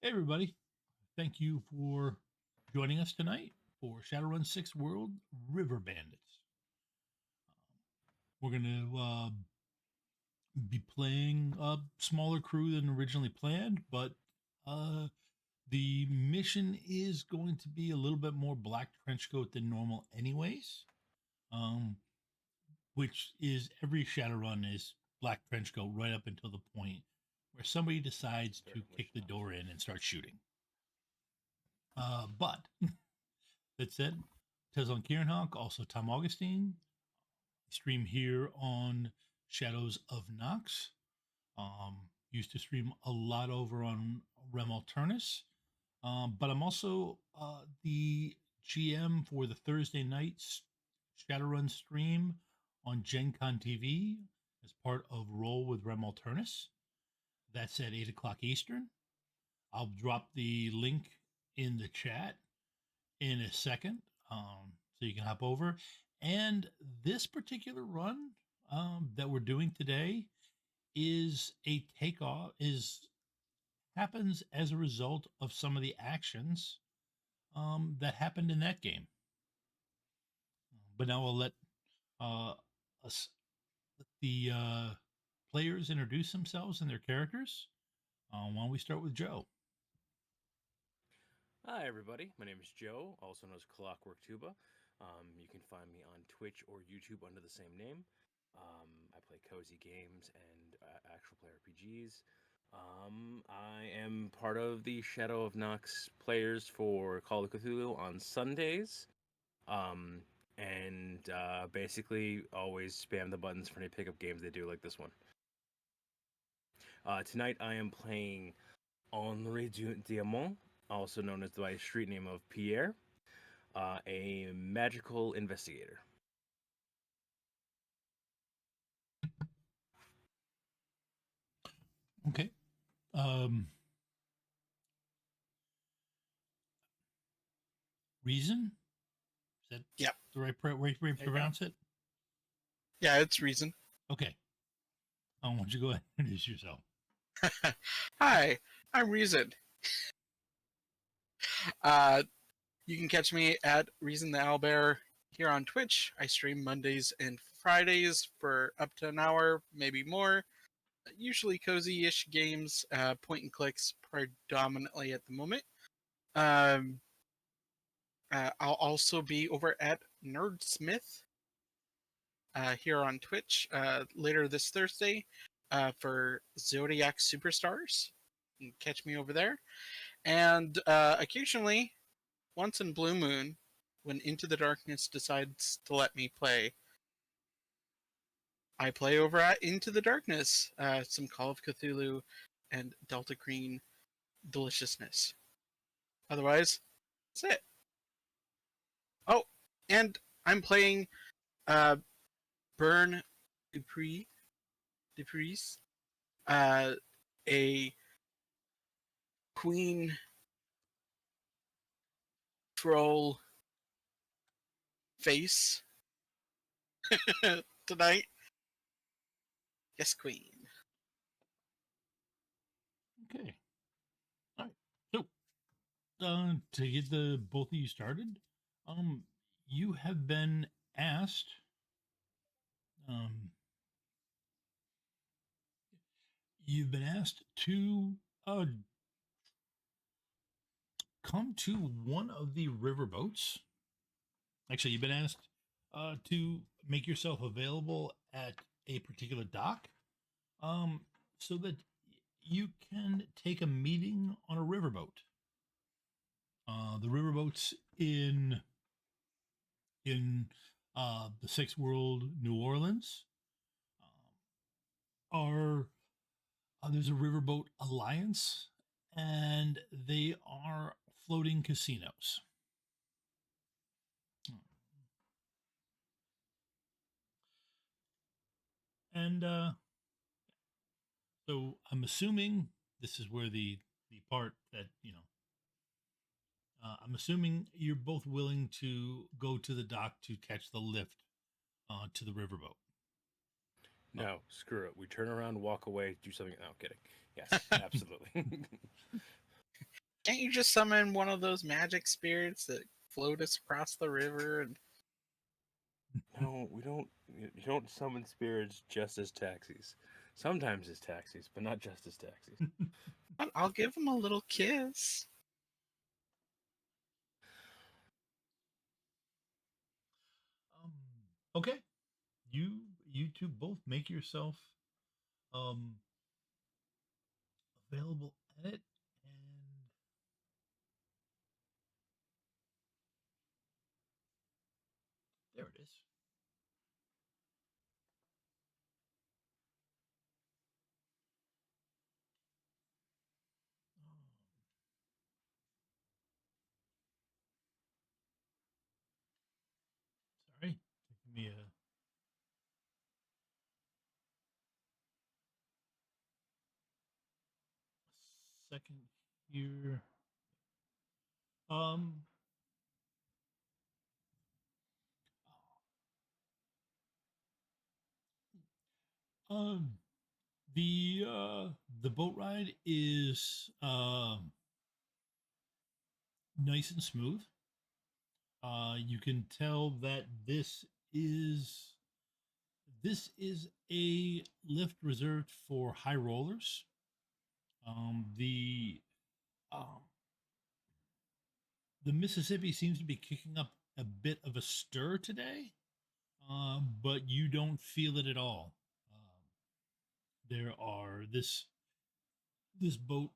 Hey, everybody. Thank you for joining us tonight for Shadowrun 6 World River Bandits. We're going to be playing a smaller crew than originally planned, but the mission is going to be a little bit more black trenchcoat than normal, anyways. Which is every Shadowrun is black trenchcoat right up until the point where somebody decides to kick the door in and start shooting. But that said, Teslan Kierinhawk, also Tom Augustine, stream here on Shadows of Nox. Used to stream a lot over on Rem Alternus, but I'm also the GM for the Thursday night Shadowrun stream on Gen Con TV as part of Roll with Rem Alternus. That's at 8 o'clock Eastern. I'll drop the link in the chat in a second, so you can hop over. And this particular run that we're doing today is a takeoff, happens as a result of some of the actions that happened in that game. But now I'll let the players introduce themselves and their characters. Why don't we start with Joe? Hi, everybody. My name is Joe, also known as Clockwork Tuba. You can find me on Twitch or YouTube under the same name. I play cozy games and actual play RPGs. I am part of the Shadow of Nox players for Call of Cthulhu on Sundays. And basically always spam the buttons for any pickup games they do, like this one. Tonight I am playing Henri Diamant, also known as by street name of Pierre, a magical investigator. Okay. Reason? Is that the right way to pronounce it? Yeah, it's Reason. Okay. Why don't you go ahead and introduce yourself? Hi, I'm Reason. You can catch me at Reason the Owlbear here on Twitch. I stream Mondays and Fridays for up to an hour, maybe more. Usually cozy-ish games, point and clicks predominantly at the moment. I'll also be over at Nerdsmith here on Twitch later this Thursday for Zodiac Superstars. You can catch me over there. And occasionally, once in Blue Moon, when Into the Darkness decides to let me play, I play over at Into the Darkness, some Call of Cthulhu and Delta Green deliciousness. Otherwise, that's it. Oh, and I'm playing Burn Dupreez, a queen troll face tonight. Yes, queen. Okay. All right. So, to get the both of you started, you have been asked, to come to one of the riverboats. Actually, you've been asked to make yourself available at a particular dock, so that you can take a meeting on a riverboat. The riverboats in the Sixth World New Orleans are there's a riverboat alliance, and they are floating casinos. And so I'm assuming this is where the part that I'm assuming you're both willing to go to the dock to catch the lift to the riverboat. No, screw it. We turn around, walk away, do something. No, kidding. Yes, absolutely. Can't you just summon one of those magic spirits that float us across the river? And No, we don't. You don't summon spirits just as taxis. Sometimes as taxis, but not just as taxis. I'll give him a little kiss. Okay, you two both make yourself um available at it, and there it is. Sorry, give me a second here. Um, um, the boat ride is nice and smooth. You can tell that this is a lift reserved for high rollers. The um, the Mississippi seems to be kicking up a bit of a stir today, but you don't feel it at all. There are this boat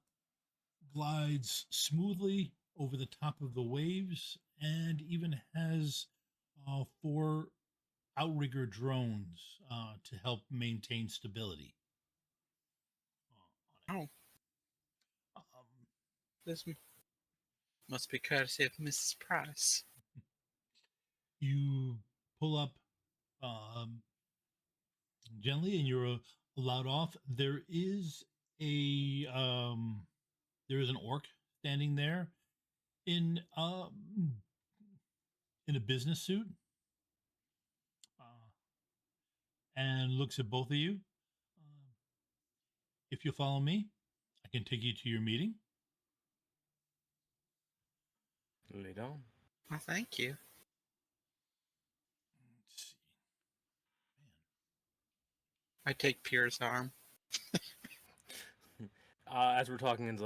glides smoothly over the top of the waves and even has four outrigger drones to help maintain stability on Oh, it. this must be courtesy of Mrs. Price. You pull up um, gently, and you're allowed off. There is an orc standing there in in a business suit, uh, and looks at both of you. Um, if you follow me, I can take you to your meeting. Lay down. Well, thank you. Let's see. I take Pierre's arm. As we're talking, I'm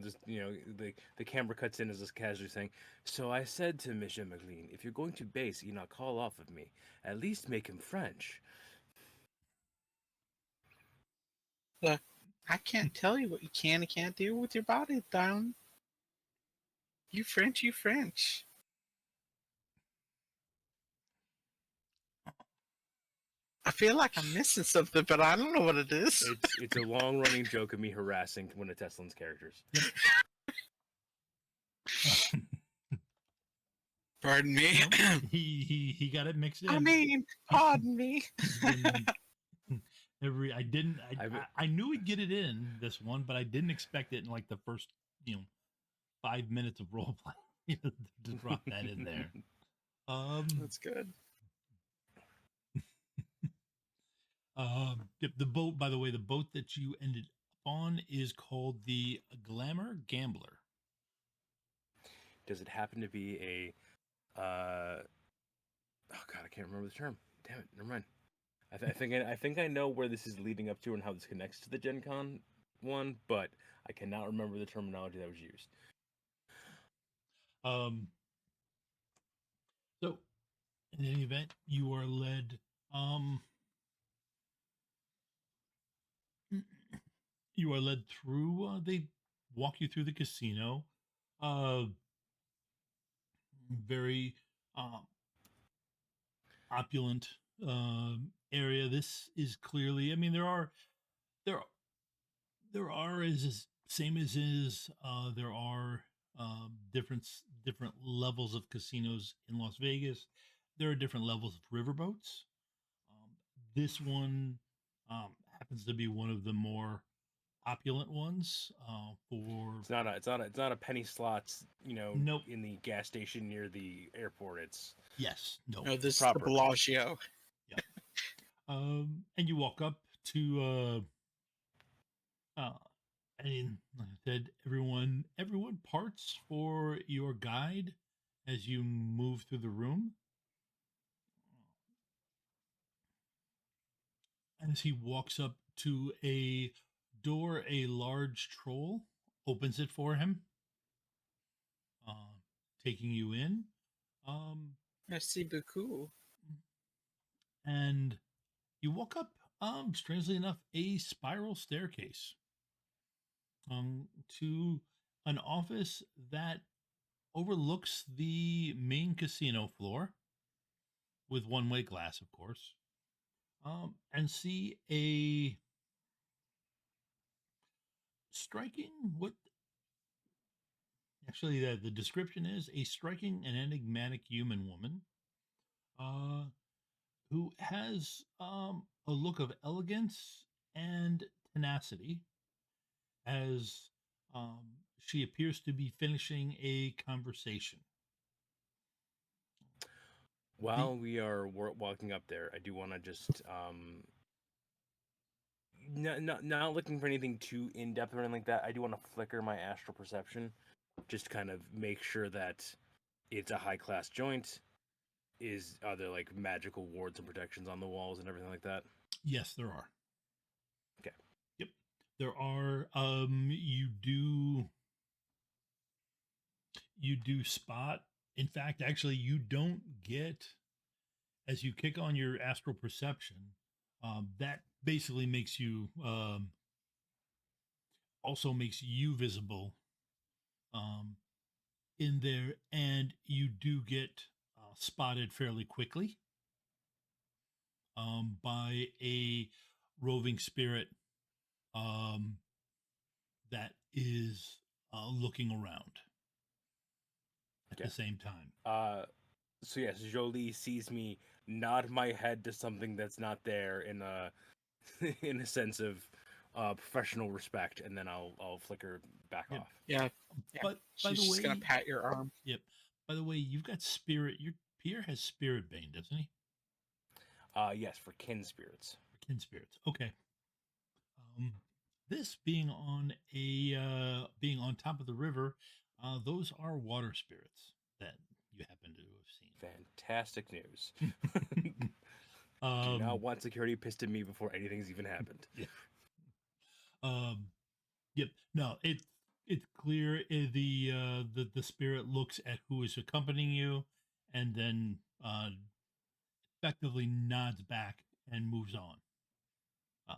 just the camera cuts in as just casually saying. So I said to Monsieur McLean, if you're going to base, you not call off of me. At least make him French. Look, I can't tell you what you can and can't do with your body down. You French, you French. I feel like I'm missing something, but I don't know what it is. It's a long running joke of me harassing one of Teslan's characters. Pardon me. Nope, he got it mixed in. I mean, pardon me. I knew he'd get it in this one, but I didn't expect it in like the first 5 minutes of role play to drop that in there. That's good. The boat, by the way, the boat that you ended up on is called the Glamour Gambler. Does it happen to be a oh god, I can't remember the term. Damn it, never mind. I think I know where this is leading up to and how this connects to the Gen Con one, but I cannot remember the terminology that was used. So in any event, you are led you are led through they walk you through the casino. Very opulent area. This is clearly, I mean, there are is same as is there are different levels of casinos in Las Vegas. There are different levels of riverboats. This one happens to be one of the more opulent ones. It's not a penny slots. Nope. In the gas station near the airport. It's No, this is proper. the Bellagio. Yeah. And you walk up to And like I said, everyone parts for your guide as you move through the room. As he walks up to a door, a large troll opens it for him, uh, taking you in. Merci beaucoup. And you walk up, strangely enough, a spiral staircase to an office that overlooks the main casino floor with one-way glass, of course, and see a striking what actually the description is a striking and enigmatic human woman uh, who has a look of elegance and tenacity as um, she appears to be finishing a conversation. The While we are walking up there, I do want to just not looking for anything too in depth or anything like that. I do want to flicker my astral perception, just to kind of make sure that it's a high class joint. Are there like magical wards and protections on the walls and everything like that? Yes, there are. Okay. Yep, there are. You do spot. In fact, actually, you don't get as you kick on your astral perception. That basically makes you also makes you visible um, in there, and you do get spotted fairly quickly by a roving spirit um, that is looking around at the same time. So yes, Jolie sees me nod my head to something that's not there in a in a sense of professional respect, and then I'll flicker back Yep. off. Yeah. But by She's the just gonna way, pat your arm. yep. By the way, you've got spirit. Your Pierre has spirit bane, doesn't he? Yes, for kin spirits. For kin spirits. Okay. Um, this being on top of the river, those are water spirits that you happen to have seen. Fantastic news. Do um, not want security pissed at me before anything's even happened. yeah. Yep. No, it's clear. The spirit looks at who is accompanying you, and then effectively nods back and moves on. Um,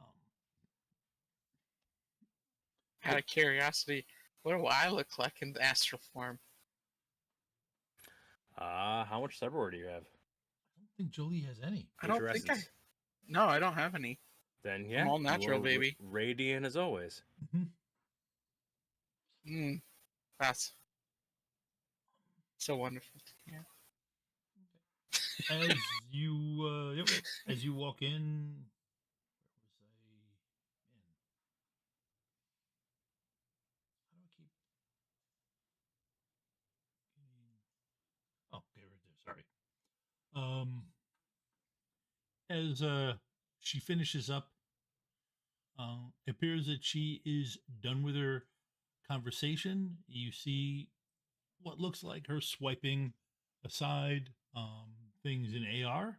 Out of curiosity, what do I look like in the astral form? How much cyberware do you have? I don't think Jolie has any. I What's don't your think I. essence? No, I don't have any. Then yeah, I'm all you natural, are baby. radiant as always. That's so wonderful. Yeah. As you as you walk in, where was I? Man, how do I keep? Oh, okay, right there. Sorry. As she finishes up, it appears that she is done with her conversation. You see what looks like her swiping aside things in AR,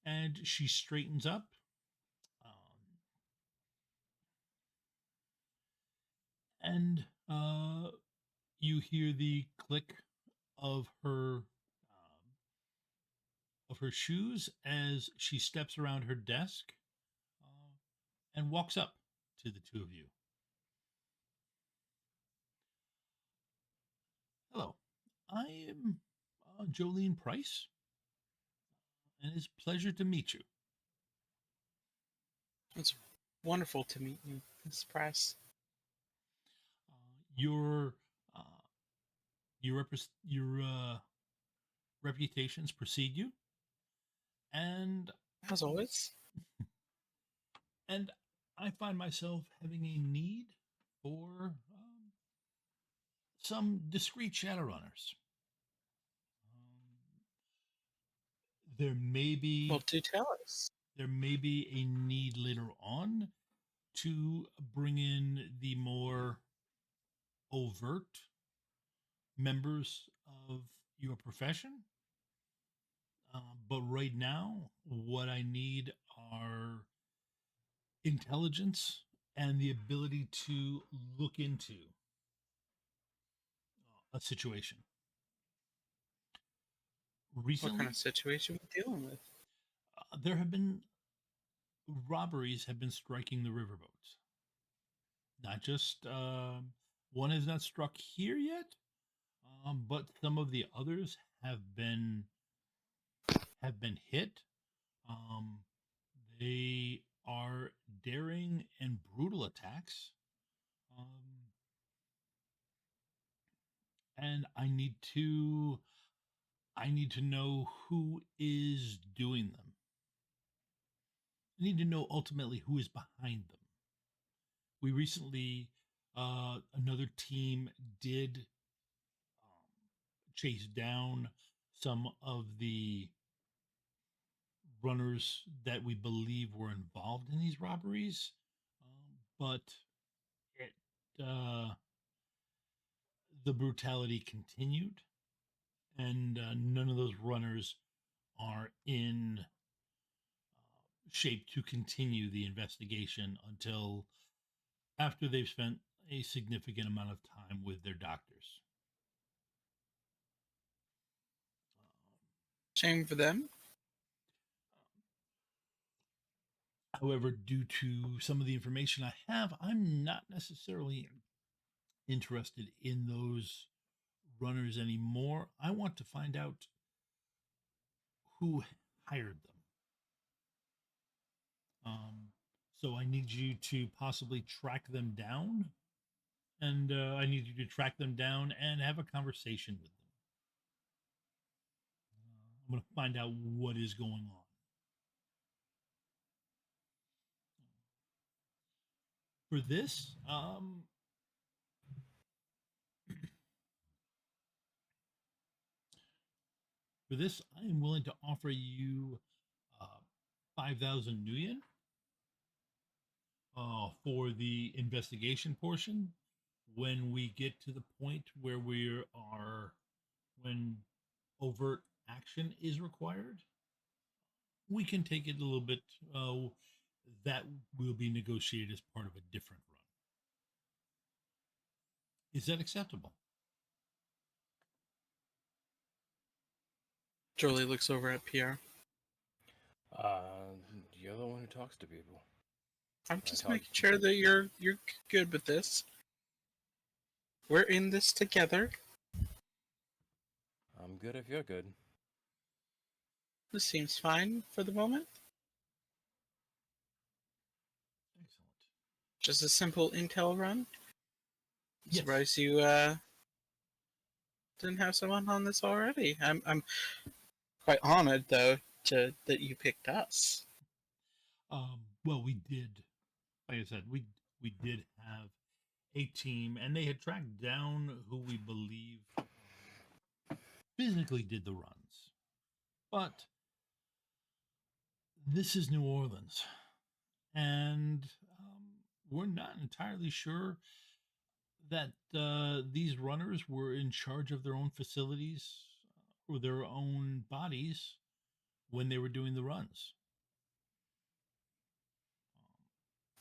and she straightens up. And you hear the click of her shoes as she steps around her desk and walks up to the two of you. Hello, I am Jolene Price, and it's a pleasure to meet you. It's wonderful to meet you, Miss Price. Your uh, your reputations precede you, and As always. and I find myself having a need for some discreet Shadowrunners. There may be Well, do tell us. there may be a need later on to bring in the more overt members of your profession. But right now, what I need are intelligence and the ability to look into a situation. What kind Recently, of situation we dealing with? there have been robberies have been striking the riverboats. Not just one has not struck here yet, but some of the others have been hit. Um, they are daring and brutal attacks, um, and I need to know who is doing them. I need to know ultimately who is behind them. We recently, another team did chase down some of the runners that we believe were involved in these robberies, but it, the brutality continued, and none of those runners are in shape to continue the investigation until after they've spent a significant amount of time with their doctors. Shame for them. However, due to some of the information I have, I'm not necessarily interested in those runners anymore. I want to find out who hired them. So I need you to possibly track them down, and I need you to track them down and have a conversation with them. I'm going to find out what is going on. For this, I am willing to offer you 5,000 nuyen for the investigation portion. When we get to the point where when overt action is required, we can take it a little bit. That will be negotiated as part of a different run. Is that acceptable? Jolie looks over at PR. You're the one who talks to people. I'm just making sure that you're good with this. We're in this together. I'm good if you're good. This seems fine for the moment. Excellent. Just a simple intel run. Yes. Surprised you didn't have someone on this already. I'm quite honored though that you picked us. Well, we did. Like I said, we did have a team, and they had tracked down who we believe physically did the runs. But this is New Orleans, and we're not entirely sure that these runners were in charge of their own facilities or their own bodies when they were doing the runs.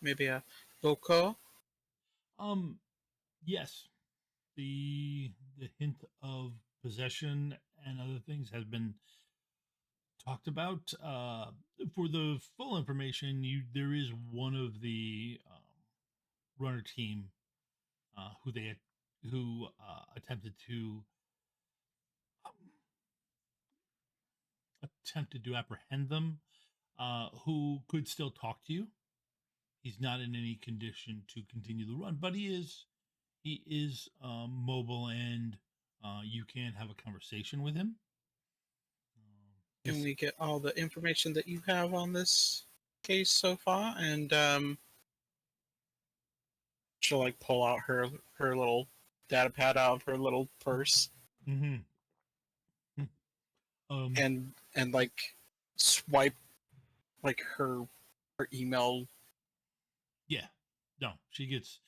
Maybe a vocal. Yes, the hint of possession and other things has been talked about. For the full information, there is one of the runner team who attempted to apprehend them, who could still talk to you. He's not in any condition to continue the run, but he is mobile, and you can have a conversation with him. Can we get all the information that you have on this case so far? And she'll like pull out her little data pad out of her little purse. Mm-hmm. And like swipe like her email. Yeah. No, she gets.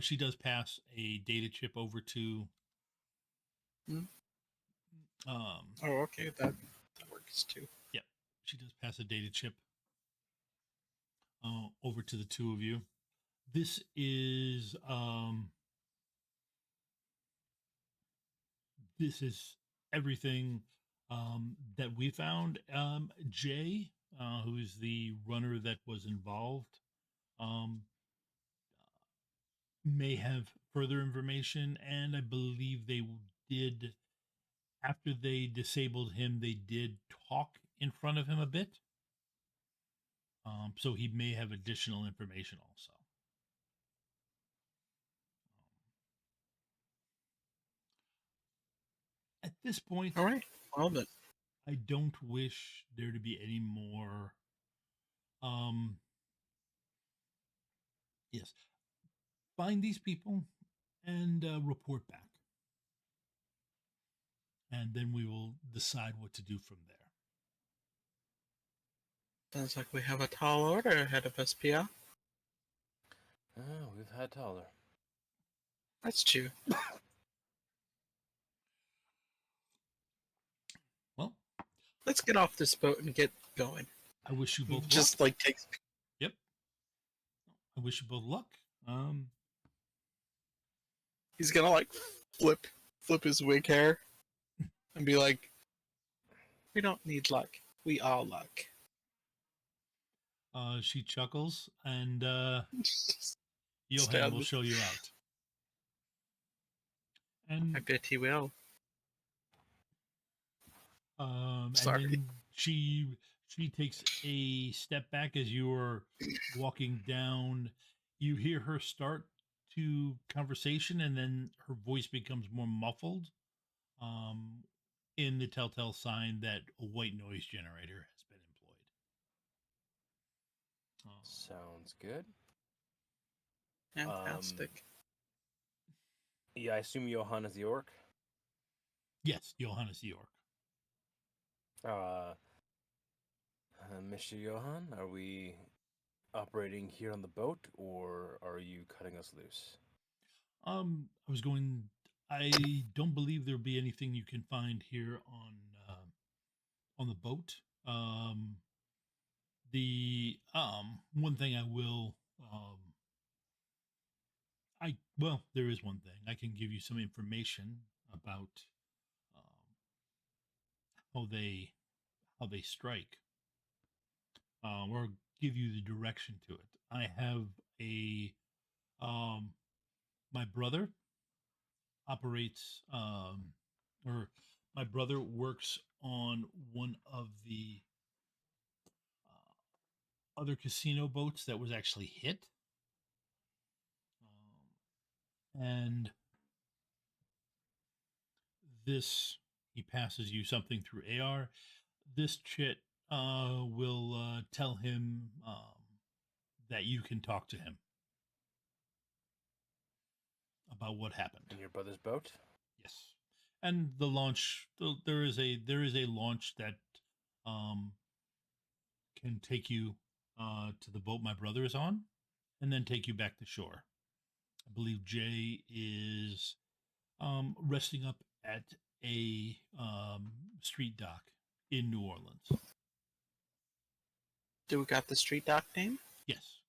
She does pass a data chip over to. Hmm. Um. Oh, okay, that works too. Yep, she does pass a data chip over to the two of you. This is this is everything that we found. Jay, who is the runner that was involved, um, may have further information, and I believe they did. After they disabled him, they did talk in front of him a bit. So he may have additional information also. At this point, All right. Well then. I don't wish there to be any more. Um, yes, find these people and report back, and then we will decide what to do from there. Sounds like we have a tall order ahead of us, Pia. We've had taller. That's true. Well, Let's get off this boat and get going. I wish you both Just luck. like takes. Yep. I wish you both luck. He's gonna like flip his wig hair and be like, "We don't need luck. We all luck." She chuckles, and Just Johan stab will the- show you out. And I bet he will. And Sorry. then she takes a step back as you're walking down. You hear her start to conversation, and then her voice becomes more muffled. In the telltale sign that a white noise generator has been employed. Sounds good. Fantastic. Yeah, I assume Johan is the orc. Yes, Johannes York. Mr. Johan, are we operating here on the boat, or are you cutting us loose? I don't believe there'll be anything you can find here on the boat. The one thing I will there is one thing I can give you some information about how they strike, or give you the direction to it. I have a my brother operates or my brother works on one of the other casino boats that was actually hit, and this he passes you something through AR. This chit will tell him that you can talk to him about what happened. In your brother's boat? Yes, and the launch. There is a launch that can take you to the boat my brother is on, and then take you back to shore. I believe Jay is resting up at a street dock in New Orleans. Do we got the street dock name? Yes.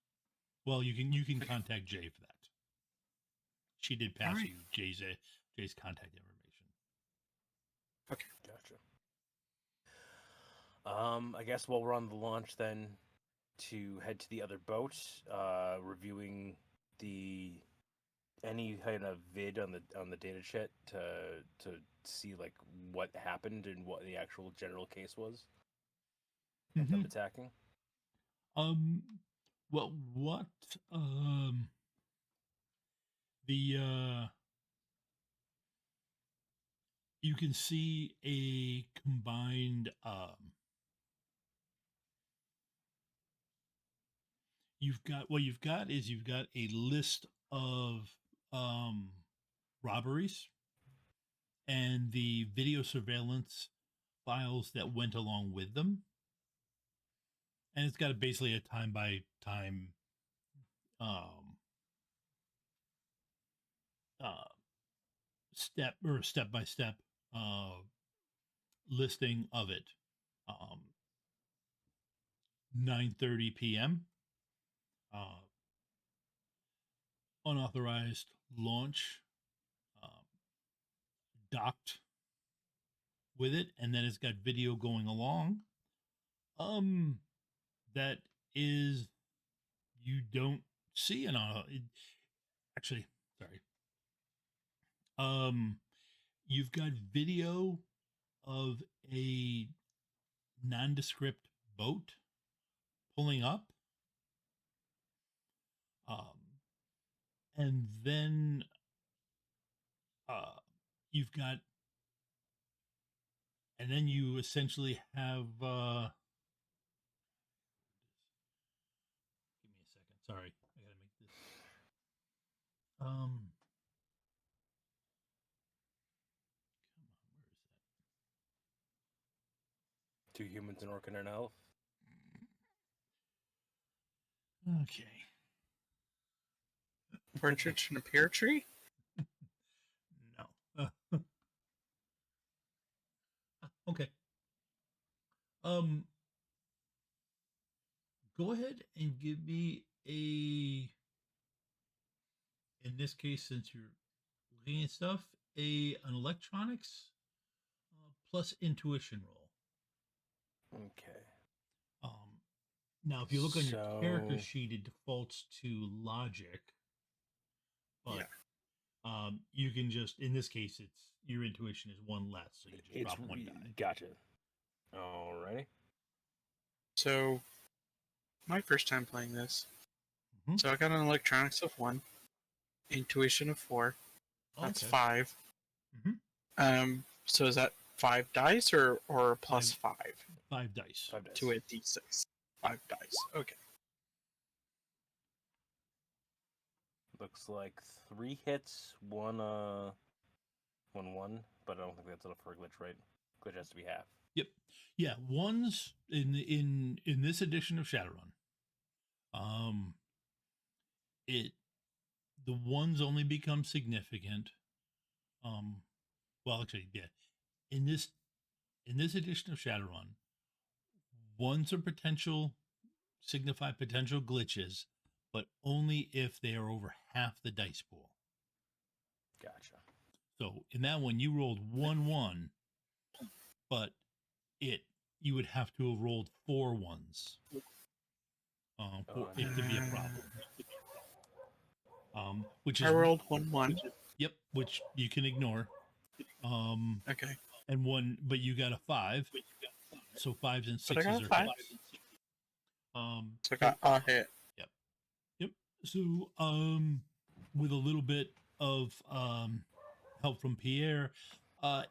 Well, you can contact Jay for that. She did pass Alright. you Jay's contact information. Okay. Gotcha. I guess while we're on the launch, then, to head to the other boat, reviewing any kind of vid on the data chat to see like what happened and what the actual general case was of them attacking. Well, what the you can see a combined you've got a list of robberies and the video surveillance files that went along with them, and it's got basically a time by time uh, step by step listing of it. 9:30 p.m. Unauthorized launch, docked with it, and then it's got video going along. That is, you don't see an actually, sorry. You've got video of a nondescript boat pulling up. And then you've got, and then you essentially have, give me a second. Sorry. I got to make this. Come on, where is Two humans, an orc, and an elf. that? Okay. Partridge in a pear tree? No. Okay. Go ahead and give me in this case, since you're looking at stuff, an electronics plus intuition roll. Okay. Now, if you look on your character sheet, it defaults to logic, but you can just, in this case, it's your intuition is one less, so you just drop one die. Gotcha. Alrighty. So, my first time playing this. So I got an electronics of 1, intuition of 4. That's 5. So is that 5 dice or plus 5? 5 dice. 5 dice. To a d6. 5 dice. Okay. Looks like 3 hits, 1 1, but I don't think that's enough for a glitch, right? Glitch has to be half. Yep. Yeah, ones in this edition of Shadowrun. The ones only become significant. Well, actually, yeah. In this edition of Shadowrun, ones are signify potential glitches, but only if they are over half the dice pool. Gotcha. So in that one, you rolled 1-1, but you would have to have rolled 4 ones for it to be a problem. Which is I rolled 1-1. Yep, which you can ignore. Okay. And 1, but you got a 5. So 5s and 6s are 5. hits. So I got a hit. Yep. So with a little bit of help from Pierre,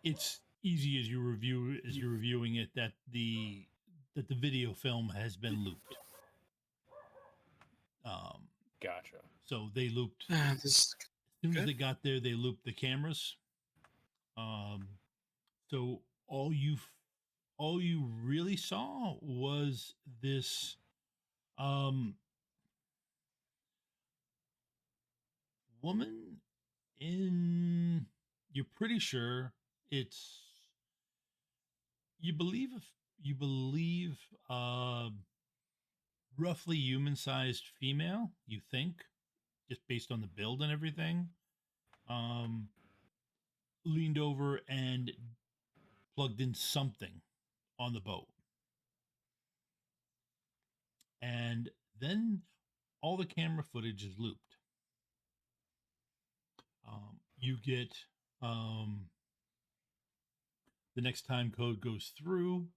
it's easy as you're reviewing it that the video film has been looped. Gotcha. So they looped As soon as they got there, they looped the cameras. So all you really saw was this woman in, you're pretty sure it's, you believe roughly human-sized female, you think, just based on the build and everything, leaned over and plugged in something on the boat. And then all the camera footage is looped. You get the next time code goes through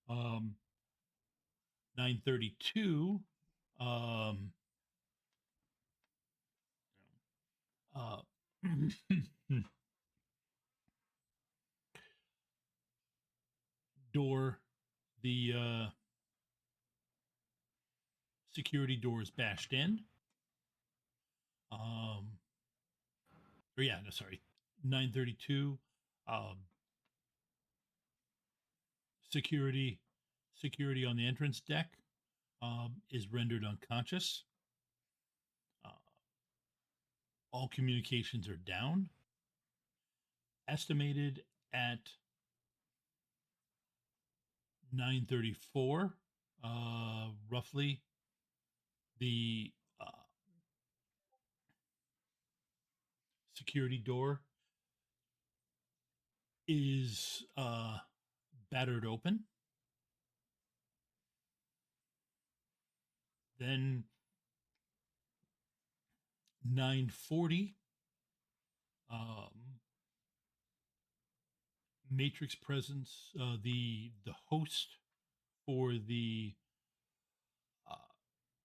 932. Door, the security door is bashed in. 932. Security on the entrance deck is rendered unconscious. all communications are down. Estimated at 9:34, roughly, the security door is battered open. Then 9:40, Matrix presence, the host for the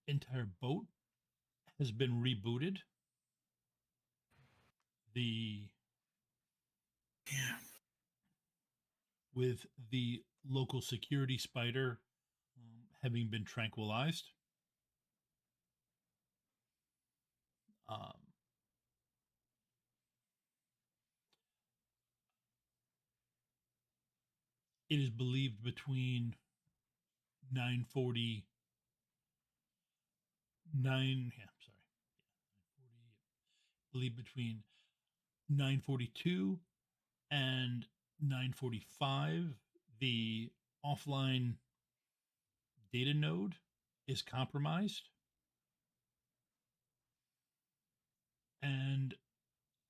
entire boat has been rebooted. The Yeah. With the local security spider having been tranquilized. Um, it is believed between 9:40, believed between 9:42 and 9:45, the offline data node is compromised, and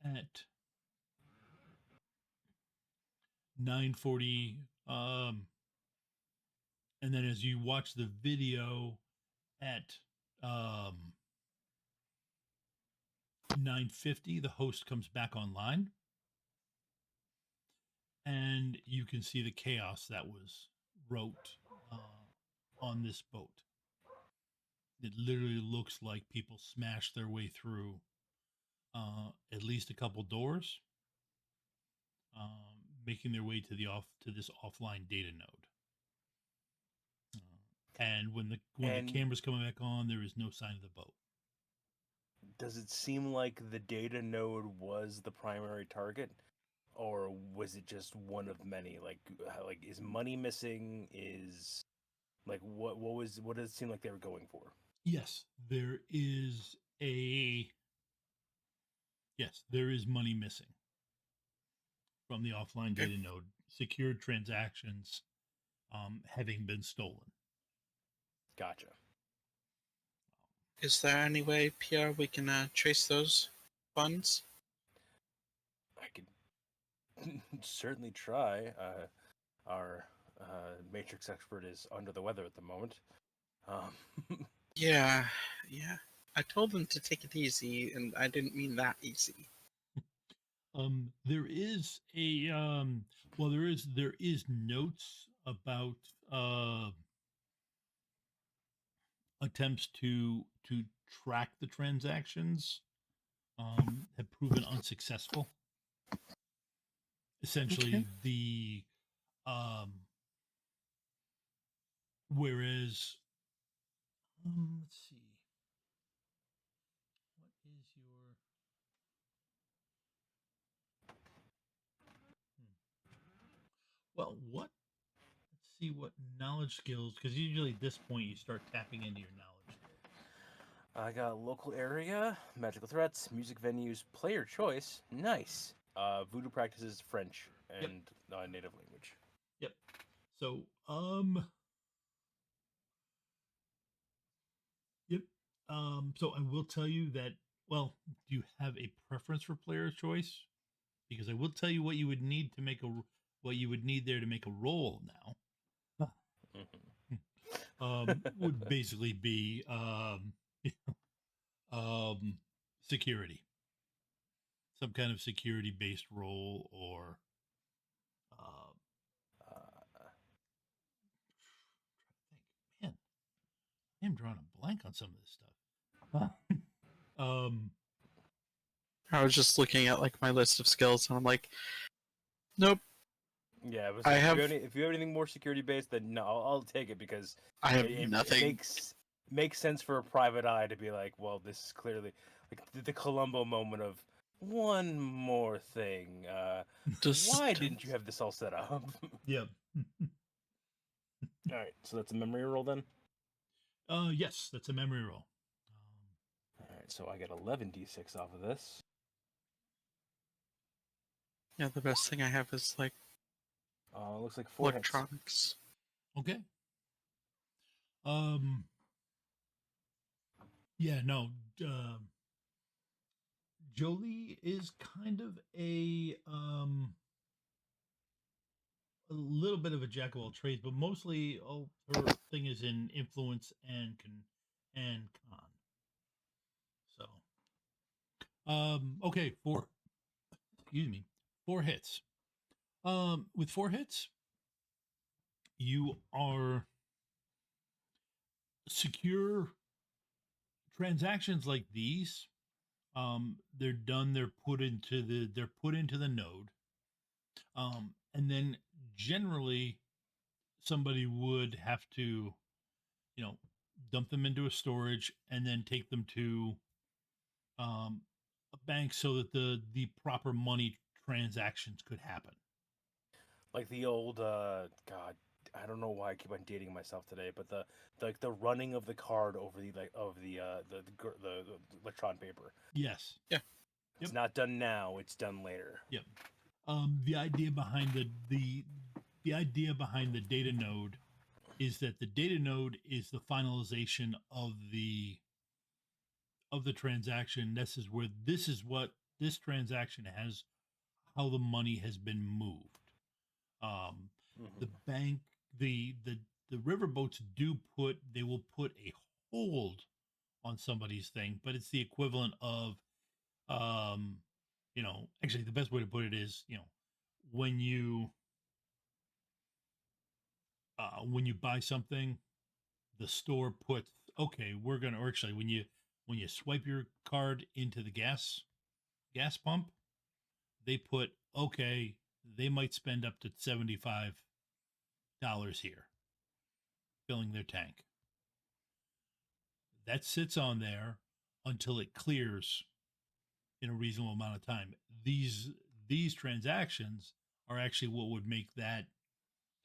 at 9:40, and then as you watch the video at 9:50, the host comes back online, and you can see the chaos that was wrought on this boat. It literally looks like people smashed their way through at least a couple doors, making their way to this offline data node. And when the camera's coming back on, there is no sign of the boat. Does it seem like the data node was the primary target, or was it just one of many? Like is money missing? Is like what does it seem like they were going for? Yes, there is money missing from the offline data node. Secured transactions having been stolen. Gotcha. Is there any way, Pierre, we can trace those funds? I could certainly try. Our Matrix expert is under the weather at the moment. Yeah. I told them to take it easy, and I didn't mean that easy. There is there is notes about attempts to track the transactions have proven unsuccessful. Essentially, the whereas let's see, what is your well, what? Let's see what knowledge skills, because usually at this point you start tapping into your knowledge skills. I got local area, magical threats, music venues, player choice. Nice. Voodoo practices, French, and native language. Yep. So, yep. So I will tell you that. Well, do you have a preference for player choice? Because I will tell you what you would need to make there to make a roll now. Would basically be security, some kind of security based role, or man, I am drawing a blank on some of this stuff. I was just looking at like my list of skills, and I'm like, nope. Yeah, but if you have anything more security based, then no, I'll take it, because I have nothing. It makes sense for a private eye to be like, well, this is clearly like the Columbo moment of one more thing. Why didn't you have this all set up? Yep. All right, so that's a memory roll then. Yes, that's a memory roll. All right, so I get 11d6 off of this. Yeah, the best thing I have is like Looks like 4 hits. electronics. Okay. Yeah, no. Jolie is kind of a little bit of a jack of all trades, but mostly her thing is in influence and con. So, okay, excuse me, 4 hits. With 4 hits, you are secure transactions like these. They're done. They're put into the node. And then generally somebody would have to, dump them into a storage and then take them to a bank so that the proper money transactions could happen. Like the old God, I don't know why I keep on dating myself today, but the running of the card over the electron paper. Yes. Yeah. It's not done now; it's done later. Yep. The idea behind the idea behind the data node is that the data node is the finalization of the transaction. This is what this transaction has, how the money has been moved. The bank, the riverboats will put a hold on somebody's thing, but it's the equivalent of, actually the best way to put it is, when you buy something, the store puts, okay, we're gonna, or actually when you swipe your card into the gas pump, they put, okay, they might spend up to $75 here filling their tank. That sits on there until it clears in a reasonable amount of time. These transactions are actually what would make that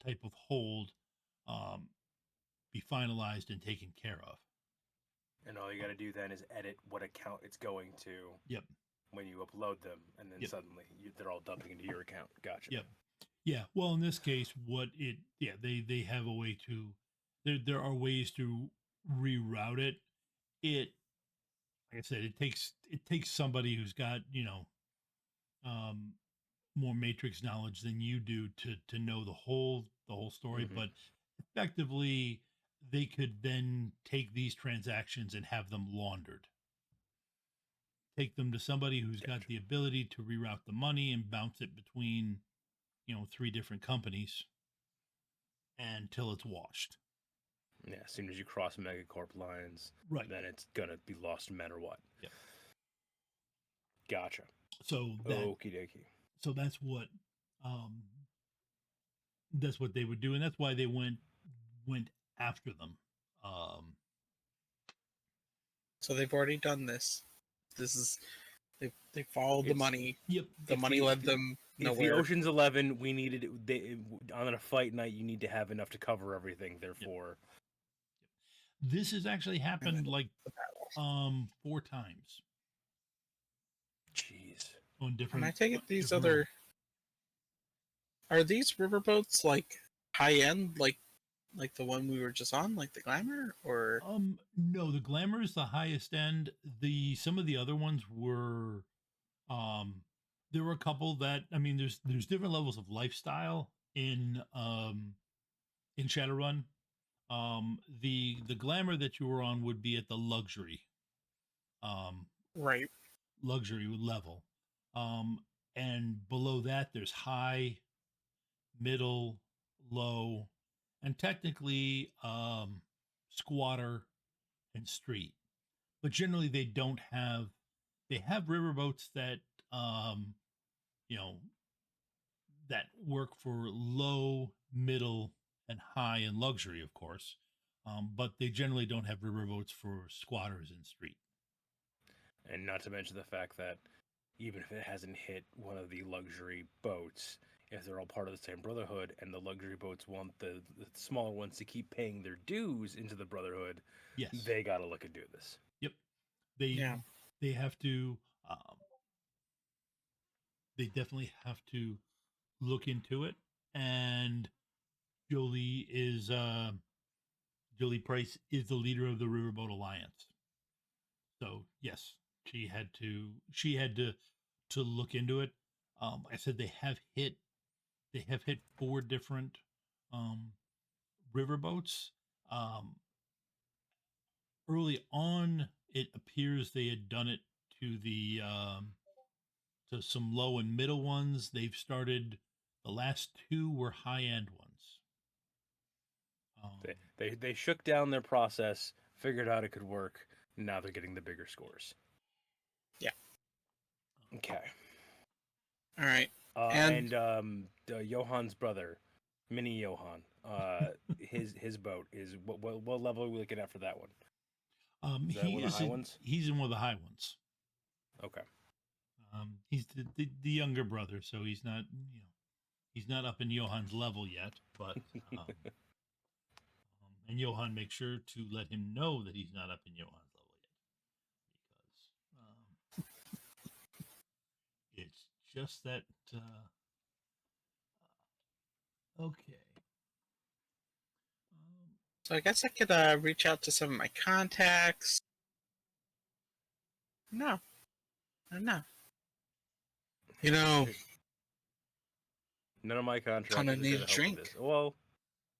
type of hold be finalized and taken care of. And all you got to do then is edit what account it's going to. Yep. When you upload them, and then suddenly they're all dumping into your account. Gotcha. Yep. Yeah. Well, in this case, they have a way to. There are ways to reroute it. Like I said, it takes somebody who's got more matrix knowledge than you do to know the whole story. But effectively, they could then take these transactions and have them laundered. Take them to somebody who's got the ability to reroute the money and bounce it between 3 different companies until it's washed. Yeah, as soon as you cross megacorp lines, right, then it's gonna be lost no matter what. Yep. Gotcha. So okie dokie. So that's what they would do, and that's why they went after them. So they've already done this. This is they followed the money. Yep. The money led them nowhere. If the Ocean's 11, we needed on a fight night. You need to have enough to cover everything. Therefore, this has actually happened like 4 times. Jeez. On different. And I take it these other. Are these riverboats like high end, like the one we were just on, like the Glamour, or? No, the Glamour is the highest end. Some of the other ones were, there were a couple that, I mean, there's different levels of lifestyle in Shadowrun. The Glamour that you were on would be at the luxury, right, luxury level, and below that there's high, middle, low, and technically squatter and street. But generally they have riverboats that that work for low, middle, and high and luxury, of course. But they generally don't have riverboats for squatters and street. And not to mention the fact that even if it hasn't hit one of the luxury boats, if they're all part of the same brotherhood and the luxury boats want the smaller ones to keep paying their dues into the brotherhood, yes, they got to look and do this. Yep. They have to they definitely have to look into it. And Jolie is Jolie Price is the leader of the Riverboat Alliance. So yes, she had to look into it. I said they have hit 4 different um, riverboats. Um, Early on, it appears they had done it to the to some low and middle ones. They've started. The last 2 were high end ones. Um, They shook down their process, figured out it could work. Now they're getting the bigger scores. Yeah. Okay. All right. And Johan's brother, Mini Johan. His boat is what level are we looking at for that one? Is that he one of is the high in, ones? he's in one of the high ones. Okay. He's the younger brother, so he's not up in Johan's level yet. But and Johan makes sure to let him know that he's not up in Johan's level yet, because it's just that. Okay. So I guess I could reach out to some of my contacts. No. No. You know, None of my contracts kind are of going need to a help drink. with this. Well,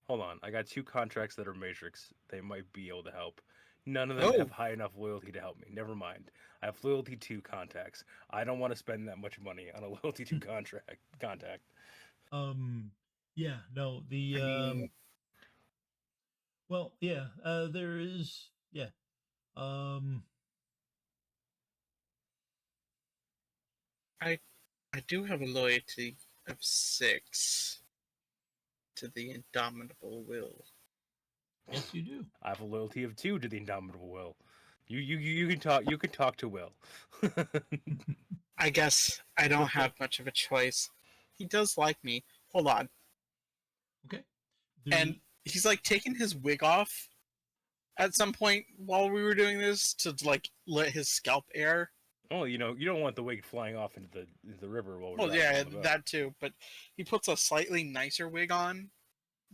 hold on. I got 2 contracts that are Matrix. They might be able to help. None of them Oh. have high enough loyalty to help me. Never mind. I have loyalty 2 contacts. I don't want to spend that much money on a loyalty 2 contact. Yeah. No. I mean, Well. Yeah. There is. Yeah. Um. I do have a loyalty of 6 to the Indomitable Will. Yes, you do. I have a loyalty of 2 to the Indomitable Will. You can talk. You can talk to Will. I guess I don't have much of a choice. He does like me. Hold on. Okay. And he's like taking his wig off at some point while we were doing this to like let his scalp air. Oh, you don't want the wig flying off into the river while we're Well, driving yeah, on the boat. that too. But he puts a slightly nicer wig on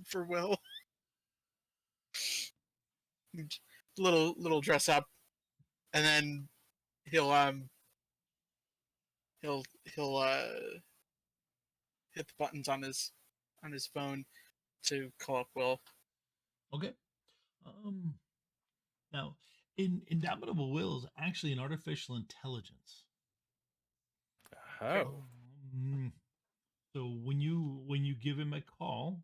for Will. little dress up, and then he'll he'll hit the buttons on his phone to call up Will. Okay. Now, Indomitable Will is actually an artificial intelligence. Oh. So when you give him a call,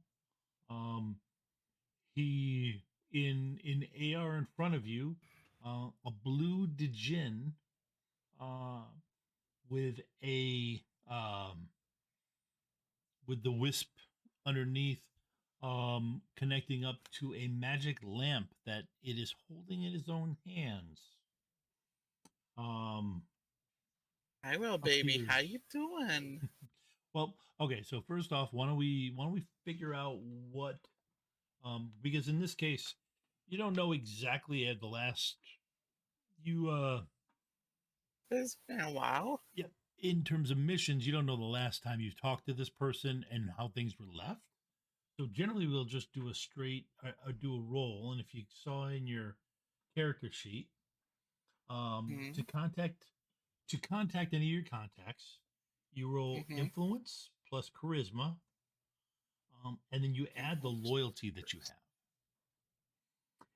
he in AR in front of you, a blue Dijin, with a with the wisp underneath, connecting up to a magic lamp that it is holding in his own hands. Hi, Will, baby. Appears. How you doing? Well, okay. So first off, why don't we figure out what, because in this case, you don't know exactly at the last It's been a while. yeah, in terms of missions, you don't know the last time you talked to this person and how things were left. So generally, we'll just do a straight, do a roll, and if you saw in your character sheet, Mhm. to contact any of your contacts, you roll influence plus charisma, and then you add the loyalty that you have,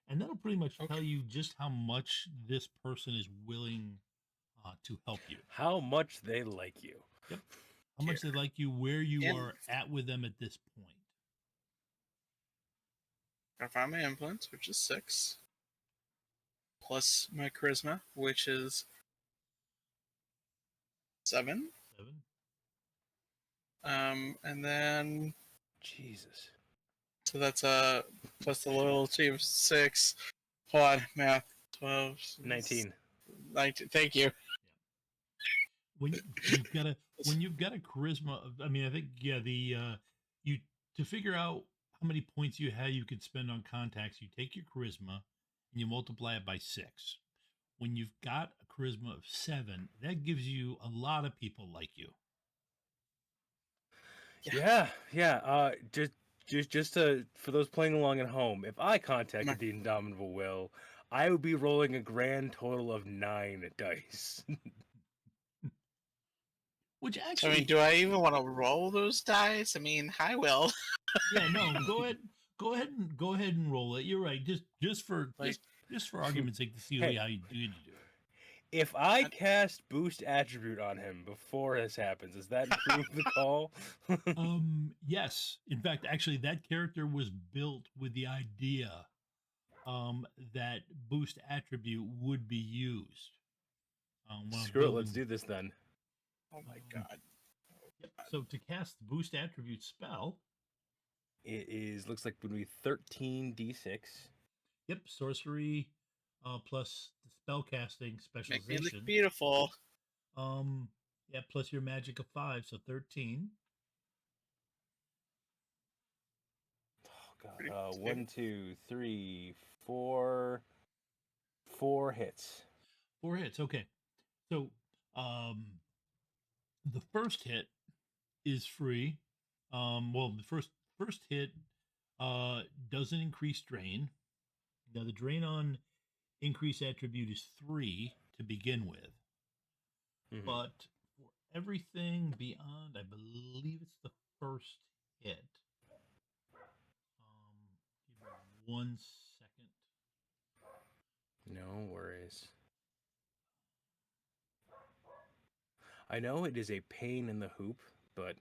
and that'll pretty much tell you just how much this person is willing to help you. How much they like you. Yep. How much they like you, where you are at with them at this point. I found my influence, which is 6, plus my charisma, which is 7. 7. And then Jesus. so that's plus the loyalty of 6. Hold on, math. 12, 19. 19. Thank you. When you've got a charisma, I mean, I think you to figure out how many points you have you could spend on contacts, you take your charisma and you multiply it by 6. When you've got a charisma of 7, that gives you a lot of people like you. Yeah. Just to for those playing along at home, if I contacted the Indomitable Will, I would be rolling a grand total of 9 dice. Which I actually, mean, do I even want to roll those dice? I mean, hi, Will. yeah, no, go ahead and roll it. You're right. Just for Like, just for argument's sake, to see Hey. how you do it. If I cast boost attribute on him before this happens, does that improve the call? Yes. In fact, actually, that character was built with the idea that boost attribute would be used. When I'm Screw it, let's building- do this then. oh my god. Yep. So to cast the boost attribute spell, It looks like would be 13d6. yep, sorcery plus the spell casting Make me specialization. look beautiful. Yeah, plus your magic of 5, so 13. Oh god. 1, 2, 3, 4. 4 hits. 4 hits. Okay. So the first hit is free. Well, the first hit doesn't increase drain. Now the drain on increase attribute is 3 to begin with. Mhm. But for everything beyond, I believe it's the first hit. Give me 1 second. No worries. I know it is a pain in the hoop, but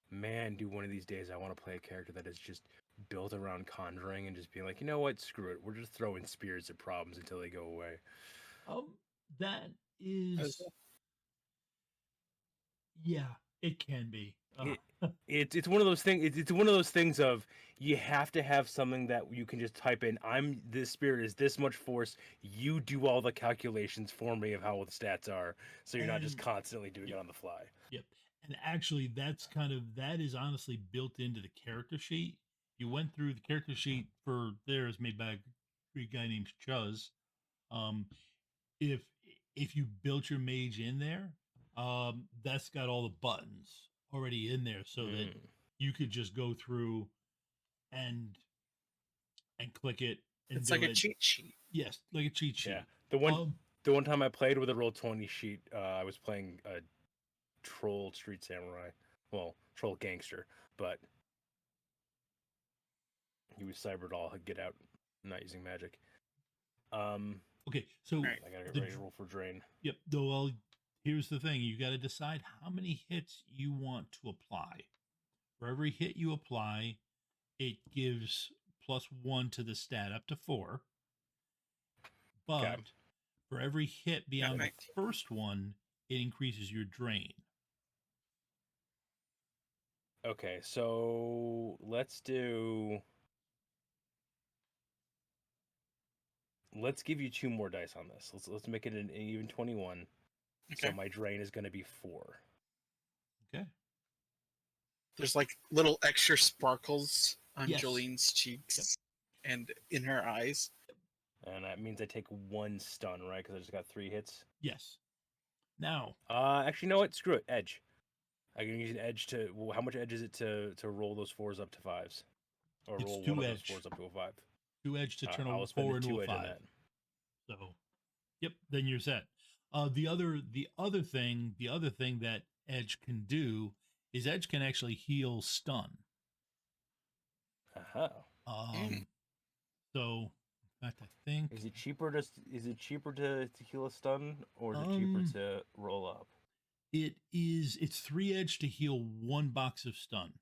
man, do one of these days I want to play a character that is just built around conjuring and just being like, you know what, screw it. We're just throwing spirits at problems until they go away. That is, yeah, it can be. It's one of those things. It's one of those things of you have to have something that you can just type in. This spirit is this much force. You do all the calculations for me of how the stats are, so you're not just And- constantly doing it on the fly. Yep. And actually, that is honestly built into the character sheet. You went through the character sheet for theirs made by a guy named Chuz. If you built your mage in there, that's got all the buttons already in there, so that you could just go through and click it. And It's do like a it. cheat sheet. Yes, like a cheat sheet. Yeah. The one time I played with a Roll20 sheet, I was playing a troll street samurai, well, troll gangster, but he was cybered all get out, not using magic. Okay, so Right. I gotta get ready to roll for drain. Yep. Though, well, here's the thing: you got to decide how many hits you want to apply. For every hit you apply, it gives +1 to the stat up to 4. But Okay. for every hit beyond the 19. first one, it increases your drain. Okay, so let's give you 2 more dice on this. Let's make it an even 21. Okay. So my drain is going to be 4. Okay. There's like little extra sparkles on Yes. Jolene's cheeks and in her eyes. And that means I take 1 stun, right? Because I just got 3 hits. Yes. Now, Actually, you know what? Screw it. Edge. I can use an edge to. Well, how much edge is it to roll those 4s up to 5s, or It's roll 2 one of edge. those 4s up to a 5? 2 edge to turn I'll a spend 4 the into 2 a edge on 5. that. So, yep. Then you're set. The other thing that Edge can do is Edge can actually heal stun. So, in fact, I think Is it cheaper to heal a stun, or is it cheaper to roll up? it's 3 edge to heal 1 box of stun.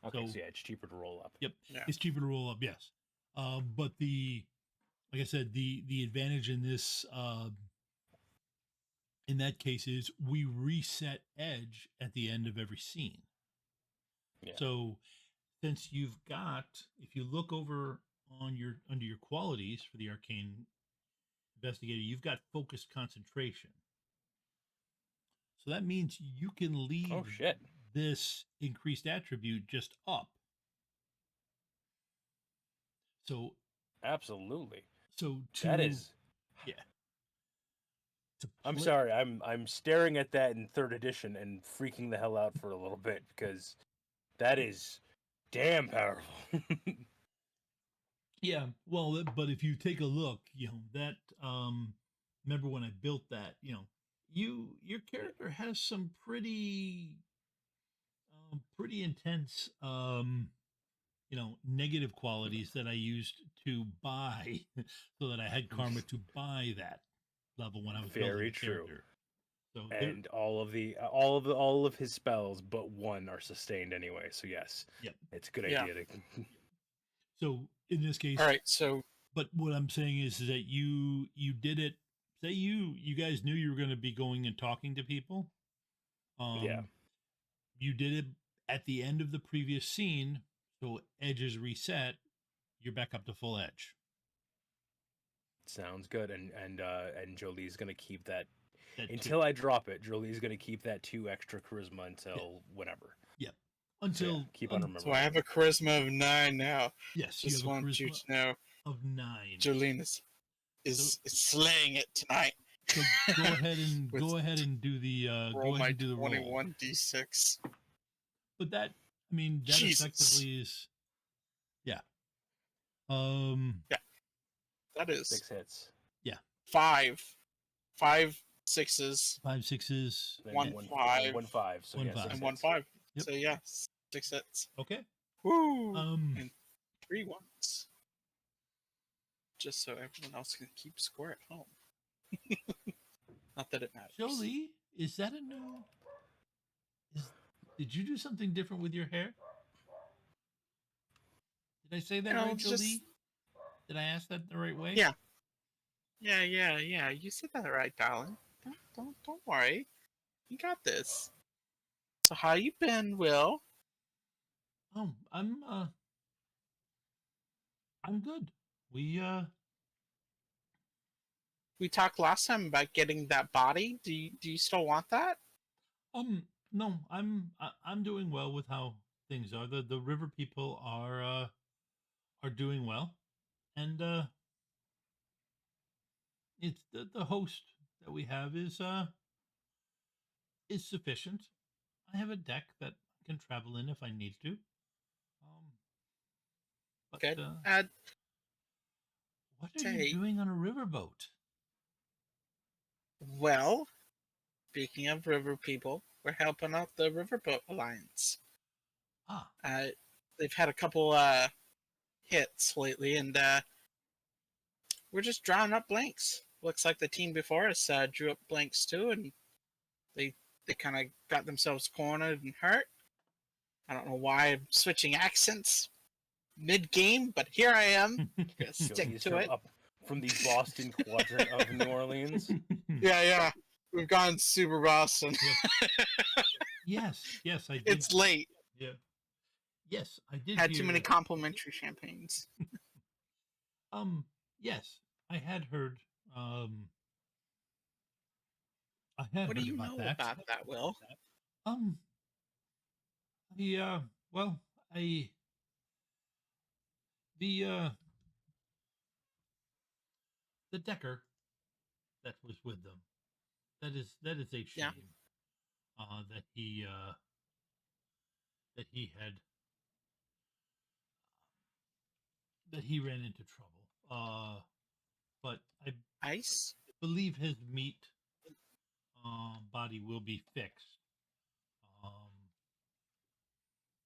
Okay, so yeah, it's cheaper to roll up. Yep, Yeah. it's cheaper to roll up. Yes, but like I said, the advantage in this in that case is we reset Edge at the end of every scene. Yeah. So since you've got, if you look over on under your qualities for the arcane investigator, you've got focused concentration. So that means you can leave this increased attribute just up. So absolutely. So that is, yeah. I'm sorry, I'm staring at that in 3rd edition and freaking the hell out for a little bit because That is damn powerful. Yeah, well, but if you take a look, that remember when I built that, your character has some pretty intense negative qualities that I used to buy so that I had karma to buy that level when I was building Very the true. character. So And all of his spells but one are sustained anyway. So yes, yep. it's a good Yeah. idea to. So in this case, All right, so but what I'm saying is that you did it. Say you guys knew you were going to be going and talking to people. Yeah. You did it at the end of the previous scene, so edges reset. You're back up to full edge. Sounds good, and Jolie's gonna keep that That until I drop it. Jolie's gonna keep that 2 extra charisma until whenever. Yep. So, Until yeah, keep on so remembering. I have a charisma of 9 now. yes, Just you have a want you charisma to know, of 9. Jolene is slaying it tonight. So go ahead and With- do the Roll my do the roll. 21d6. But that Jesus. effectively is yeah. That is 6 hits. 5 6s 5 6s. Then 1 1 5 1 5. So 1 yeah, 5. 6 and 1 hits. 5. Yep. So yeah, 6 hits. Okay. Woo! Um And 3 ones. Just so everyone else can keep score at home. Not that it matters. Jolie, is that a new did you do something different with your hair? Did I say that No, right, it's Jolie? just- Did I ask that the right way? Yeah. Yeah. You said that right, darling. Don't worry. You got this. So how you been, Will? Oh, I'm good. We We talked last time about getting that body. Do you still want that? no, I'm doing well with how things are. The river people are doing well. And it's the host that we have is sufficient. I have a deck that I can travel in if I need to. But Good. what are Say- you doing on a riverboat? Well, speaking of river people, we're helping out the Riverboat Alliance. Ah, They've had a couple hits lately, and we're just drawing up blanks. Looks like the team before us drew up blanks too, and they kind of got themselves cornered and hurt. I don't know why I'm switching accents mid-game, but here I am. Gonna stick Jolie's to from it. up from the Boston quadrant of New Orleans. Yeah. We've gone super Boston. yes, I did. It's late. Yeah. Yes, I did. Had too hear- many complimentary champagnes. Yes, I had heard. I had What do heard you about know that. about that, Will? Well, the Decker that was with them. That is a shame. Yeah. That he had that he ran into trouble. But I Ice? believe his meat body will be fixed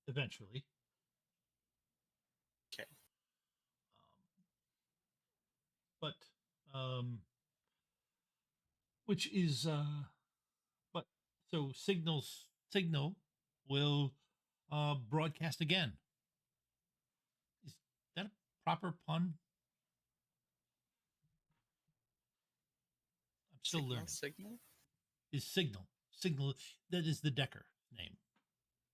eventually. Okay. But which is but so signal will broadcast again. Is that a proper pun? I'm still learning. Signal? Is signal that is the Decker name,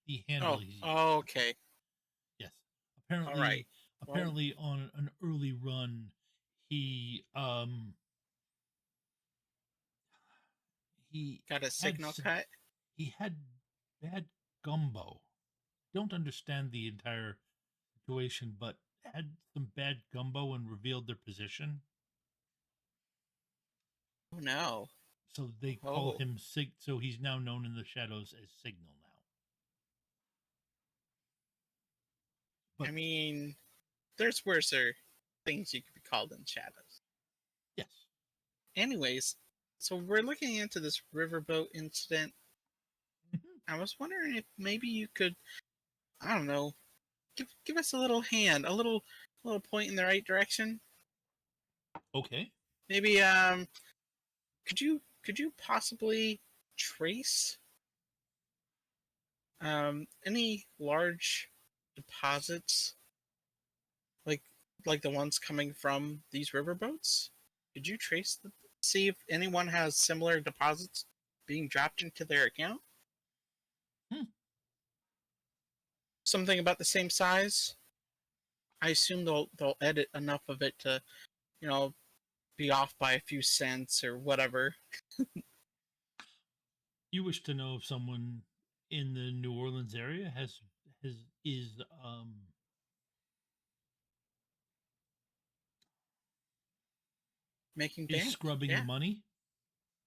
the handle he's using. Oh, okay. Yes, apparently All right. apparently on an early run he Got a signal some- cut? he had bad gumbo. Don't understand the entire situation, but had some bad gumbo and revealed their position. Oh, no. So they call Oh. him so he's now known in the shadows as Signal now. But I mean, there's worser things you could be called in shadows. yes. Anyways, so we're looking into this riverboat incident. Mhm. I was wondering if maybe you could, I don't know, give us a little hand, a little point in the right direction. Okay. Maybe could you possibly trace any large deposits like the ones coming from these riverboats? Could you see if anyone has similar deposits being dropped into their account? Hmm. Something about the same size? I assume they'll edit enough of it to, you know, be off by a few cents or whatever. You wish to know if someone in the New Orleans area has Making is bank? scrubbing the Yeah, money,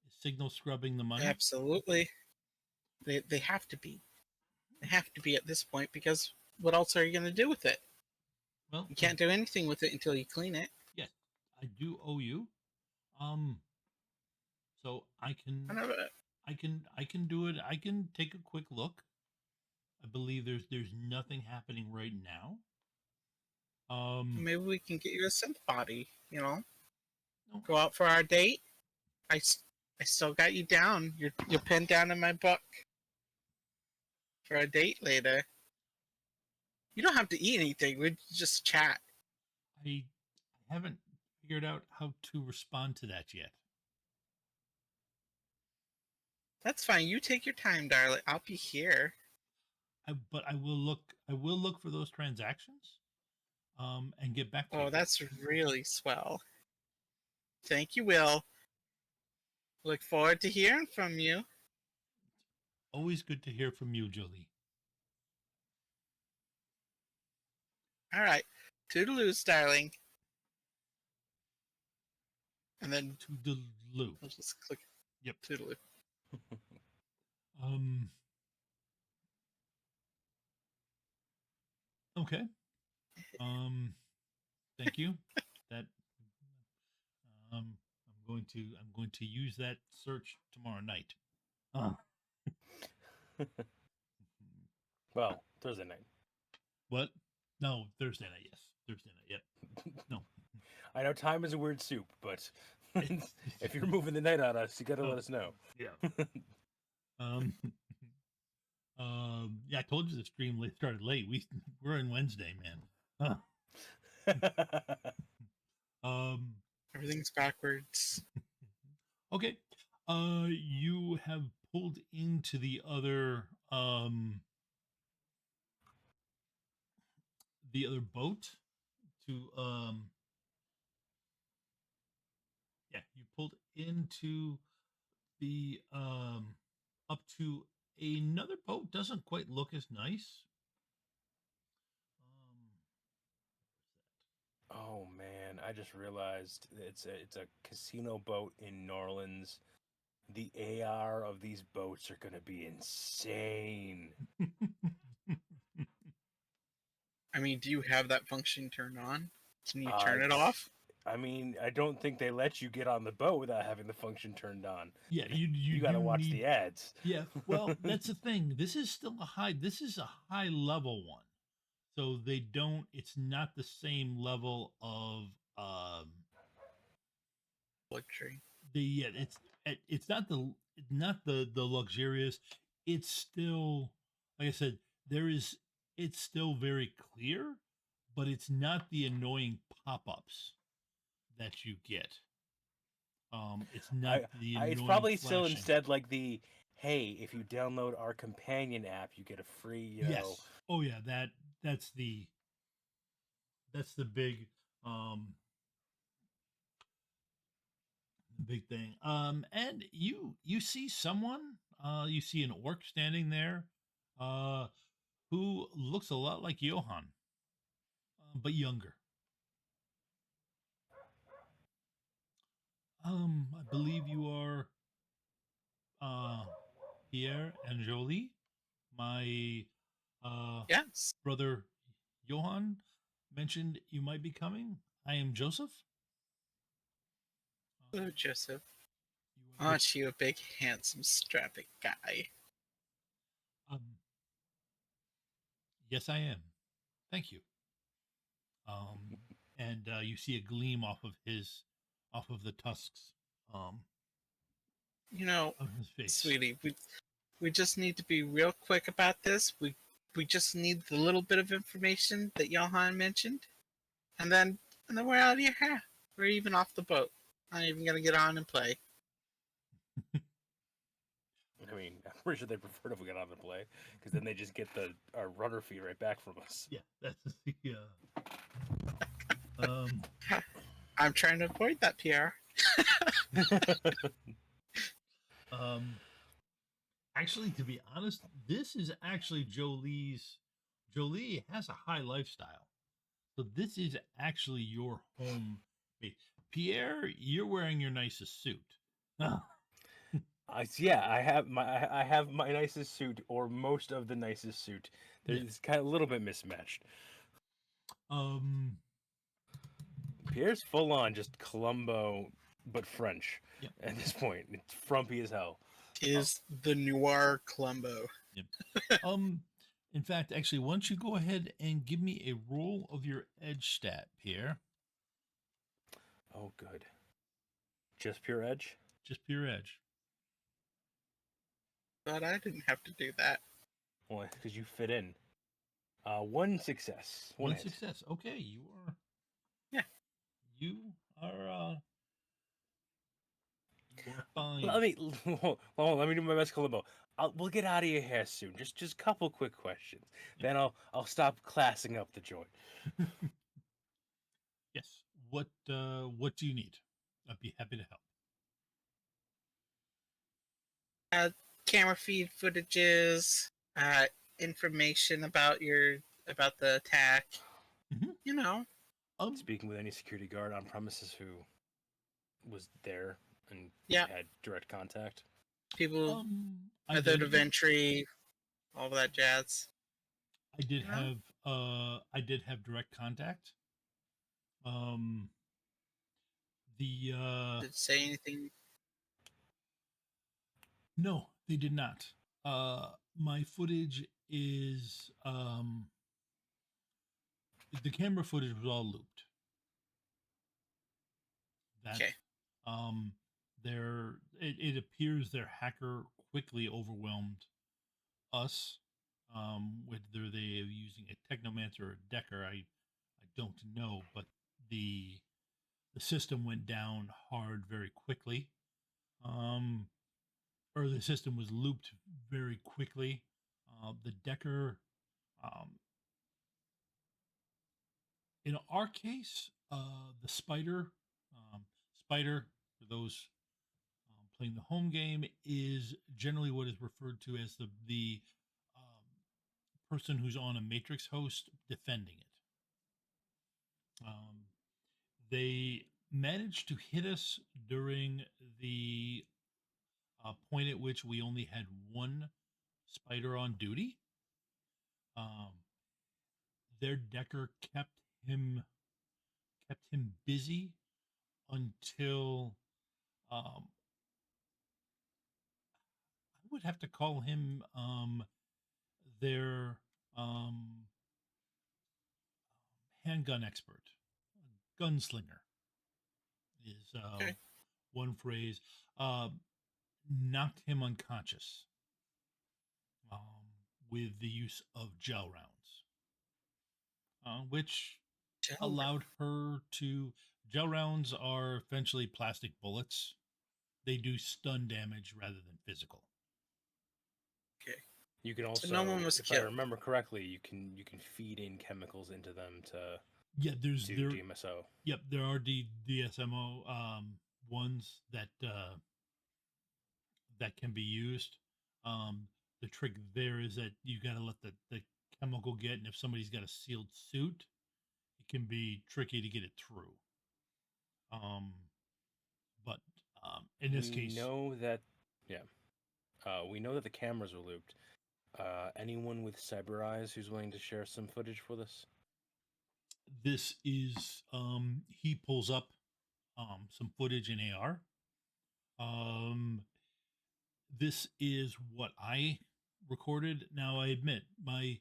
is signal scrubbing the money. absolutely. They have to be. They have to be at this point because what else are you going to do with it? Well, You can't do anything with it until you clean it. yes, I do owe you. So I know that. I can do it. I can take a quick look. I believe there's nothing happening right now. Maybe we can get you a synth body. No, Go out for our date. I still got you down. You're pinned down in my book for a date later. You don't have to eat anything. We just chat. I haven't figured out how to respond to that yet. That's fine. You take your time, darling. I'll be here. But I will look. I will look for those transactions. And get back to Oh, you. that's really swell. Thank you, Will. Look forward to hearing from you. Always good to hear from you, Jolie. All right. Toodaloos, darling. And then Toodaloo. I'll just click Yep. Toodaloo. Okay. Thank you. That I'm going to use that search tomorrow night. Well, Thursday night. What? No, Thursday night. Yes, Thursday night. Yep. No. I know time is a weird soup, but if you're moving the night on us, you gotta let us know. Yeah. Yeah, I told you the stream started late. We're in Wednesday, man. Everything's backwards. Okay. You have pulled into the other boat to yeah, you pulled into the up to another boat. Doesn't quite look as nice. Oh man, I just realized it's a casino boat in New Orleans. The AR of these boats are gonna be insane. I mean, do you have that function turned on? Can you turn it It's- off? I mean, I don't think they let you get on the boat without having the function turned on. Yeah, You got to do watch need, the ads. Yeah, well, that's the thing. This is still a high. This is a high level one, so they don't. It's not the same level of Luxury. it's not the luxurious. It's still, like I said, it's still very clear, but it's not the annoying pop-ups that you get. It's not the annoying It's probably still flashing. instead like the hey, if you download our companion app, you get a free, Yes. Oh yeah, that's the big thing. And you see someone, you see an orc standing there, uh, who looks a lot like Johan, but younger. I believe you are uh Pierre and Jolie, my Yes. brother Johan mentioned you might be coming. I am Joseph. Hello, Joseph. You Aren't you a big, handsome, strapping guy? um, yes, I am. Thank you. And you see a gleam off of the tusks, You know, of his face. sweetie, we just need to be real quick about this. We just need the little bit of information that Johan mentioned, and then we're out of your hair. We're even off the boat. Not even gonna get on and play. I mean, I'm pretty sure they prefer if we got on the play, because then they just get our runner fee right back from us. Yeah, that's the. Um, I'm trying to avoid that, PR. Actually, to be honest, this is actually Jolie's. Jolie has a high lifestyle, so this is actually your home base. Pierre, you're wearing your nicest suit. Yeah, I have my nicest suit, or most of the nicest suit. It's kind of a little bit mismatched. Um, Pierre's full on just Columbo, but French. Yep. At this point, it's frumpy as hell. Is the noir Columbo. Yep. In fact, actually, why don't you go ahead and give me a roll of your edge stat, Pierre? Oh, good. Just pure edge? Just pure edge. But I didn't have to do that. Well, because you fit in. One success. One hit. success. Okay, you are. Yeah. You are. You are fine. Let me do my best, Columbo. We'll get out of your hair soon. Just a couple quick questions. Then I'll stop classing up the joint. Yes. What do you need? I'd be happy to help. Camera feed footages, information about the attack. Mhm. You know, Speaking with any security guard on premises who was there and Yeah. had direct contact. people, method of entry, all of that jazz. I did Yeah. have direct contact. The Did it say anything? No, they did not. My footage is the camera footage was all looped. That's Okay. it appears their hacker quickly overwhelmed us. Whether they are using a technomancer or a decker, I don't know, but the system went down hard very quickly. Or the system was looped very quickly. The decker, in our case, the spider for those playing the home game is generally what is referred to as the person who's on a matrix host defending it. They managed to hit us during the point at which we only had one spider on duty. Their decker kept him busy until I would have to call him their handgun expert, gunslinger is Okay. one phrase. Knocked him unconscious with the use of gel rounds, which allowed her to. Gel rounds are essentially plastic bullets. They do stun damage rather than physical. Okay. You can also, no one was if killed. I remember correctly, you can feed in chemicals into them to do DMSO. Yep, there are DSMO ones that can be used. The trick there is that you got to let the chemical get, and if somebody's got a sealed suit, it can be tricky to get it through. But in this case, we know that the cameras were looped. Anyone with cyber eyes who's willing to share some footage with us? this is he pulls up some footage in AR. This is what I recorded. Now I admit my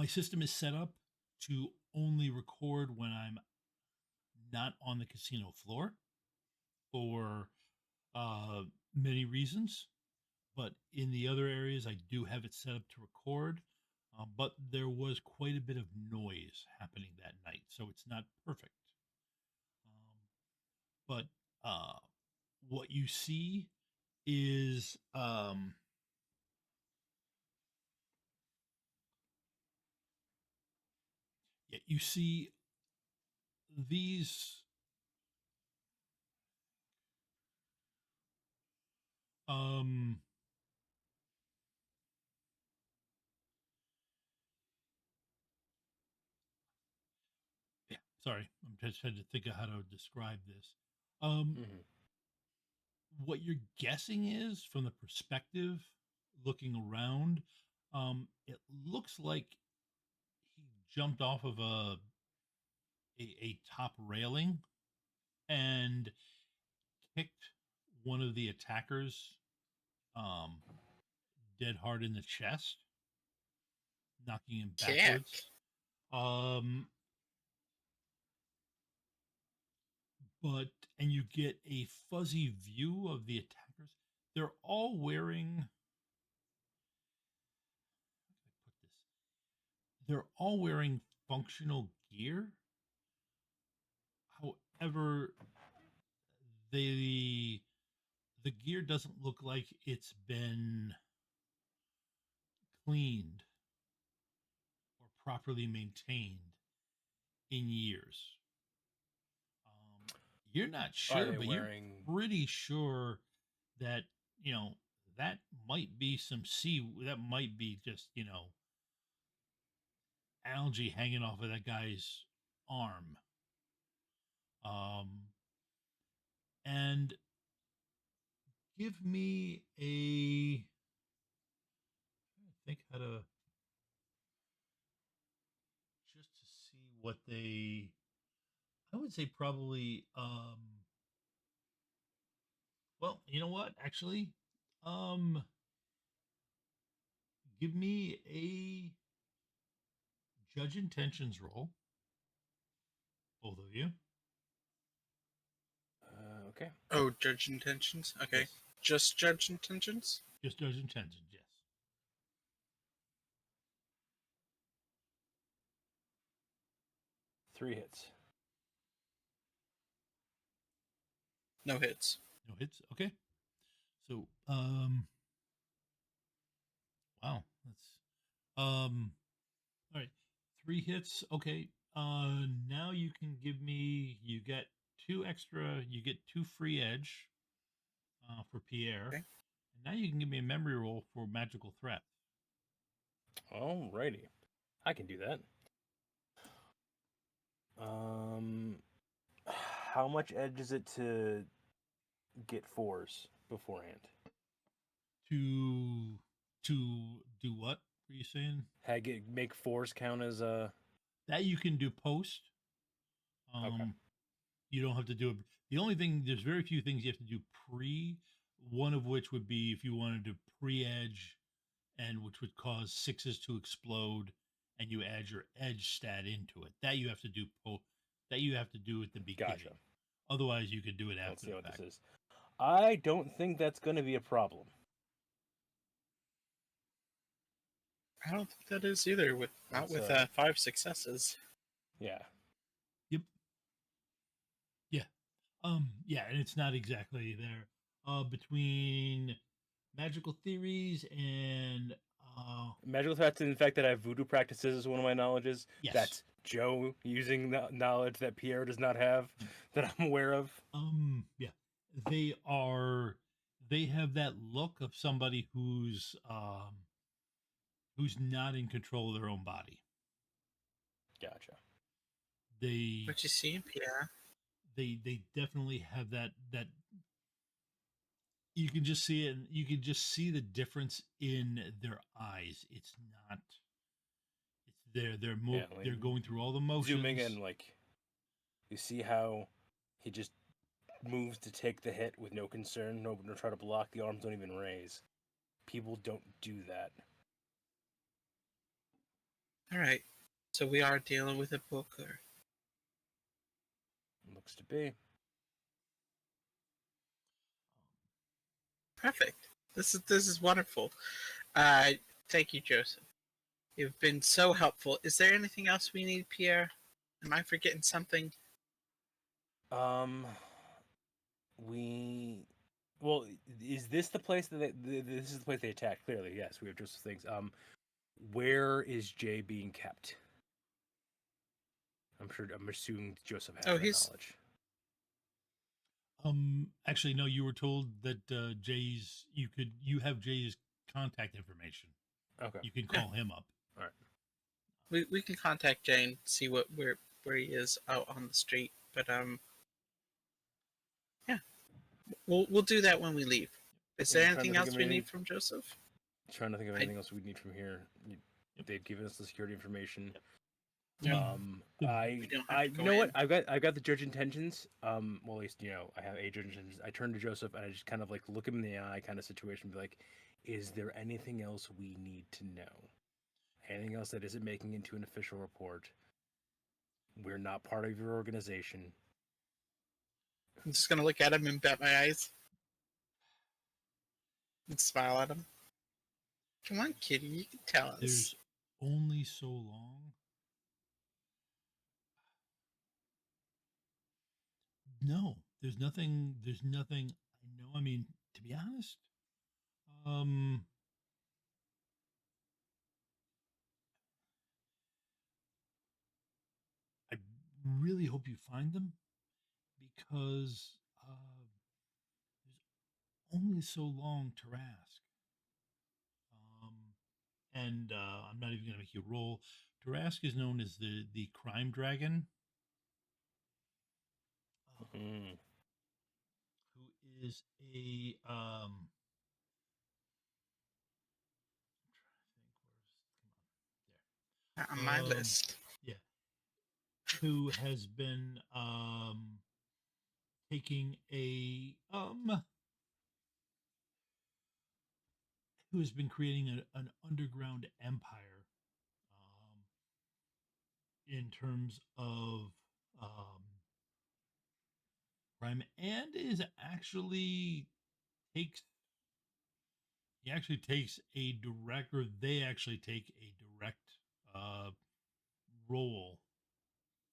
system is set up to only record when I'm not on the casino floor for uh, many reasons. But in the other areas, I do have it set up to record. But there was quite a bit of noise happening that night, so it's not perfect. But what you see is yeah, you see these um yeah, sorry, I'm just trying to think of how to describe this. Hmm. What you're guessing is from the perspective looking around, it looks like he jumped off of a top railing and kicked one of the attackers um dead hard in the chest, knocking him Kick. backwards. Um, but and you get a fuzzy view of the attackers. They're all wearing. How can I put this? They're all wearing functional gear. However, they the gear doesn't look like it's been cleaned or properly maintained in years. You're not Are sure, they but you're wearing? pretty sure that you know that might be some sea. That might be just algae hanging off of that guy's arm. Um, and give me a. I think how to just to see what they. I would say probably. Well, you know what? Actually, um, give me a judge intentions roll, both of you. Okay. Oh, judge intentions. Okay, Yes. just judge intentions. Just judge intentions, yes. 3 hits. No hits. No hits. Okay. So, wow, that's all right. 3 hits. Okay. Now you can give me. You get two extra. You get two free edge, for Pierre, Okay. and now you can give me a memory roll for magical threat. Alrighty, I can do that. Um, how much edge is it to get 4s beforehand? To do what? Were you saying Make 4s count as that you can do post? Okay. You don't have to do it. The only thing, there's very few things you have to do pre. One of which would be if you wanted to pre-edge, and which would cause sixes to explode, and you add your edge stat into it. That you have to do That you have to do at the beginning. Gotcha. Otherwise, you could do it after Let's see the what fact. this is. I don't think that's going to be a problem. I don't think that is either. Not with 5 successes. Yeah. Yep. Yeah. Yeah, and it's not exactly there. Between magical theories and Magical threats and the fact that I have voodoo practices is one of my knowledges. yes. That's Joe using the knowledge that Pierre does not have that I'm aware of. Yeah. They have that look of somebody who's not in control of their own body. Gotcha. What you see, Pierre? They definitely have that you can just see it. You can just see the difference in their eyes. It's they're like, they're going through all the motions. Zooming in, like, you see how he just moves to take the hit with no concern, no try to block. The arms don't even raise. People don't do that. All right. So we are dealing with a booker. Looks to be. Perfect. This is wonderful. Thank you, Joseph. You've been so helpful. Is there anything else we need, Pierre? Am I forgetting something? Well, is this the place that this is the place they attacked? Clearly, yes. We have just things. Where is Jay being kept? I'm assuming Joseph has that knowledge. Actually, no. You were told that you have Jay's contact information. Okay. You can call him up. All right. We can contact Jay and see where he is out on the street. But yeah, we'll do that when we leave. Is there anything else we need from Joseph? Trying to think of anything else we need from here. They've given us the security information. Yeah. You know what? I've got the judge intentions. Well, at least I have a judge intentions. I turn to Joseph and I just kind of like look him in the eye, kind of situation, be like, "Is there anything else we need to know? Anything else that isn't making into an official report? We're not part of your organization." I'm just gonna look at him and bat my eyes and smile at him. Come on, kitty, you can tell us. There's only so long. No, there's nothing. There's nothing. I know. I mean, to be honest, I really hope you find them because there's only so long to ask. And I'm not even going to make you roll. Tarask is known as the crime dragon, who is a On my list. Yeah, who has been taking a who has been creating an underground empire in terms of crime, and is actually takes he actually takes a direct, or they actually take a direct role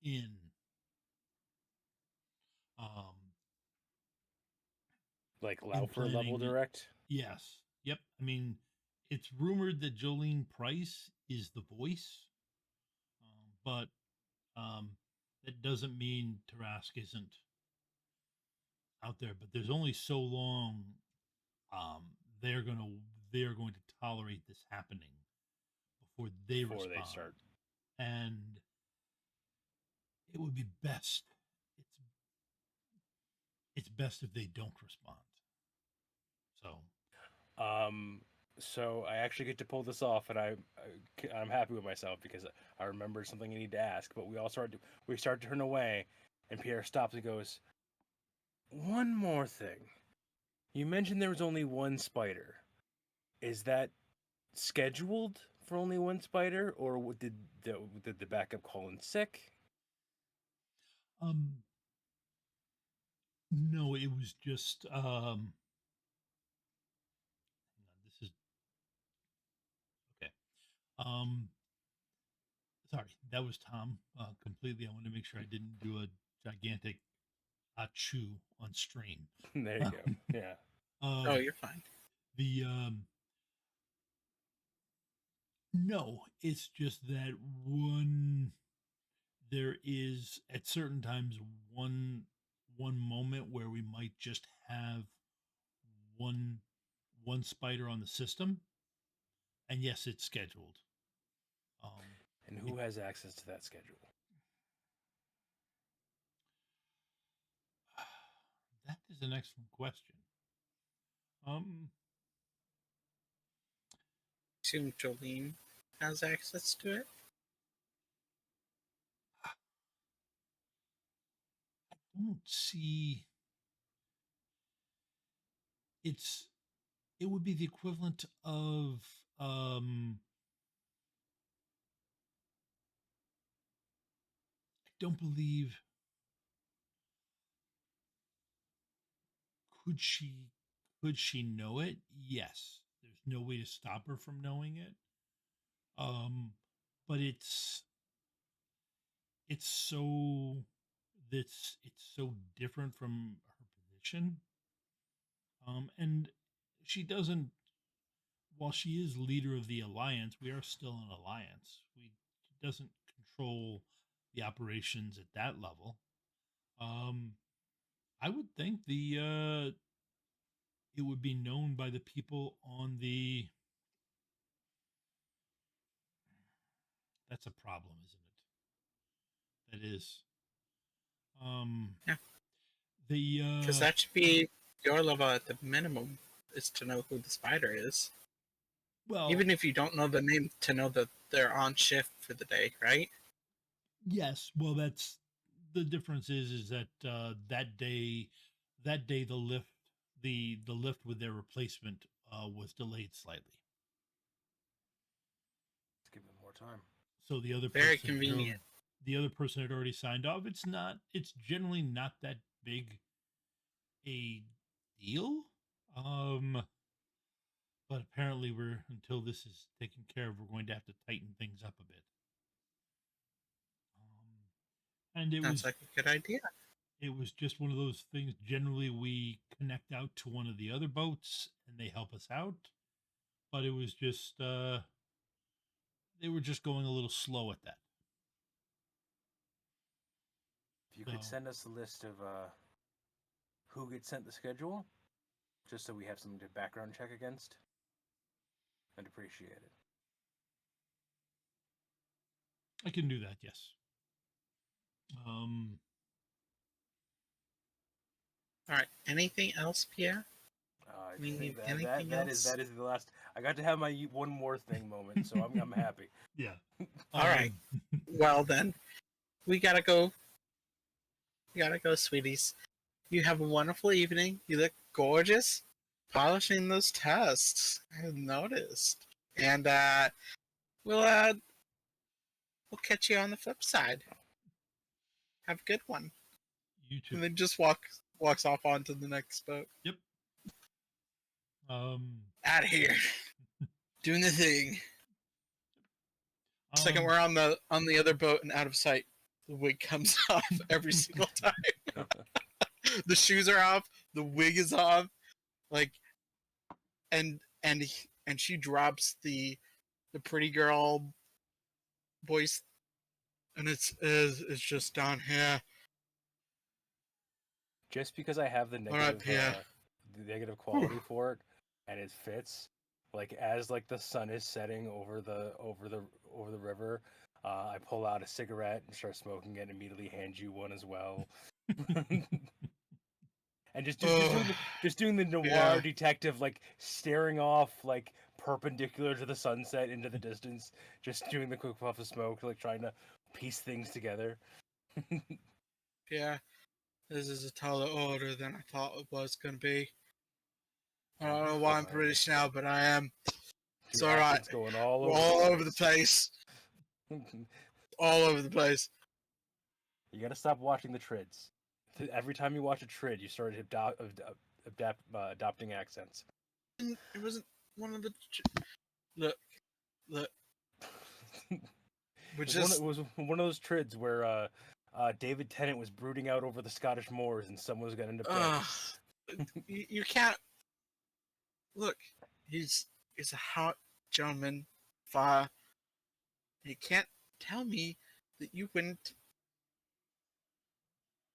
in um like Laufer level direct. Yes. Yep. I mean, it's rumored that Jolene Price is the voice, but that doesn't mean Tarask isn't out there. But there's only so long they're going to tolerate this happening before they start. And it would be best. It's best if they don't respond. So I actually get to pull this off, and I'm happy with myself because I remembered something I need to ask. But we start to turn away, and Pierre stops and goes, "One more thing. You mentioned there was only one spider. Is that scheduled for only one spider, or did the backup call in sick?" No, it was just this is okay. Sorry, that was Tom completely. I wanted to make sure I didn't do a gigantic achoo on stream. There you go. Yeah. Oh, you're fine. The no, it's just that there is at certain times one moment where we might just have one spider on the system, and yes, it's scheduled. And who has access to that schedule? That is an excellent question. Assume Jolene has access to it. don't see it would be the equivalent of I don't believe could she could she know it? Yes. There's no way to stop her from knowing it. But it's so it's so different from her position. And she doesn't while she is leader of the alliance, we are still an alliance. She doesn't control the operations at that level. Um, I would think it would be known by the people on the. That's a problem, isn't it? That is. Um, Yeah. the Because that should be your level at the minimum, is to know who the spider is. well, Even if you don't know the name, to know that they're on shift for the day, right? yes. Well, that's the difference is that that day the lift with their replacement was delayed slightly. Let's give them more time. So the other Very person convenient. the other person had already signed off. It's generally not that big a deal. But apparently we're until this is taken care of, we're going to have to tighten things up a bit. And Sounds like a good idea. it was just one of those things. Generally we connect out to one of the other boats and they help us out. But it was just they were just going a little slow at that. If you could send us a list of who gets sent the schedule, just so we have something to background check against, I'd appreciate it. I can do that, yes. All right. Anything else, Pierre? I mean, think anything that else? is the last. I got to have my one more thing moment, so I'm happy. Yeah. All right. Well then, we gotta go. We gotta go, sweeties. You have a wonderful evening. You look gorgeous, polishing those tests. I noticed. And we'll catch you on the flip side. Have a good one. You too. And then just walks off onto the next boat. Yep. Out of here. Doing the thing. Second we're on the other boat and out of sight, the wig comes off every single time. The shoes are off, the wig is off, like, and she drops the pretty girl voice, and it's just down here. Just because I have the negative quality for it, and it fits, like as like the sun is setting over the river, I pull out a cigarette and start smoking it, and immediately hand you one as well. And just doing the noir detective, like staring off like perpendicular to the sunset into the distance, just doing the quick puff of smoke, like trying to piece things together. Yeah, this is a taller order than I thought it was going to be. I don't know why I'm British now, but I am. It's all right. It's going all over the place. All over the place. You gotta stop watching the trids. Every time you watch a trid, you start adopting accents. It wasn't one of the. Look. It was one of those trids where David Tennant was brooding out over the Scottish moors, and someone was gonna end up dead. You can't. Look, he's a hot gentleman, fire. You can't tell me that you wouldn't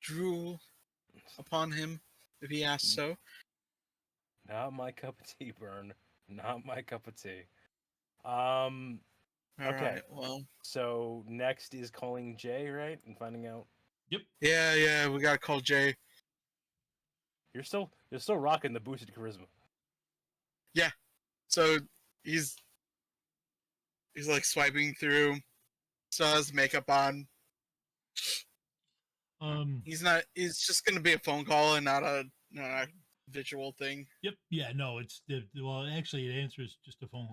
drool upon him if he asked so. Not my cup of tea, Bern. Not my cup of tea. Okay. Right, well. So next is calling Jay, right, and finding out. Yep. Yeah. We gotta call Jay. You're still rocking the boosted charisma. Yeah. So he's like swiping through, still has makeup on. He's not. It's just going to be a phone call and not a visual thing. Yep. Yeah. No. It's well. Actually, it answers just a phone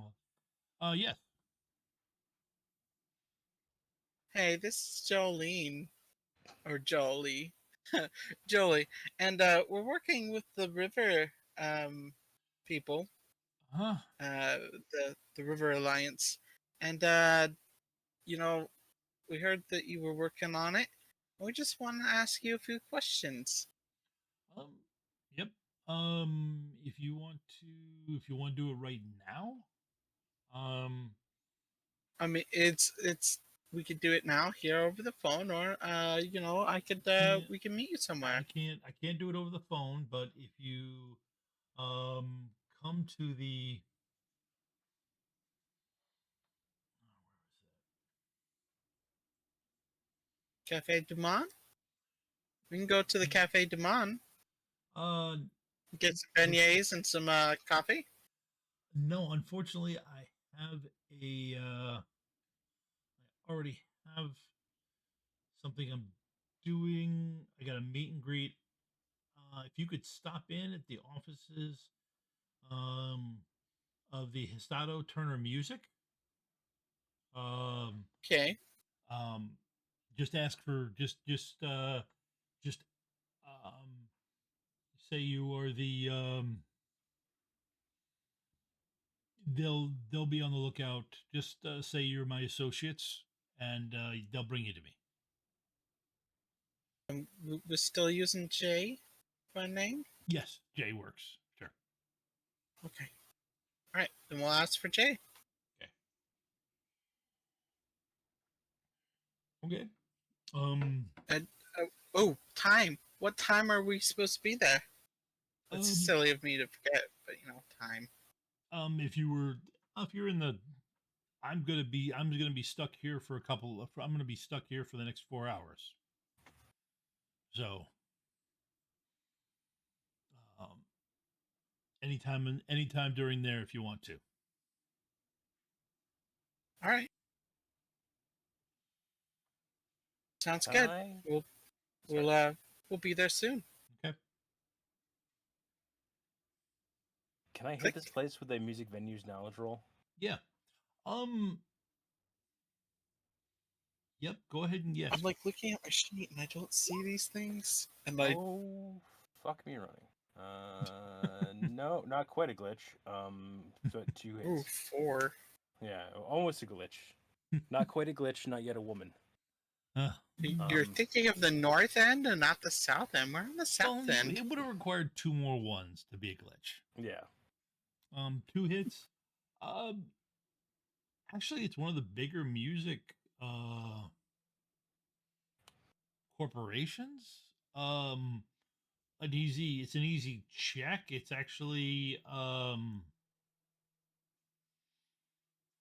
call. Yes. Hey, this is Jolene or Jolie, Jolie, and we're working with the river people, Huh. the River Alliance, and you know, we heard that you were working on it. We just want to ask you a few questions. Um. Yep. If you want to do it right now, um, I mean, it's we could do it now here over the phone, or I could can't we can meet you somewhere. I can't do it over the phone, but if you um come to the Cafe Du Monde. We can go to the Cafe Du Monde, where is get some beignets and some coffee. no, unfortunately I have I already have something I'm doing. I got a meet and greet. If you could stop in at the offices um of the Histado Turner Music, um Okay. um just ask for just um say you are the they'll be on the lookout. Just say you're my associates, and they'll bring you to me. We're still using J for a name. Yes, Jay works. Sure. Okay. All right. Then we'll ask for J. Okay. Okay. Um. And, time. What time are we supposed to be there? It's Um. silly of me to forget, but time. If you're in the, I'm gonna be stuck here for a couple. I'm gonna be stuck here for the next 4 hours. So, um, anytime during there if you want to. All right. Sounds Can good. I? We'll be there soon. Okay. Can I hit Click. this place with a music venues knowledge roll? Yeah. Um. Yep. Go ahead and yes. I'm like looking at my sheet and I don't see these things. And Oh, fuck me running. No, not quite a glitch. So 2 hits. ooh, 4. Yeah, almost a glitch. Not quite a glitch, not yet a woman. You're thinking of the north end and not the south end. We're on the south end. It would have required 2 more ones to be a glitch. Yeah. 2 hits. Actually, it's one of the bigger music corporations. It's an easy check. It's actually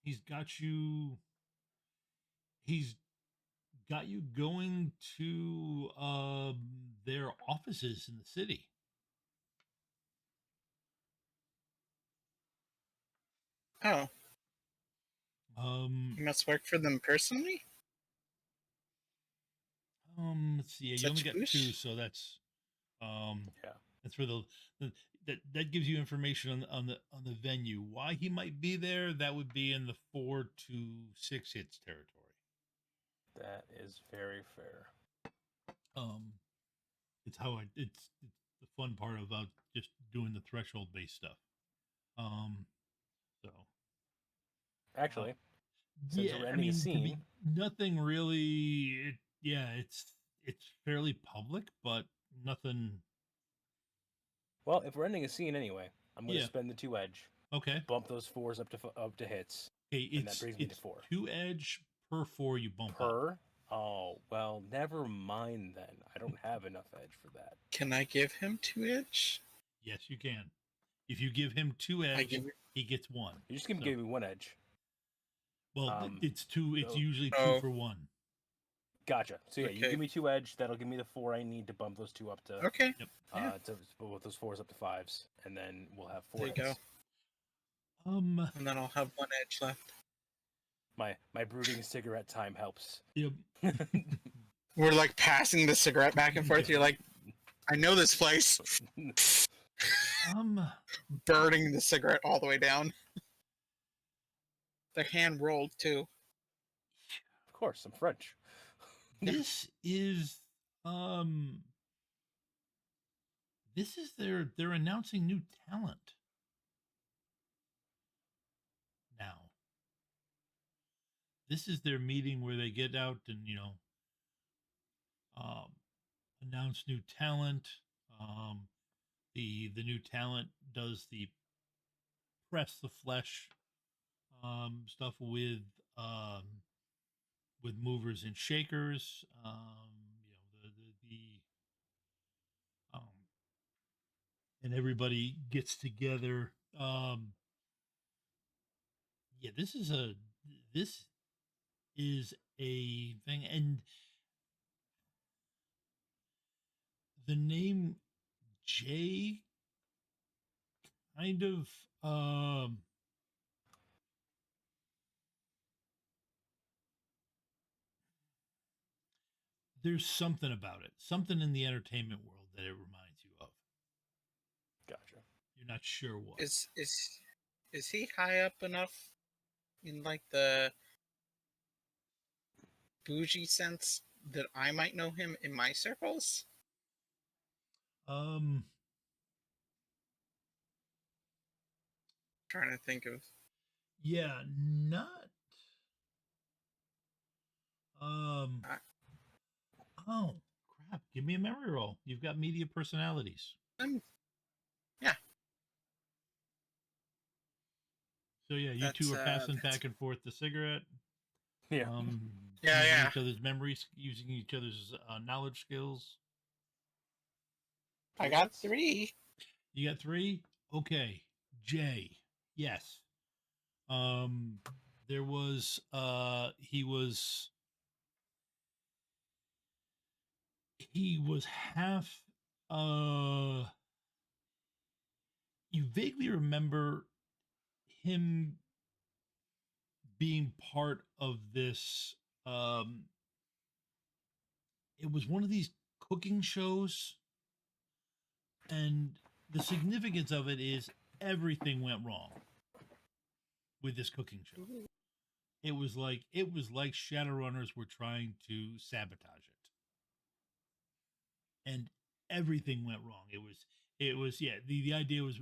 he's got you he's got you going to their offices in the city. Oh, Um you must work for them personally? let's see. You only Such got boosh. 2, so that's Yeah. that's where that gives you information on the venue. Why he might be there, that would be in the 4 to 6 hits territory. That is very fair. It's the fun part about just doing the threshold based stuff. So Actually, since yeah, we're I ending a mean, scene, nothing really. It's fairly public, but nothing. well, if we're ending a scene anyway, I'm going to Yeah. spend the 2 edge, Okay. bump those 4s up to hits, Okay. and that brings me to 4. 2 edge per 4 you bump up. Per? Oh, well, never mind then. I don't have enough edge for that. Can I give him 2 edge? Yes, you can. If you give him 2 edge, he gets 1. You're just going to give me 1 edge. Well, it's 2. It's usually 2 oh. for 1. Gotcha. So yeah, Okay. you give me 2 edge. That'll give me the 4 I need to bump those 2 up to. Okay. Yep. Yeah. To both those 4s up to 5s, and then we'll have 4 There you hits. go. And then I'll have 1 edge left. My brooding cigarette time helps. Yep. We're like passing the cigarette back and forth. You're like, I know this place. Burning the cigarette all the way down. They're hand rolled too. Of course, I'm French. This is they're announcing new talent now. This is their meeting where they get out and announce new talent. The new talent does the press the flesh stuff with movers and shakers. And everybody gets together. Yeah, this is a thing, and the name Jay kind of there's something about it, something in the entertainment world that it reminds you of. Gotcha. You're not sure what. Is he high up enough in like the bougie sense that I might know him in my circles? Trying to think of. Yeah, not. Oh crap! Give me a memory roll. You've got media personalities. Yeah. So yeah, you two are passing back and forth the cigarette. Yeah. Yeah. Each other's memories, using each other's knowledge skills. I got 3. You got 3? Okay. Jay. Yes. There was he was half you vaguely remember him being part of this it was one of these cooking shows, and the significance of it is everything went wrong with this cooking show. It was like Shadowrunners were trying to sabotage it, and everything went wrong. It was yeah. The idea was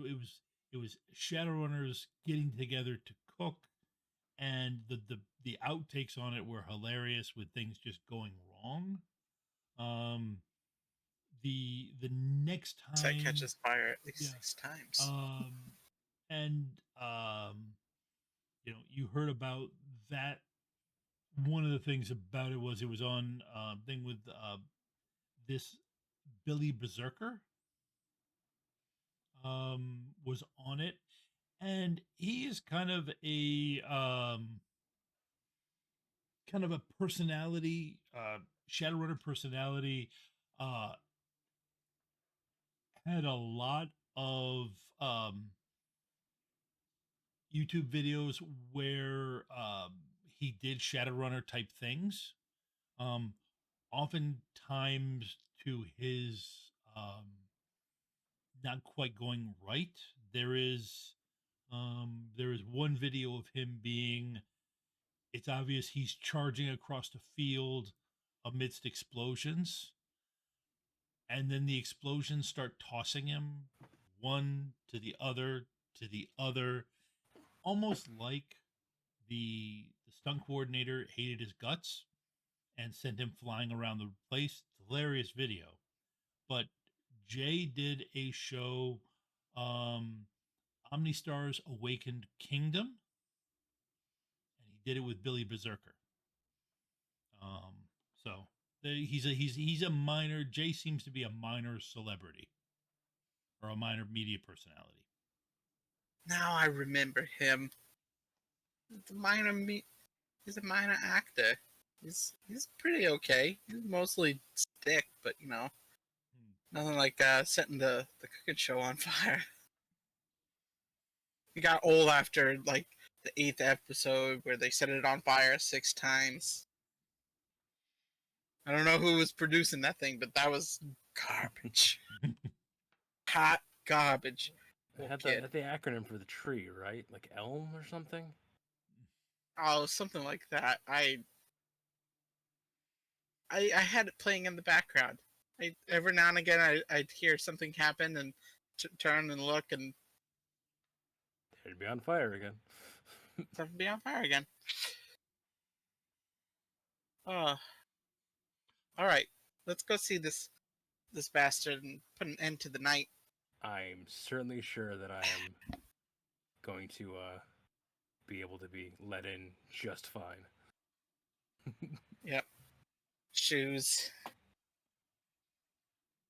it was Shadowrunners getting together to cook, and the outtakes on it were hilarious with things just going wrong. The next time that catches fire at least 6 times. And you heard about that. One of the things about it was on thing with this Billy Berserker was on it, and he is kind of a personality, Shadowrunner personality. Had a lot of YouTube videos where he did Shadowrunner type things. Oftentimes to his not quite going right. There is one video of him being. It's obvious he's charging across the field amidst explosions, and then the explosions start tossing him one to the other, almost like the stunt coordinator hated his guts and sent him flying around the place. Hilarious video. But Jay did a show, OmniStar's Awakened Kingdom, and he did it with Billy Berserker. So he's a minor. Jay seems to be a minor celebrity or a minor media personality. Now I remember him. He's a minor actor. He's pretty okay. He's mostly stick, but nothing like setting the cooking show on fire. He got old after like the 8th episode where they set it on fire 6 times. I don't know who was producing that thing, but that was garbage. Hot garbage. It had Kid. the acronym for the tree, right? Like elm or something? Oh, something like that. I had it playing in the background. Every now and again, I'd hear something happen and turn and look, and It'd be on fire again. something be on fire again. Oh, all right. Let's go see this bastard and put an end to the night. I'm certainly sure that I am going to be able to be let in just fine. Yep. Shoes.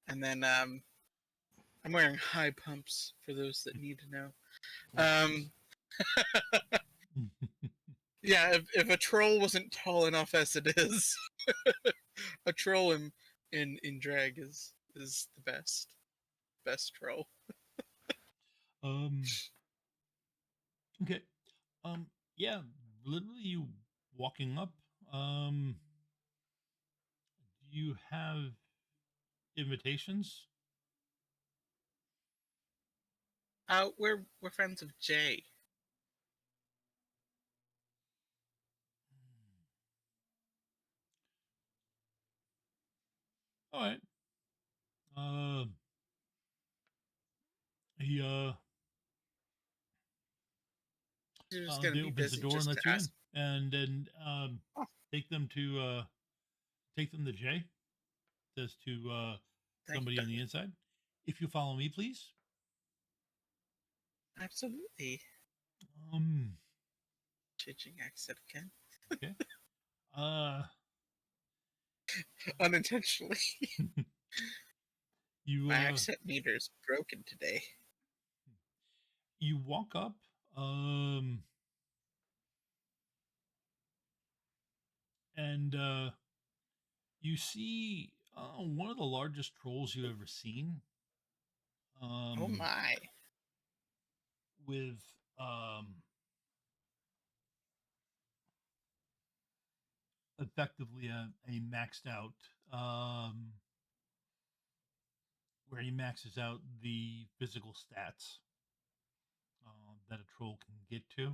And then I'm wearing high pumps for those that need to know. Yeah, if a troll wasn't tall enough as it is, a troll in drag is the best troll. Okay. Yeah, literally you walking up. Do you have invitations? We're friends of Jay. All right. Uh, he He's just gonna they be opens the busy door and just to lets you in, ask. and then Oh, take them to Jay. Says to somebody on the inside. If you follow me, please. Absolutely. Um. Changing accent again. Okay. Uh. Unintentionally. You My accent meter's broken today. you walk up. And you see one of the largest trolls you've ever seen. Oh my. With um, effectively a maxed out, where he maxes out the physical stats that a troll can get to.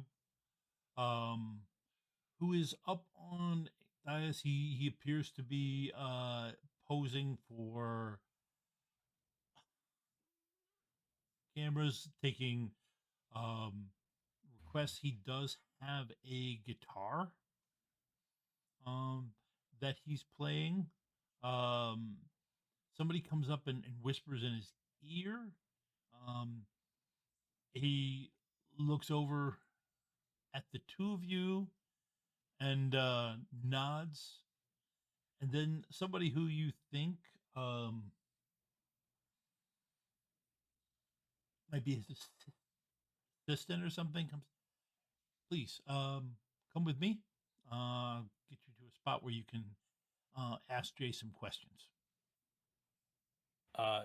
Who is up on dais? He appears to be posing for cameras, taking requests. He does have a guitar um, that he's playing. Um, somebody comes up and whispers in his ear. Um, he looks over at the two of you and nods. And then somebody who you think might be his assistant or something comes, please come with me. Get you to a spot where you can ask Jay some questions.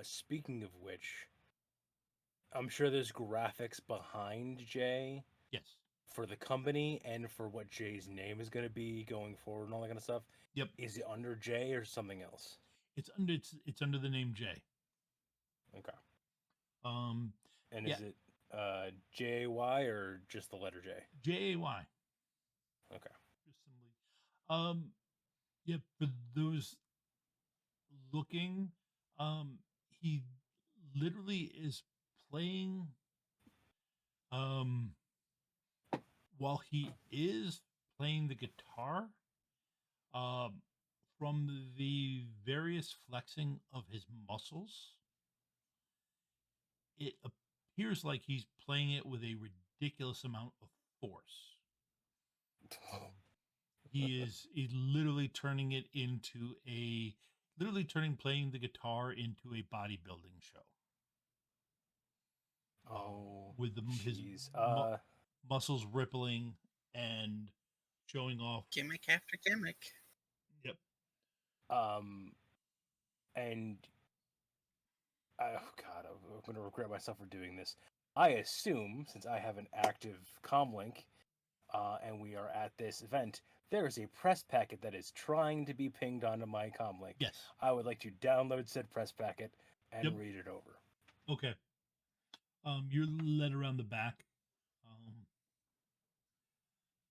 Speaking of which, I'm sure there's graphics behind Jay Yes. for the company and for what Jay's name is going to be going forward and all that kind of stuff. Yep. Is it under Jay or something else? It's under the name Jay. Okay. Um, And yeah, is it J-A-Y or just the letter J? Jay. Okay. Just simply. Yeah, for those looking, he literally is playing. Um, while he is playing the guitar, um, from the various flexing of his muscles, it appears like he's playing it with a ridiculous amount of force. He's literally turning it into turning playing the guitar into a bodybuilding show. Oh, With his jeez. muscles rippling and showing off. Gimmick after gimmick. Yep. And oh god, I'm gonna regret myself for doing this. I assume, since I have an active comlink, and we are at this event, there is a press packet that is trying to be pinged onto my comm link. Yes. I would like to download said press packet and Yep. read it over. Okay. You're led around the back,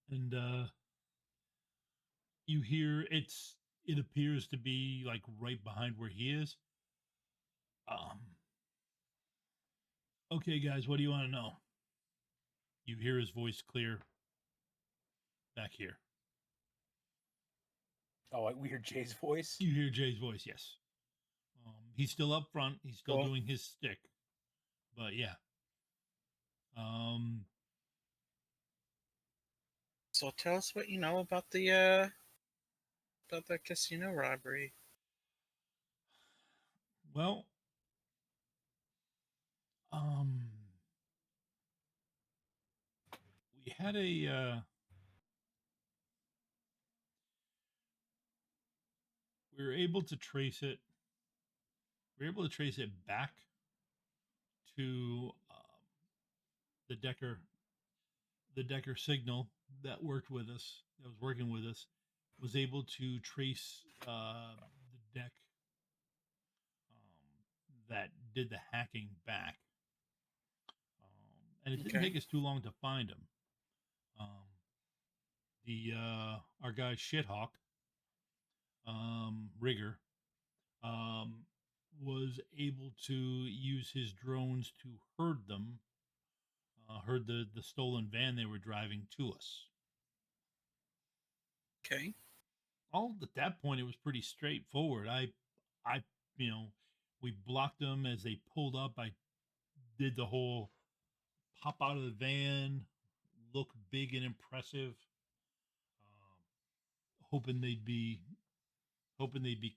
and you hear it appears to be like right behind where he is. Okay, guys, what do you want to know? You hear his voice clear back here. Oh, we hear Jay's voice? You hear Jay's voice, yes. He's still up front. He's still Cool. doing his stick. But yeah. So tell us what you know about the casino robbery. Well, we had a we were able to trace it. We were able to trace it back to the Decker signal that worked with us, that was working with us, was able to trace the deck that did the hacking back. And it didn't Okay. take us too long to find him. Our guy Shithawk, Rigger, was able to use his drones to herd them, herd the stolen van they were driving to us. Okay. All at that point, it was pretty straightforward. We blocked them as they pulled up. I did the whole pop out of the van, look big and impressive, hoping they'd be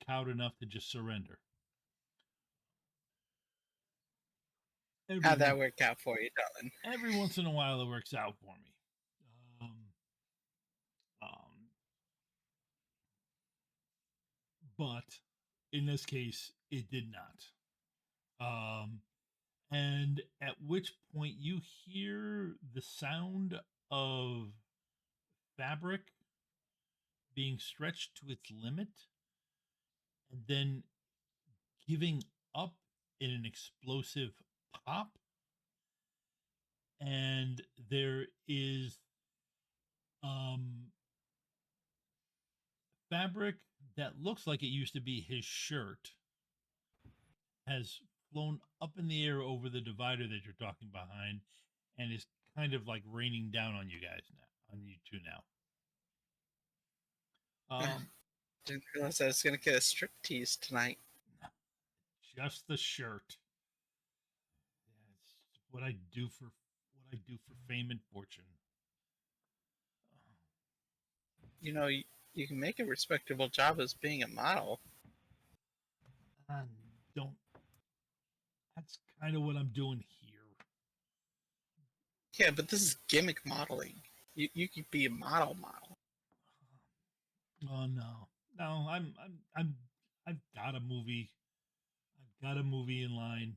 cowed enough to just surrender. How'd that work out for you, darling? Every once in a while, it works out for me. But in this case, it did not. And at which point you hear the sound of fabric being stretched to its limit and then giving up in an explosive pop. And there is fabric that looks like it used to be his shirt has flown up in the air over the divider that you're talking behind and is kind of like raining down on you guys now, on you two now. Didn't realize I was gonna get a striptease tonight. Just the shirt. That's what I do for fame and fortune. You know, you can make a respectable job as being a model. Don't. That's kind of what I'm doing here. Yeah, but this is gimmick modeling. You could be a model. Oh no! I've got a movie. I've got a movie in line.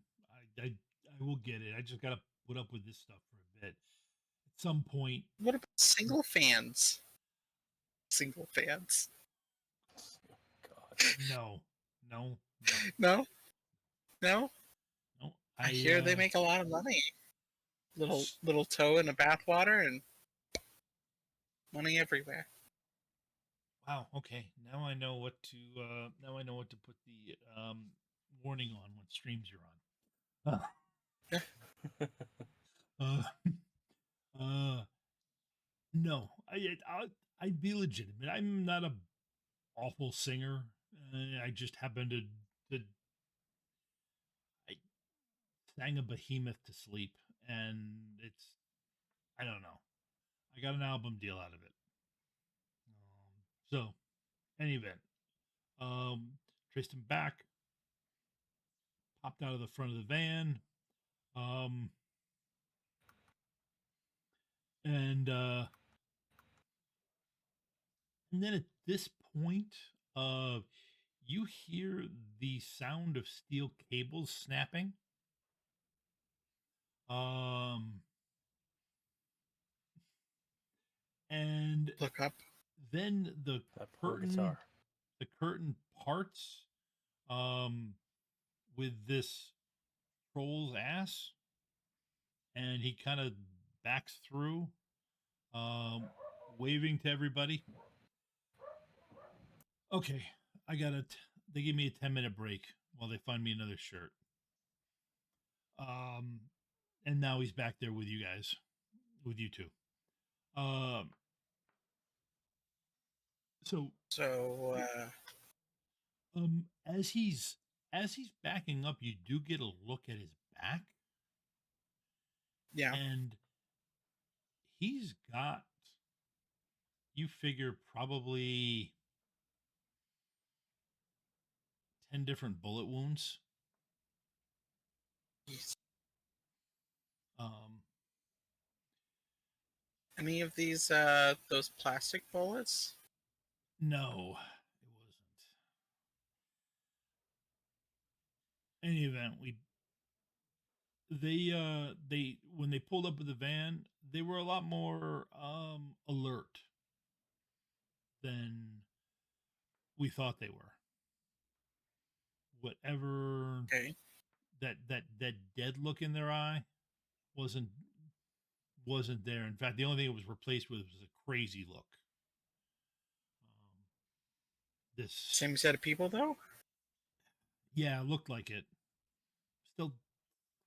I will get it. I just gotta put up with this stuff for a bit. At some point. What about single fans? Single fans? God. No. No. No. I hear they make a lot of money. Little toe in the bathwater and money everywhere. Wow. Okay. Now I know what to put the warning on when streams are on. No. I'd be legitimate. I'm not a awful singer. I just happen to I sang a behemoth to sleep, and I don't know. I got an album deal out of it. So, any event, traced him back, popped out of the front of the van, and then at this point, you hear the sound of steel cables snapping. and Look up. then the That poor curtain guitar. the curtain parts with this troll's ass, and he kind of backs through, um, waving to everybody. Okay, I got it. They give me a 10-minute break while they find me another shirt. And now he's back there with you guys, with you two. Um, so So, as he's backing up, you do get a look at his back, yeah. and he's got, you figure, probably 10 different bullet wounds. Jeez. Um, Any of these, those plastic bullets? no, it wasn't. Any event, they when they pulled up with the van, they were a lot more alert than we thought they were. Whatever Okay. that dead look in their eye wasn't there. In fact, the only thing it was replaced with was a crazy look. This Same set of people, though? Yeah, looked like it. Still,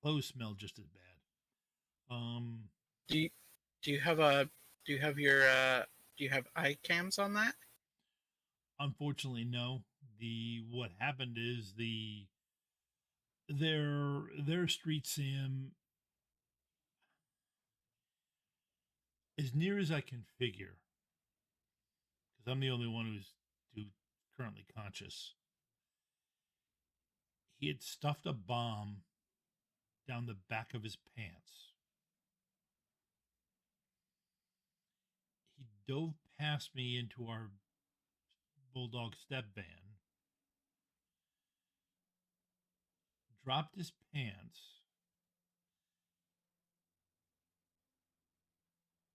clothes smelled just as bad. Do you have a do you have your do you have eye cams on that? Unfortunately, no. What happened is their street sim, as near as I can figure, because I'm the only one who's currently conscious. He had stuffed a bomb down the back of his pants. He dove past me into our bulldog step van, dropped his pants,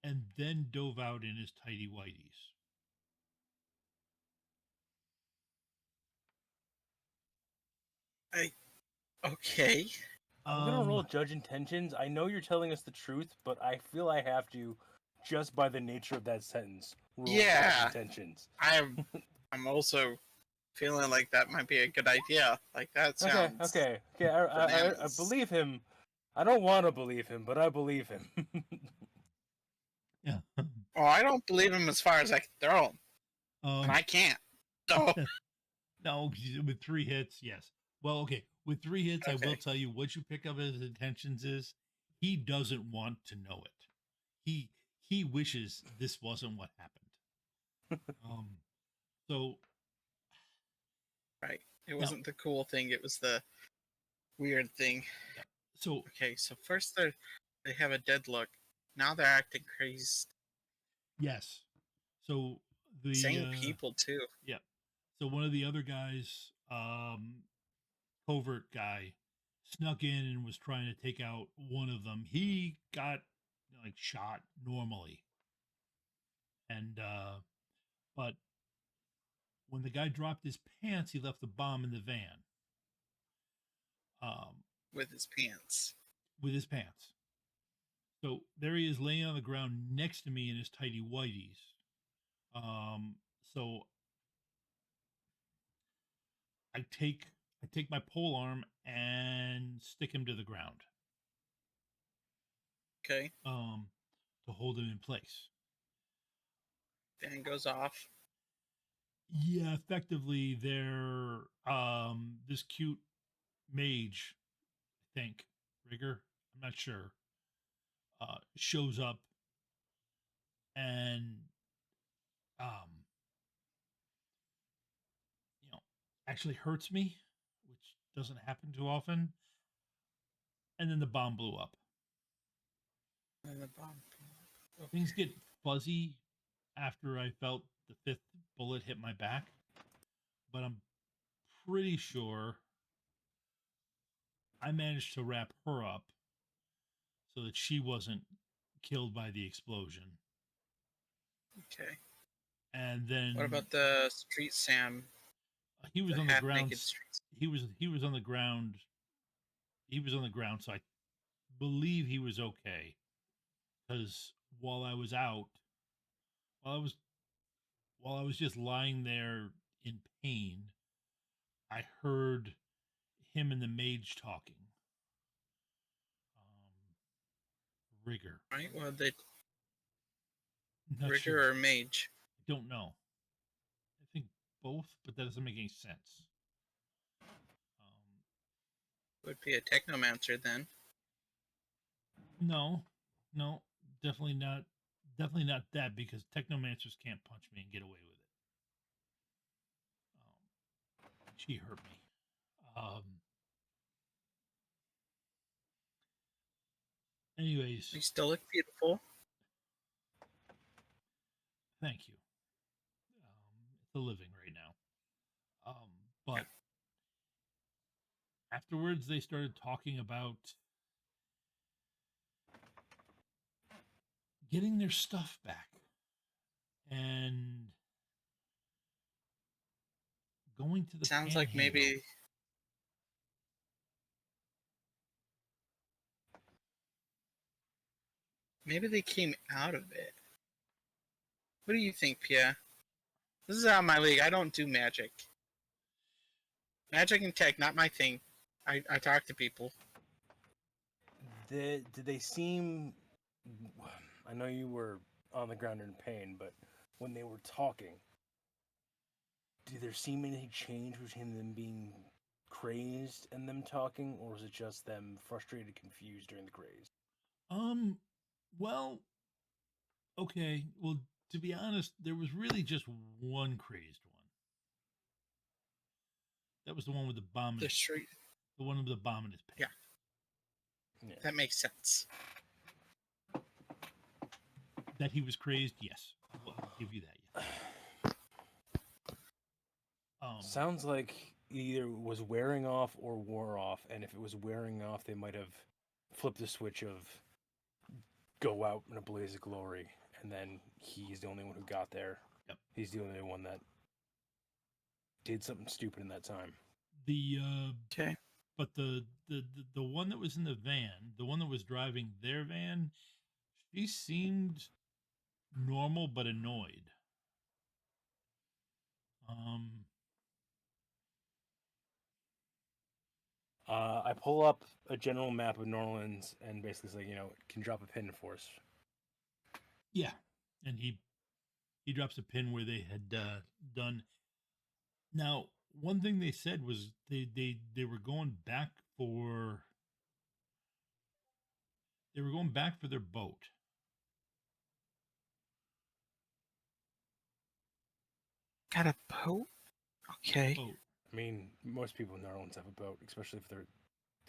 and then dove out in his tighty whities. Okay. I'm gonna roll judge intentions. I know you're telling us the truth, but I feel I have to, just by the nature of that sentence, roll Yeah. judge intentions. I'm also feeling like that might be a good idea. Like that sounds Okay. I bananas. believe him. I don't want to believe him, but I believe him. Yeah. Oh, I don't believe him as far as I can throw him, and I can't. So No, with 3 hits, yes. Well, okay. With 3 hits, I will Okay. tell you what you pick up as intentions is he doesn't want to know it. He wishes this wasn't what happened. So right, it now, wasn't the cool thing; it was the weird thing. yeah. So Okay, so first they have a dead look. Now they're acting crazy. yes. So the Same people too. yeah. So one of the other guys, covert guy, snuck in and was trying to take out one of them. He got like shot normally, and but when the guy dropped his pants, he left the bomb in the van. With his pants. With his pants. So there he is laying on the ground next to me in his tighty whities. So I take my pole arm and stick him to the ground. Okay. To hold him in place. Fan goes off. Yeah, effectively they're this cute mage, I think, Rigger, I'm not sure, shows up and um actually hurts me, which doesn't happen too often. And then the bomb blew up. And the bomb. Okay. Things get fuzzy after I felt the 5th bullet hit my back, but I'm pretty sure I managed to wrap her up so that she wasn't killed by the explosion. Okay. And then What about the Street Sam? he was The on the ground. half-naked Street Sam? He was on the ground. He was on the ground, so I believe he was okay. Because while I was out, while I was while I was just lying there in pain, I heard him and the mage talking. Rigor. Right. Well, they Not Rigger sure. or Mage? I don't know. I think both, but that doesn't make any sense. Would be a Technomancer then. No, no, definitely not. Definitely not that because technomancers can't punch me and get away with it. She hurt me. Anyways, You still look beautiful. thank you. It's a living right now. But afterwards, they started talking about getting their stuff back and going to the Sounds like Panhandle. maybe they came out of it. What do you think, Pia? This is out of my league. I don't do magic. Magic and tech, not my thing. I talk to people. Did they seem? I know you were on the ground in pain, but when they were talking, did there seem any change between them being crazed and them talking, or was it just them frustrated, confused during the craze? Well, okay. Well, to be honest, there was really just one crazed one. That was the one with the bomb. The street. The one with the bomb in his pants. Yeah. That makes sense. That he was crazed, yes. I'll give you that. Yes. Sounds like either was wearing off or wore off, and if it was wearing off, they might have flipped the switch of go out in a blaze of glory, and then he's the only one who got there. Yep. He's the only one that did something stupid in that time. Okay. But the one that was in the van, the one that was driving their van, she seemed normal but annoyed. I pull up a general map of New Orleans and basically say, can drop a pin for us. Yeah, and he drops a pin where they had done. Now, one thing they said was they were going back for their boat. Got a boat? Okay. Boat. I mean, most people in New Orleans have a boat, especially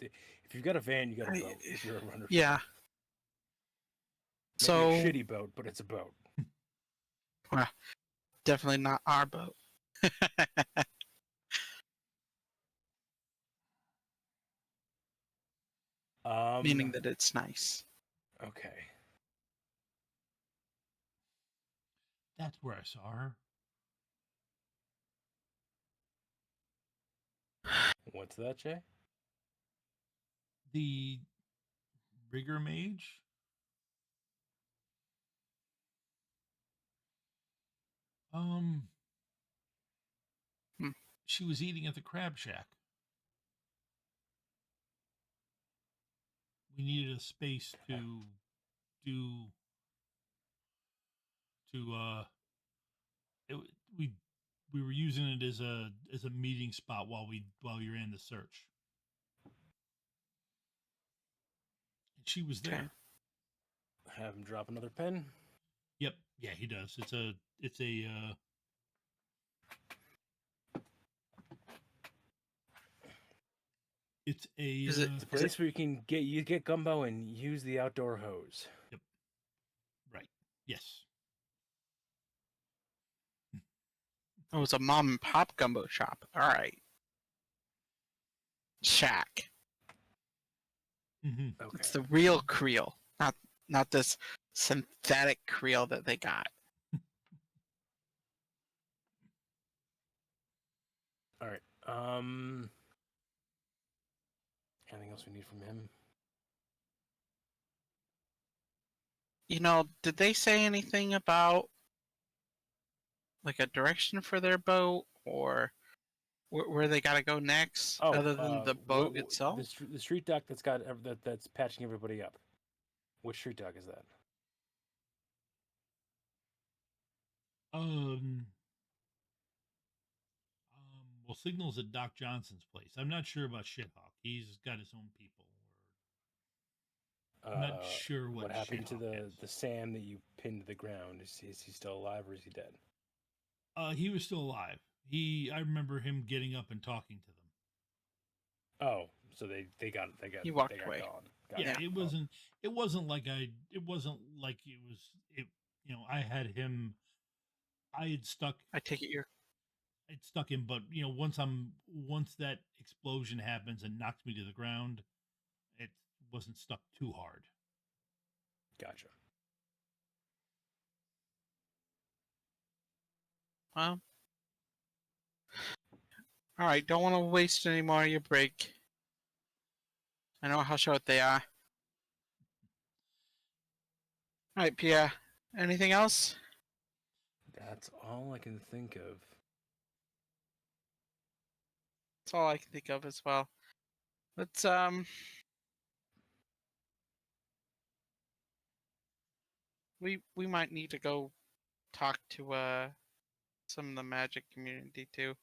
if you've got a van, you got a boat. If you're a runner, yeah. Maybe So a shitty boat, but it's a boat. Well, definitely not our boat. Meaning that it's nice. Okay. That's where I saw her. What's that, Jay? The rigger mage. She was eating at the crab shack. We needed a space to we were using it as a meeting spot while we ran the search. And she was there. Okay. Have him drop another pin. Yep. Yeah, he does. It's a Is it It's a place where you can get gumbo and use the outdoor hose. Yep. Right. Yes. Oh, it's a mom and pop gumbo shop. All right. Shack. Mm-hmm. Okay. It's the real Creel, not this synthetic Creel that they got. All right. Anything else we need from him? Did they say anything about like a direction for their boat or where they got to go next, other than the boat itself? The street dock that's patching everybody up. Which street dock is that? Well, Signal's at Doc Johnson's place. I'm not sure about Shithawk. He's got his own people. I'm not sure what happened to Shithawk the Sam that you pinned to the ground. Is he still alive or is he dead? He was still alive. I remember him getting up and talking to them. Oh, so they got He walked away. Gone. Yeah, it wasn't like it was I had him. I had stuck. I take it It stuck him, but once that explosion happens and knocks me to the ground, it wasn't stuck too hard. Gotcha. Well, all right. Don't want to waste any more of your break. I know how short they are. All right, Pierre. Anything else? That's all I can think of. That's all I can think of as well. Let's we might need to go talk to some of the magic community too.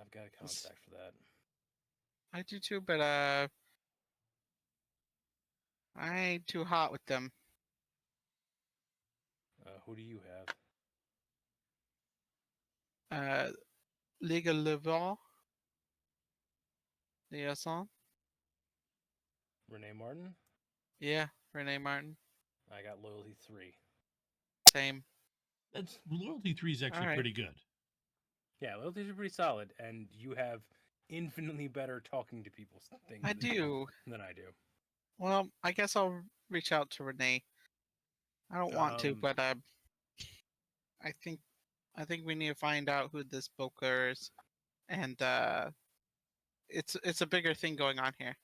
I've got a contact for that. I do too, but I ain't too hot with them. Who do you have? Ligue Levant. Liaison. Renee Martin? Yeah, Renee Martin. I got Loyalty 3. Same. That's Loyalty 3 is actually pretty good. Yeah, Loyalty's pretty solid, and you have infinitely better talking to people things than I do. Well, I guess I'll reach out to Renee. I don't want to, but I think we need to find out who this Boker is, and it's a bigger thing going on here.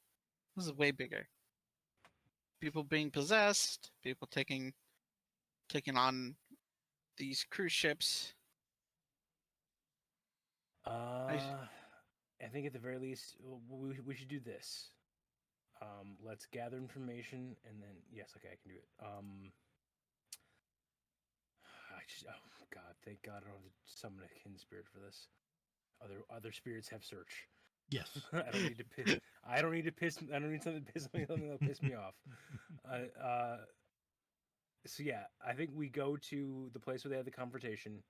This is way bigger. People being possessed, people taking on these cruise ships. I think at the very least we should do this. Let's gather information and then yes, okay, I can do it. Oh god, thank God I don't have to summon a kin spirit for this. Other spirits have search. Yes. I don't need something to piss me off. So yeah, I think we go to the place where they had the confrontation.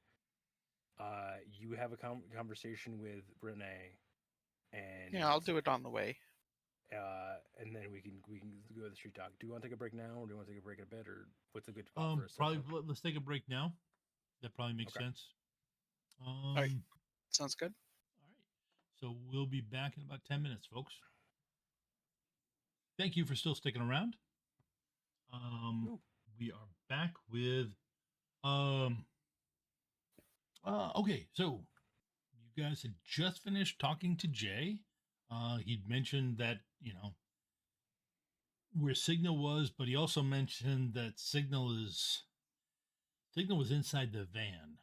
You have a conversation with Renee, and yeah, I'll do it on the way. And then we can go to the street talk. Do you want to take a break now, or do you want to take a break in a bit, or what's a good spot for us? Probably let's take a break now. That probably makes sense. All right. Sounds good. All right. So we'll be back in about 10 minutes, folks. Thank you for still sticking around. We are back with okay, so you guys had just finished talking to Jay. He'd mentioned that, where Signal was, but he also mentioned that Signal was inside the van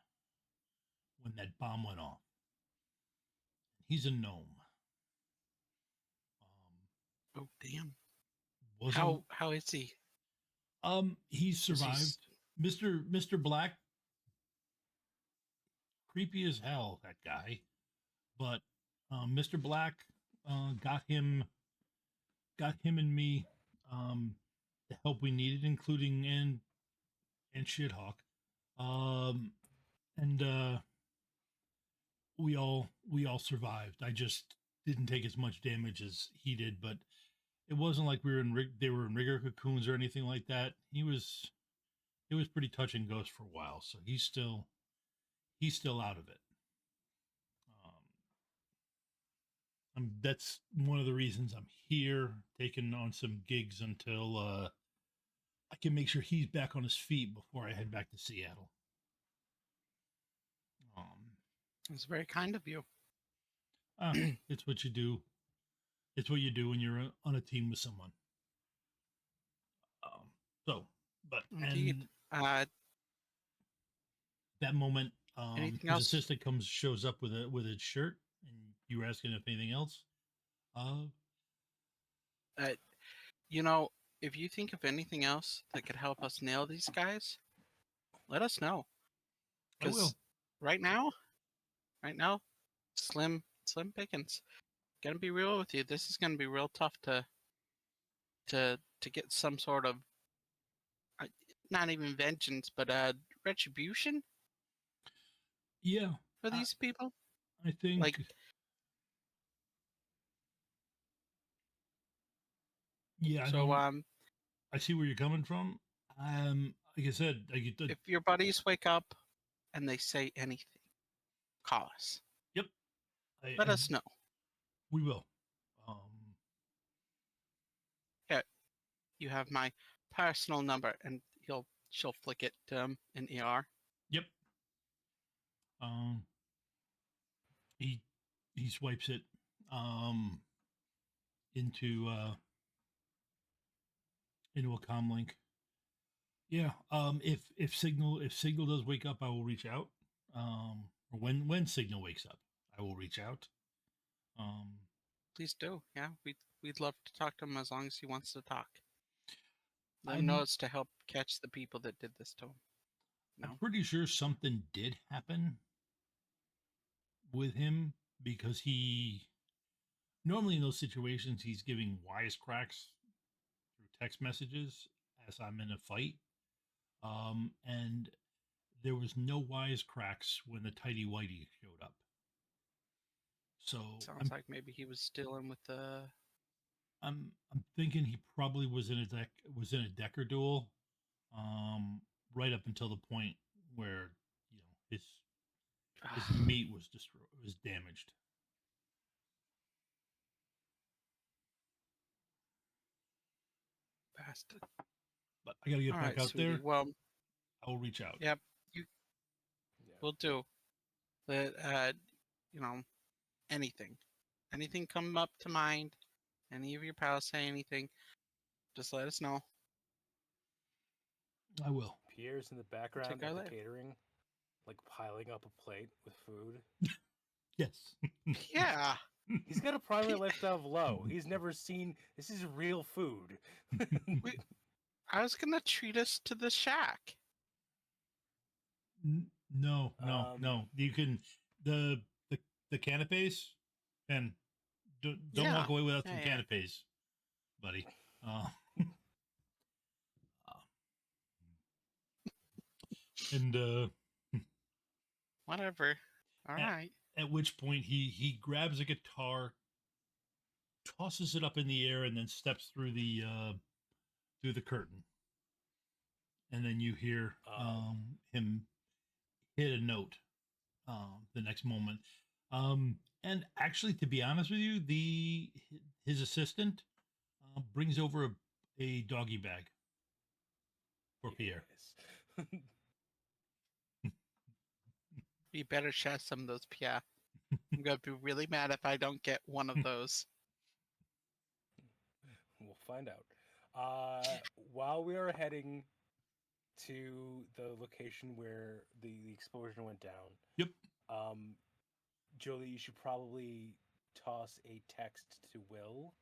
when that bomb went off. He's a gnome. Oh damn! How is he? He survived. Mr. Black, creepy as hell, that guy. But Mr. Black got him and me the help we needed, including and Shithawk. And we all survived. I just didn't take as much damage as he did, but it wasn't like they were in rigger cocoons or anything like that. It was pretty touch and ghost for a while, so he's still out of it. That's one of the reasons I'm here, taking on some gigs until I can make sure he's back on his feet before I head back to Seattle. It's very kind of you. It's what you do. It's what you do when you're on a team with someone. So, but Indeed. and that moment, Anything his else? assistant shows up with a shirt, and you were asking if anything else. You know, if you think of anything else that could help us nail these guys, let us know. I will. Because right now, slim pickings. Gonna be real with you. This is gonna be real tough to get some sort of not even vengeance, but retribution Yeah, for these people. I think. Like, Yeah, so I see where you're coming from. Like I said, if your buddies wake up and they say anything, call us. Yep. Let us know. We will. Yeah, you have my personal number, and she'll flick it in ER. Yep. He swipes it into a comm link. Yeah. If Signal does wake up, I will reach out. Or when Signal wakes up, I will reach out. Please do. Yeah, we'd love to talk to him as long as he wants to talk. I know it's to help catch the people that did this to him. I'm pretty sure something did happen with him, because he normally in those situations he's giving wisecracks through text messages as I'm in a fight. And there was no wisecracks when the tidy whitey showed up. So sounds like maybe he was still in with the. I'm thinking he probably was in a Decker duel, right up until the point where his meat was damaged. Bastard. But I gotta get All back right, out sweetie. there. Well, I will reach out. Yep, we'll do. But anything come up to mind? Any of your pals say anything? Just let us know. I will. Pierre's in the background our of the life. catering, like piling up a plate with food. Yes. Yeah. He's got a primary lifestyle of low. He's never seen. This is real food. I was gonna treat us to the shack. No. You can the canapes, and don't walk away without some canapes, buddy. And whatever. All right. At which point he grabs a guitar, tosses it up in the air, and then steps through the curtain. And then you hear him hit a note the next moment. And actually, to be honest with you, his assistant brings over a doggy bag for Pierre. You better share some of those, Pierre. I'm gonna be really mad if I don't get one of those. We'll find out. While we are heading to the location where the explosion went down. Yep. Jolie, you should probably toss a text to Will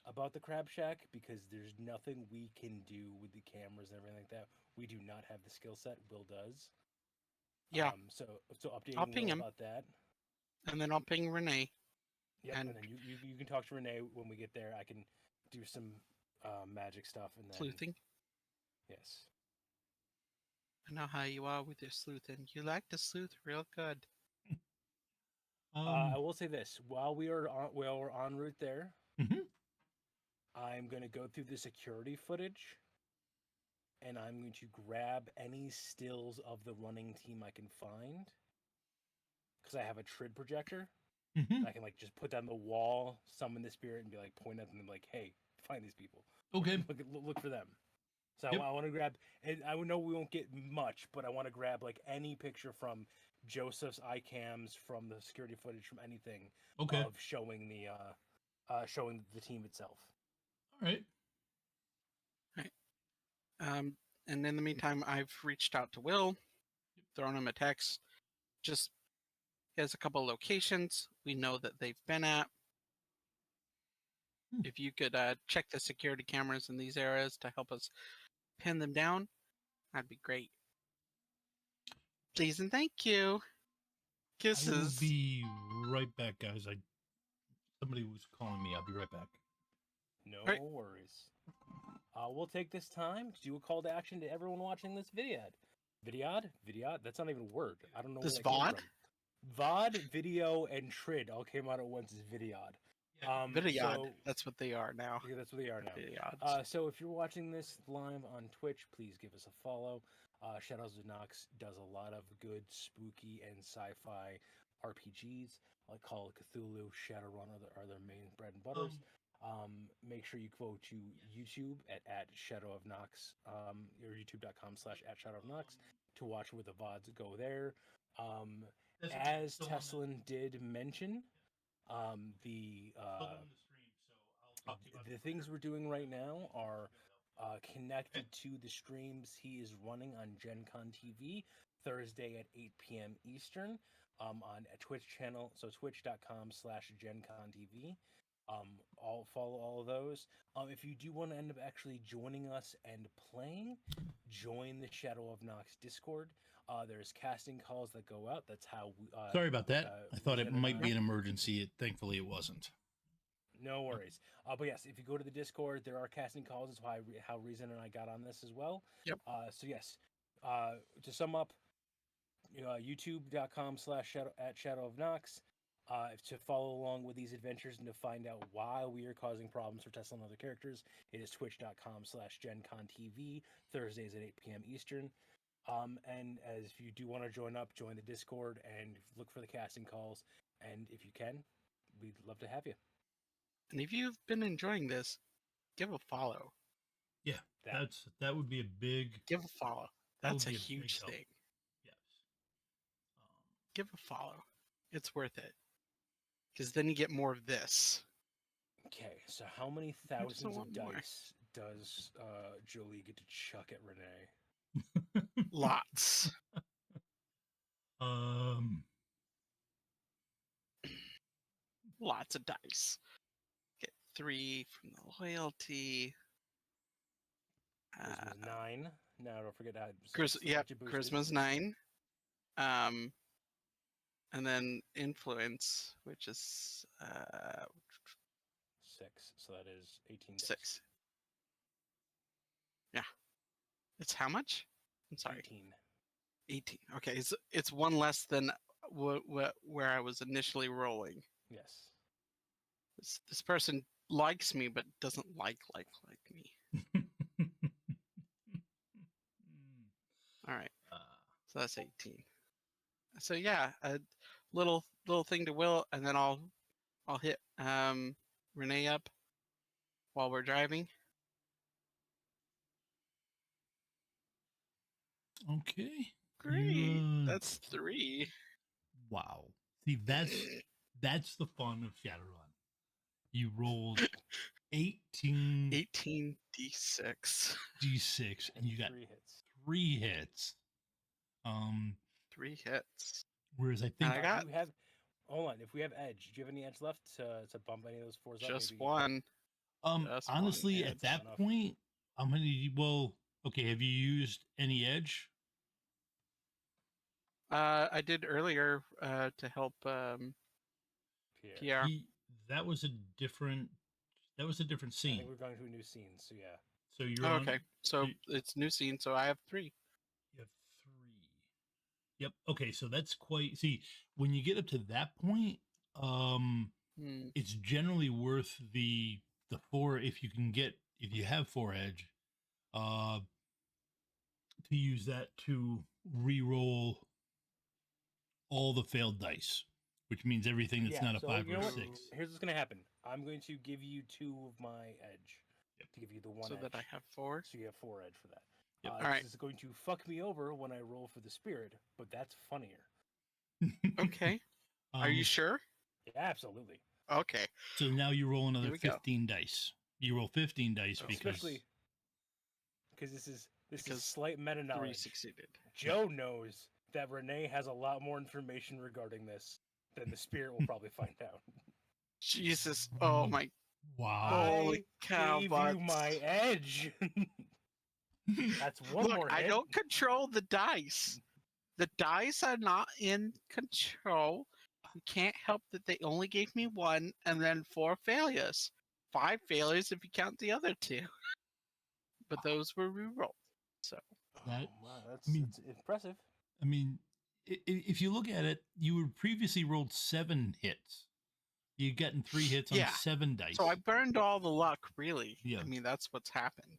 about the Crab Shack, because there's nothing we can do with the cameras and everything like that. We do not have the skill set. Will does. Yeah. So updating I'll ping Will him about that. And then I'll ping Renee. Yep, and then you can talk to Renee when we get there. I can do some magic stuff and then sleuthing. Yes. I know how you are with your sleuthing. You like to sleuth real good. I will say this: while we're en route there, I'm going to go through the security footage, and I'm going to grab any stills of the running team I can find, because I have a Trid projector. I can just put down the wall, summon the spirit, and be point at them and hey, find these people. Okay. Look for them. So Yep. I want to grab, and I know we won't get much, but I want to grab any picture from Joseph's eye cams from the security footage from anything Okay. of showing the team itself. All right. And in the meantime, I've reached out to Will, thrown him a text. Just he has a couple locations we know that they've been at. Hmm. If you could check the security cameras in these areas to help us pin them down, that'd be great. Please and thank you. I will Kisses. be right back, guys. Somebody was calling me. I'll be right back. No Right. worries. We'll take this time to do a call to action to everyone watching this video. Vidyad? That's not even a word. I don't know This where that VOD? came from. VOD, video, and Trid all came out at once as Vidyad. Vidyad. So, That's what they are now. yeah, that's what they are now. Vidyads. So if you're watching this live on Twitch, please give us a follow. Shadows of Nox does a lot of good spooky and sci-fi RPGs like Call of Cthulhu, Shadowrun are their main bread and butters. Make sure you go to YouTube at Shadow of Nox, or youtube.com/@ShadowofNox to watch where the VODs go there. As Teslan did mention, the things we're doing right now are connected to the streams he is running on Gen Con TV Thursday at 8 p.m. Eastern on a Twitch channel. So twitch.com/GenConTV. I'll follow all of those. If you do want to end up actually joining us and playing, join the Shadow of Nox Discord. There's casting calls that go out. That's how we, Sorry about that. I thought it Rezin and might I- be an emergency. Thankfully, it wasn't. No worries. But yes, if you go to the Discord, there are casting calls. That's why how Rezin and I got on this as well. Yep. So yes, to sum up, youtube.com/Shadow of Nox. To follow along with these adventures and to find out why we are causing problems for Tesla and other characters, it is twitch.com/GenConTV, Thursdays at 8 p.m. Eastern. And as if you do want to join the Discord and look for the casting calls. And if you can, we'd love to have you. And if you've been enjoying this, give a follow. Yeah, that would be a big. Give a follow. That That's a would be a big huge help. thing. Yes. Give a follow. It's worth it. Because then you get more of this. Okay, so how many just thousands of want more. dice does Jolie get to chuck at Renee? Lots. Lots of dice. Get 3 from the loyalty. Charisma's 9. No, don't forget that. Charisma's 9. And then influence, which is 6. So that is 18 dice. 6. Yeah. It's how much? I'm sorry. 18. 18. Okay, it's one less than where I was initially rolling. Yes. This person likes me, but doesn't like me. All right. So that's 18. So yeah, a little thing to Will, and then I'll hit Renee up while we're driving. Okay. Great. That's 3. Wow. See, that's the fun of Shadowrun. You rolled 18 d6. d6, and you got 3 hits. 3 hits. 3 hits. Whereas I think I got Hold on. If we have edge, do you have any edge left to bump any of those 4s up? just Maybe? one. Just one honestly, at that Enough. point, I'm gonna. Well, okay. Have you used any edge? I did earlier to help Pierre. That was a different. That was a different I scene. think we're going to a new scene, so yeah. So you're Oh, on. okay. So you- it's new scene, so I have 3. You have 3. Yep. Okay. So that's quite. See, when you get up to that point, it's generally worth the 4 if you have 4 edge, to use that to re-roll all the failed dice, which means everything that's not a 5 or a 6. Here's what's going to happen. I'm going to give you 2 of my edge. Yep. To give you the 1 So edge. that I have 4. So you have 4 edge for that. Yep. All right. This is going to fuck me over when I roll for the spirit, but that's funnier. Okay. Are you sure? Yeah, absolutely. Okay. So now you roll another Here we go. 15 dice. You roll 15 dice Oh. because Especially because this is Because slight meta 3 knowledge. succeeded. Joe knows that Renee has a lot more information regarding this than the spirit will probably find out. Jesus. Oh my. wow. Holy I cow, gave butts. you my edge. That's one Look, more I hit. don't control the dice. The dice are not in control. You can't help that they only gave me 1 and then 4 failures. 5 failures if you count the other 2. But those were rerolled. So That, Wow, that's I mean, it's impressive. I mean, if you look at it, you were previously rolled 7 hits. You gotten 3 hits on yeah. 7 dice. So I burned all the luck, really. Yeah. I mean, that's what's happened.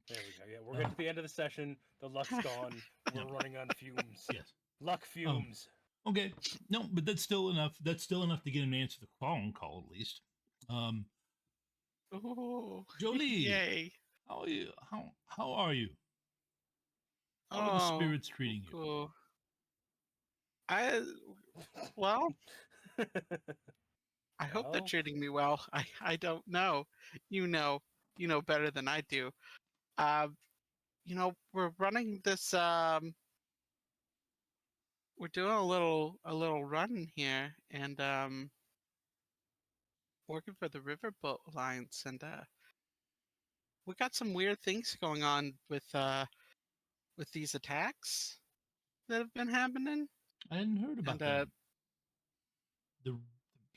There we go. Yeah, we're getting to the end of the session. The luck's gone. We're Yeah. running on fumes. Yes. Luck fumes. Okay. No, but that's still enough. That's still enough to get an answer to the phone call, at least. Oh, Jolie, yay! how are you? How are you? How are the Oh, spirits treating you? cool. Well, I hope they're Well. treating me well. I don't know. You know better than I do. We're running this. We're doing a little run here, and working for the Riverboat Alliance, and we got some weird things going on with these attacks that have been happening. I hadn't heard about And that.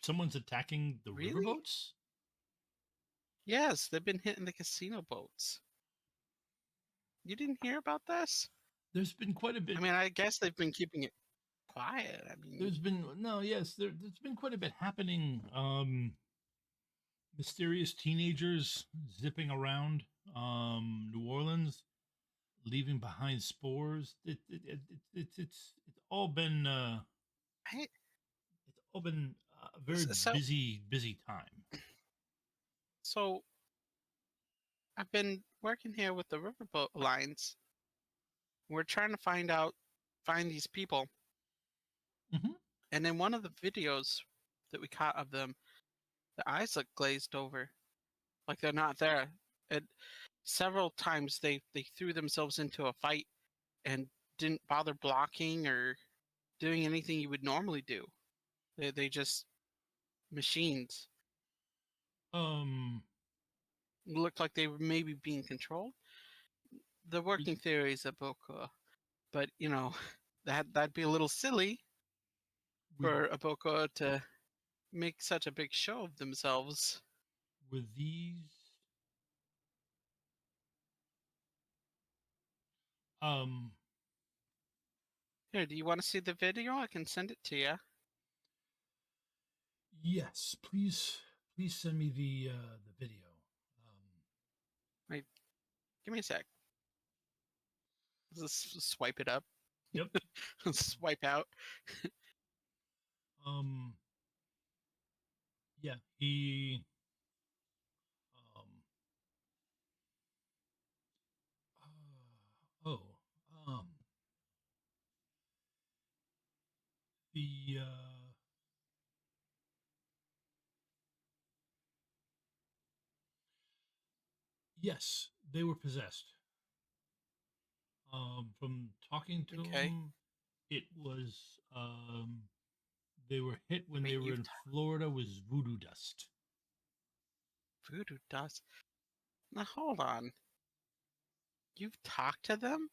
Someone's attacking the Really? riverboats? yes, they've been hitting the casino boats. You didn't hear about this? There's been quite a bit. I mean, I guess they've been keeping it quiet. I mean, There's been there's been quite a bit happening. Mysterious teenagers zipping around New Orleans, leaving behind spores. It's all been I, it's all been a very so busy time. so I've been working here with the Riverboat Alliance. We're trying to find these people. Mhm. And in one of the videos that we caught of them, their eyes look glazed over, like they're not there. And several times they threw themselves into a fight and didn't bother blocking or doing anything you would normally do. They just machines. Um, Looked like they were maybe being controlled. The working theories of Boko, but that'd be a little silly with, for a Boko to make such a big show of themselves. with these um Here, do you want to see the video? I can send it to you. yes, please send me the video. Give me a sec. Just swipe it up. Yep. Swipe out. Um, yeah, he um oh the yes, they were possessed. From talking to Okay. them, it was they were hit when Wait, they were in Florida with voodoo dust. Voodoo dust. Now hold on. You've talked to them?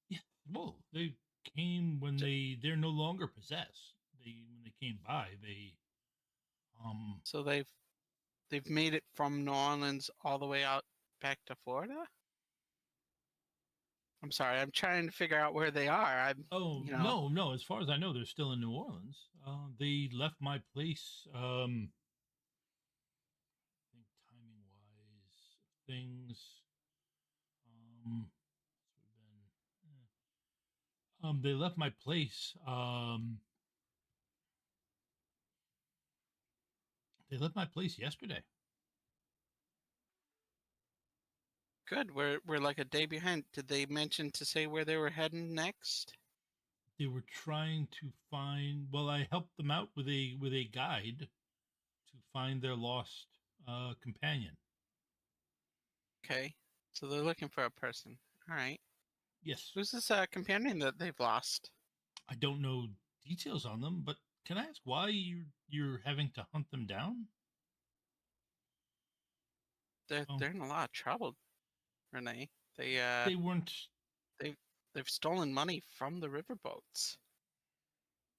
Yeah, well, they came when they're no longer possessed. When they came by, they So they've made it from New Orleans all the way out back to Florida? I'm sorry, I'm trying to figure out where they are. oh no, as far as I know, they're still in New Orleans. They left my place. I think timing wise, things. Um, they left my place. They left my place yesterday. Good. We're like a day behind. Did they mention to say where they were heading next? They were trying to find. Well, I helped them out with a guide to find their lost companion. Okay. So they're looking for a person. All right. Yes, Who's this companion that they've lost? I don't know details on them, but can I ask why you're having to hunt them down? They're Oh, they're in a lot of trouble, Renee. they weren't. They've stolen money from the riverboats.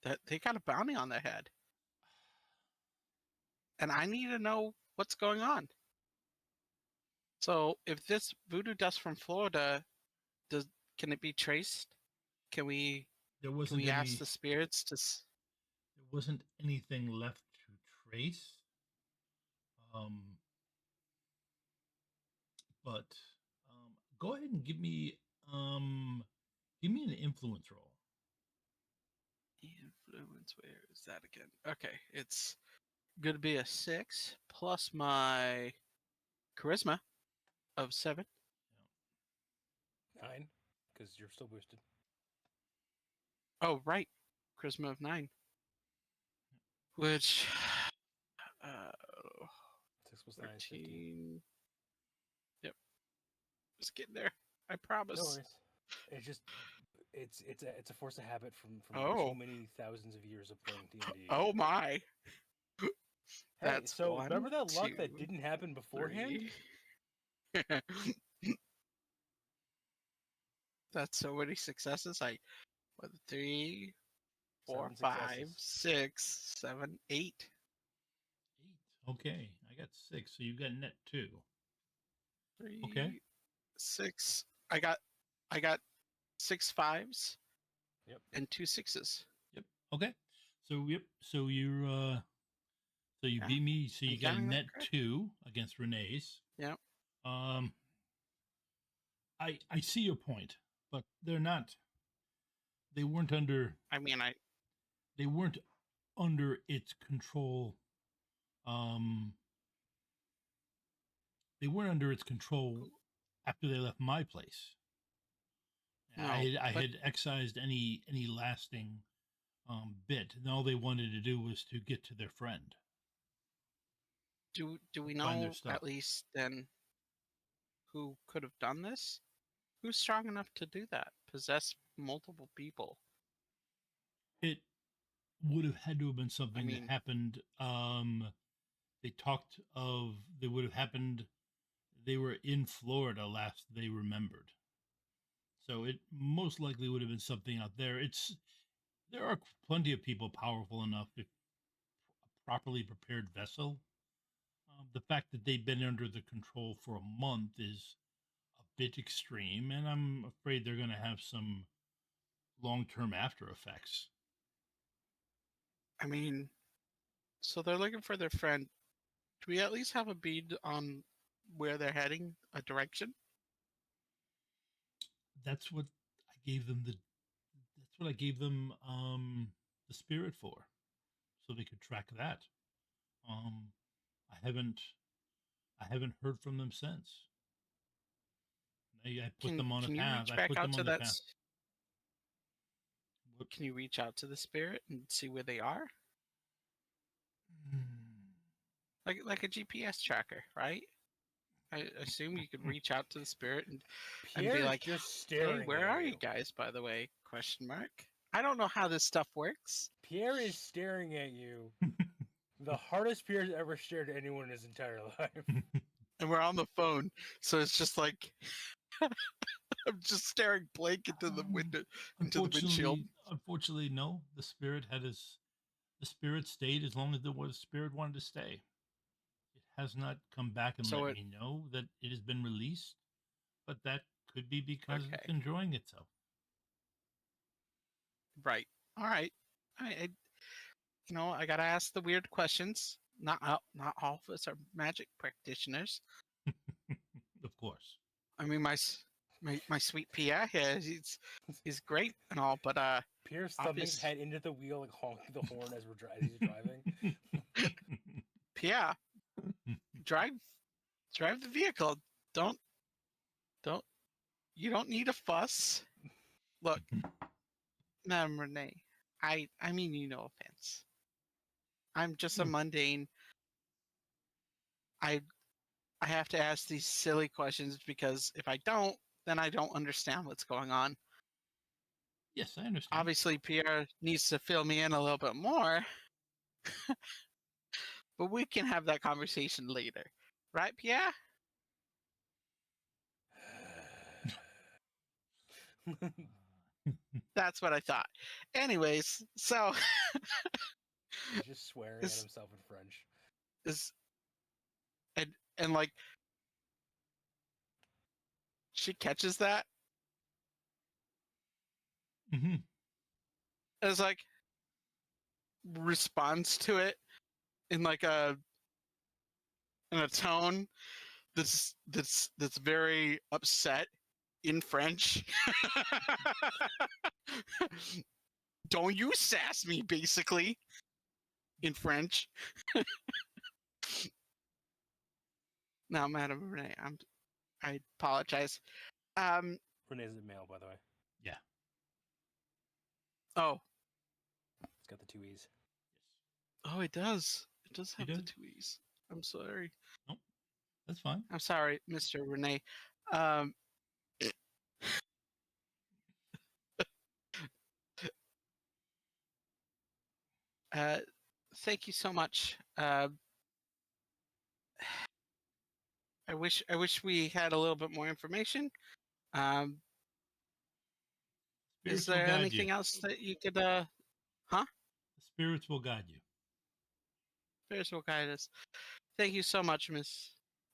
That they got a bounty on their head, and I need to know what's going on. So, if this voodoo dust from Florida does, can it be traced? Can we There can wasn't we ask any. the spirits to? There wasn't anything left to trace. Um, but go ahead and give me an influence roll. Influence, where is that again? Okay, it's gonna be a 6 plus my charisma of 7. 9, because you're still boosted. Oh, right, charisma of 9, which 6 plus 9 is 15. 13. Yep, just getting there. I No promise. worries. It's just it's a force of habit from Oh. too many thousands of years of playing D&D. Oh my! Hey, That's so one, remember that luck that 2, didn't happen beforehand? 3. That's so many successes. 3, 4, 7 5, successes. 6, 7, 8. 8. Okay, I got 6, so you got net 2. 3, Okay. 6. I got 6 5s. Yep. And 2 6s. Yep. Okay. So yep. So you're so you Yeah, beat me. So you I'm got a counting that net correct. 2 against Renee's. Yep. I see your point, but they're not. They weren't under. I mean, They weren't under its control. Um. They weren't under its control after they left my place. no, I but had excised any lasting bit, and all they wanted to do was to get to their friend. do we Find their know stuff. at least then who could have done this? Who's strong enough to do that? Possess multiple people. It would have had to have been something mean- that happened. They talked of they would have happened. They were in Florida last they remembered, so it most likely would have been something out there. There are plenty of people powerful enough if a properly prepared vessel. The fact that they've been under the control for a month is a bit extreme, and I'm afraid they're going to have some long-term after effects. I mean, so they're looking for their friend. Do we at least have a bead on where they're heading? A direction? That's what I gave them that's what I gave them the spirit for, so they could track that. Um, I haven't heard from them since. I put them on a Can you path. reach I back put out them to on the that? path. What- Can you reach out to the spirit and see where they are? Like a GPS tracker, right? I assume you could reach out to the spirit and be Pierre's like, just "Hey, staring. where at are you guys, by the way?" Question mark. I don't know how this stuff works. Pierre is staring at you. The hardest Pierre's ever stared at anyone in his entire life. And we're on the phone, so it's just like I'm just staring blank into the window, into the windshield. Unfortunately, no. The spirit stayed as long as the spirit wanted to stay. It has not come back and So let it- me know that it has been released, but that could be because it's Okay. enjoying itself. Right. All right. I gotta ask the weird questions. Not all of us are magic practitioners. Of course. I mean, my sweet Pierre here, he's great and all, but Pierre's thumbing his Obvious- head into the wheel, like honking the horn as he's driving. Pierre, drive the vehicle. Don't you don't need a fuss. Look, Madame Renee, I mean you no offense. I'm just a Hmm. mundane. I have to ask these silly questions because if I don't, then I don't understand what's going on. Yes, I understand. Obviously, Pierre needs to fill me in a little bit more, but we can have that conversation later. Right, Pierre? That's what I thought. Anyways, so He's just swearing at is himself in French. is and like she catches that. Hmm. It's like responds to it in like a tone that's very upset in French. Don't you sass me, basically, in French. Now, Madame Renee, I apologize. Renee's a male, by the way. Yeah. Oh, It's got the two E's. oh, it does. It does It have the does. two E's. I'm sorry. Nope. That's fine. I'm sorry, Mr. Renee. Um, uh, thank you so much. I wish we had a little bit more information. Um, is Spirits will there guide you. anything else that you could The spirits will guide you. Spirits will guide us. Thank you so much,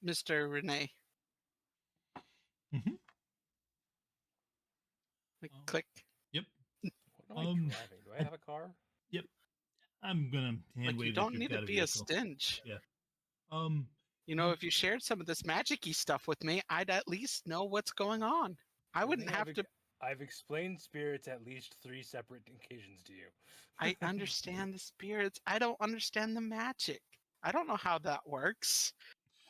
Mr. Renee. Mm-hmm. Click. Yep. What am I driving? Do I have a car? Yep. I'm gonna hand Like, you wave that don't you've need got to a be a vehicle. stinge. Yeah. You know, if you shared some of this magic-y stuff with me, I'd at least know what's going on. I wouldn't have to. I've explained spirits at least 3 separate occasions to you. I understand the spirits. I don't understand the magic. I don't know how that works.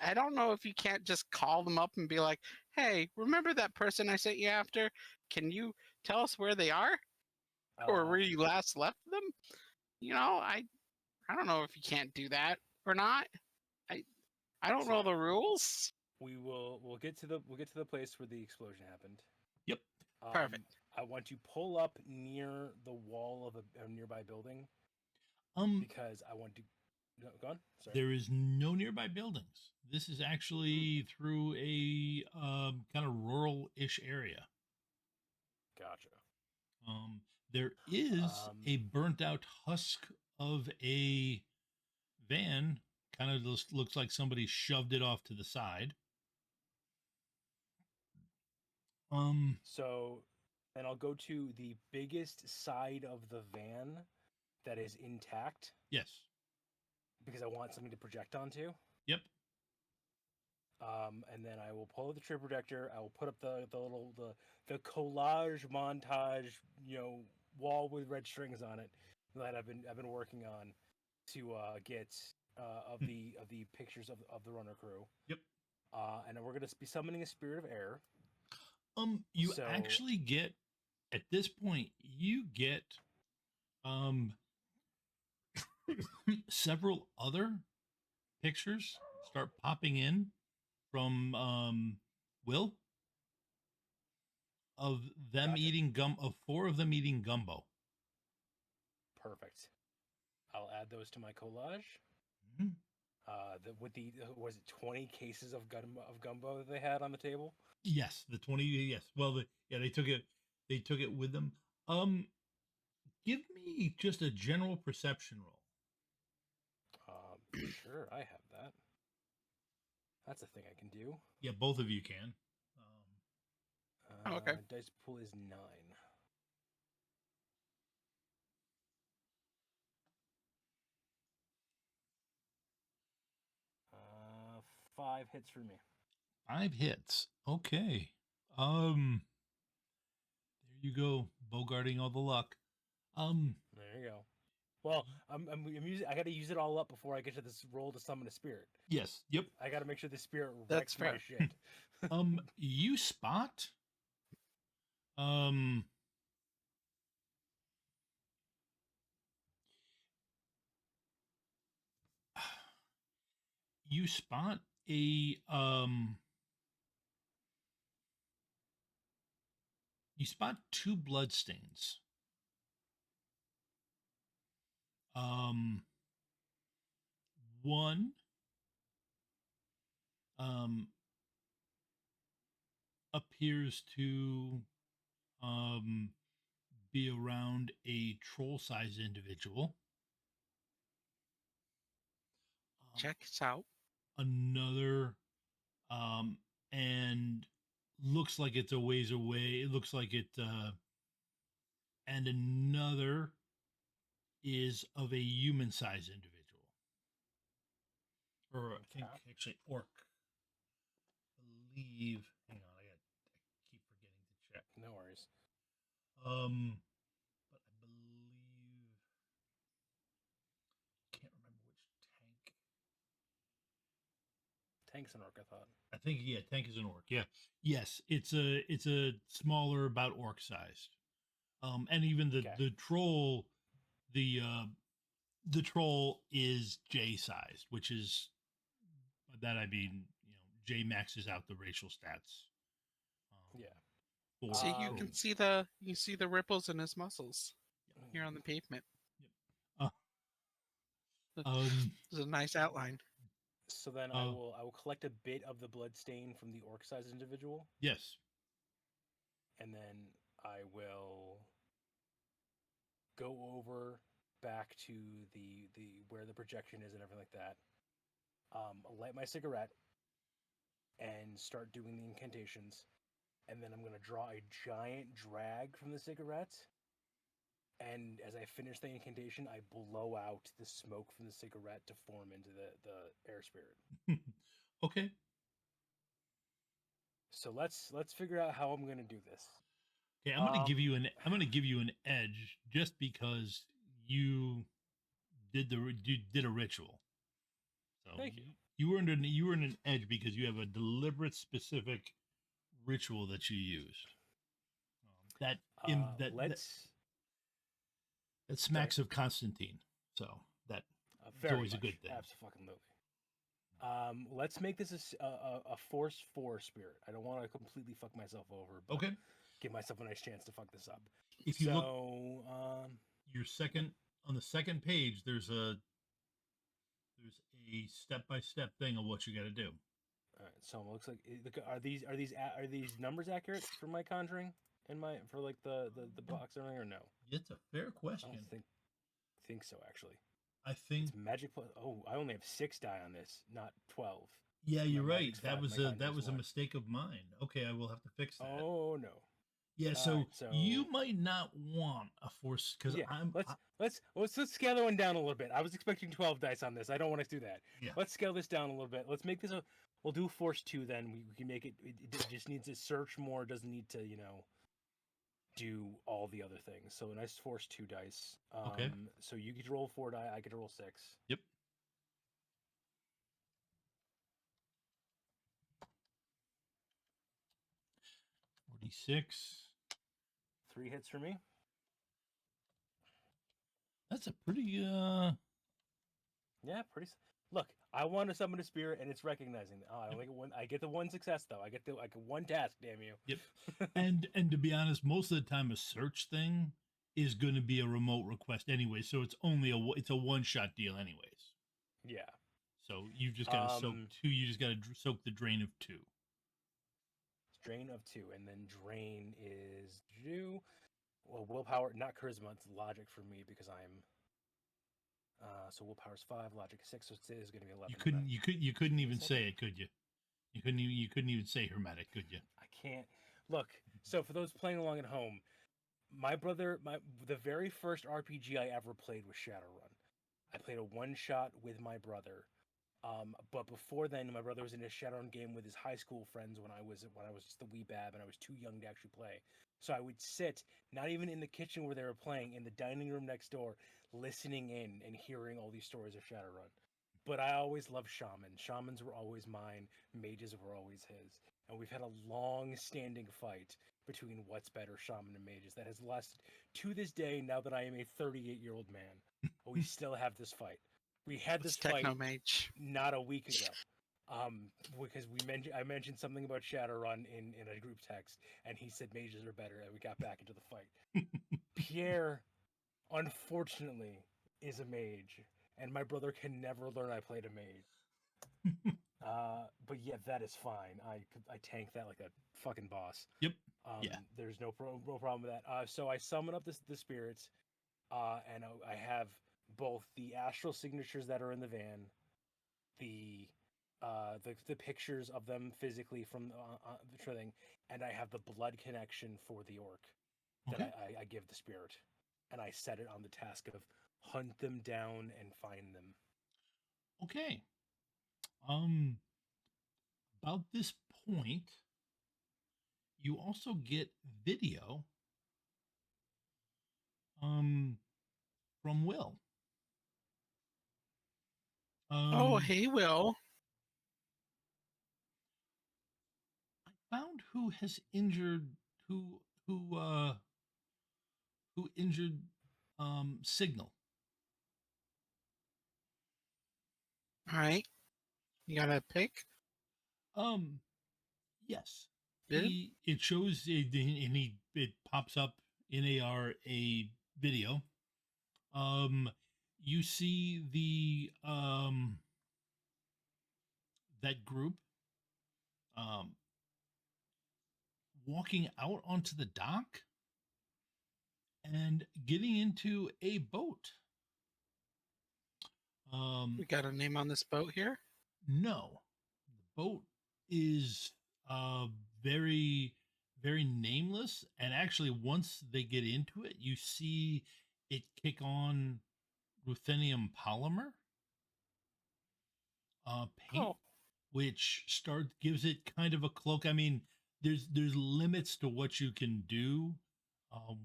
I don't know if you can't just call them up and be like, "Hey, remember that person I sent you after? Can you tell us where they are or where you last left them?" You know, I don't know if you can't do that or not. I don't know the rules. We'll get to the place where the explosion happened. Yep. Perfect. I want you pull up near the wall of a nearby building because I want to. No, go on. Sorry. There is no nearby buildings. This is actually through a kind of rural-ish area. Gotcha. There is a burnt-out husk of a van. Kind of looks like somebody shoved it off to the side. So then I'll go to the biggest side of the van that is intact Yes. because I want something to project onto. Yep. And then I will pull up the trip projector. I will put up the collage montage, wall with red strings on it that I've been working on to get of the pictures of the runner crew. Yep. And then we're gonna be summoning a spirit of air. You actually get at this point you get several other pictures start popping in from Will of them eating of 4 of them eating gumbo. Perfect. I'll add those to my collage. Mm-hmm. With the was it 20 cases of gumbo that they had on the table? Yes, the 20. Yes, well, they took it. They took it with them. Give me just a general perception roll. Sure, I have that. That's a thing I can do. Yeah, both of you can. Okay. Dice pool is 9. 5 hits for me. 5 hits. Okay. There you go, bogarting all the luck. There you go. Well, I'm using. I got to use it all up before I get to this roll to summon a spirit. Yes. Yep. I got to make sure the spirit That's wrecks my fair. shit. You spot You spot a you spot two bloodstains. Um, one um appears to um be around a troll-sized individual. Check this out. Another um and looks like it's a ways away. It looks like it and another is of a human-sized individual. Or I think actually orc. Believe. Hang on, I keep forgetting to check. No worries. But I believe can't remember which tank. Tank's an orc, I thought. I think tank is an orc. Yeah, yes, it's a smaller, about orc sized. And even the troll, the troll is J sized, which is by that I mean J maxes out the racial stats. Yeah. See, you can see the ripples in his muscles here on the pavement. Yep. There's a nice outline. So then I will collect a bit of the blood stain from the orc-sized individual. Yes. And then I will go over back to the where the projection is and everything like that. Light my cigarette and start doing the incantations. And then I'm going to draw a giant drag from the cigarette. And as I finish the incantation, I blow out the smoke from the cigarette to form into the air spirit. Okay. So let's figure out how I'm going to do this. Okay, I'm going to give you an edge just because you did a ritual. So Thank you. You were in an edge because you have a deliberate, specific ritual that you used. That smacks of Constantine. So that's always a good thing. Absolutely. Let's make this a force 4 spirit. I don't want to completely fuck myself over. But okay. Give myself a nice chance to fuck this up. If you look, on the second page, there's a step-by-step thing of what you got to do. All right, so it looks like are these numbers accurate for my conjuring and for like the box or anything, or no? It's a fair question. I don't think so actually. I think it's magic plus. Oh, I only have 6 die on this, not 12. Yeah, you're right. That was a mistake of mine. Okay, I will have to fix that. Oh no. Yeah, so you might not want a force because let's scale that one down a little bit. I was expecting 12 dice on this. I don't want to do that. Yeah. Let's scale this down a little bit. Let's make this we'll do force 2 then. We can make it just needs to search more, doesn't need to, do all the other things. So a nice force 2 dice. Okay. So you get to roll 4 die, I get to roll 6. Yep. $46. 3 hits for me. That's a pretty Yeah, pretty. Look, I want to summon a spirit, and it's recognizing that. I only get one. I get the 1 success though. I get one task. Damn you. Yep. and to be honest, most of the time a search thing is going to be a remote request anyway, so it's only a one-shot deal anyways. Yeah. So you just got to soak 2. You just got to soak the drain of 2. Drain of 2, and then drain is due. Well, willpower, not charisma. It's logic for me because I'm. So willpower's 5, logic 6, so it is going to be 11. You couldn't even say it, could you? You couldn't even say hermetic, could you? I can't. Look, so for those playing along at home, the very first RPG I ever played was Shadowrun. I played a one-shot with my brother. But before then, my brother was in a Shadowrun game with his high school friends when I was just a wee bab and I was too young to actually play. So I would sit, not even in the kitchen where they were playing, in the dining room next door, listening in and hearing all these stories of Shadowrun. But I always loved Shaman. Shamans were always mine. Mages were always his. And we've had a long-standing fight between what's better, Shaman and Mages, that has lasted to this day, now that I am a 38-year-old man. But we still have this fight. We had It's this fight Techno Mage. not a week ago. Because I mentioned something about Shadowrun in a group text, and he said mages are better, and we got back into the fight. Pierre, unfortunately, is a mage, and my brother can never learn I played a mage. But yeah, that is fine. I tank that like a fucking boss. Yep. Yeah. There's no problem with that. So I summon up the spirits, and I have both the astral signatures that are in the van, the pictures of them physically from the thing, and I have the blood connection for the orc that Okay. I give the spirit, and I set it on the task of hunt them down and find them. Okay. About this point, you also get video from Will. Oh, hey, Will. I found who has injured who injured Signal. All right. You got a pick? Yes. Did It shows it, and it pops up in a video. You see the that group um walking out onto the dock and getting into a boat. we got a name on this boat here? No, the boat is very, very nameless. And actually, once they get into it, you see it kick on ruthenium polymer paint, Oh, which gives it kind of a cloak. I mean, there's limits to what you can do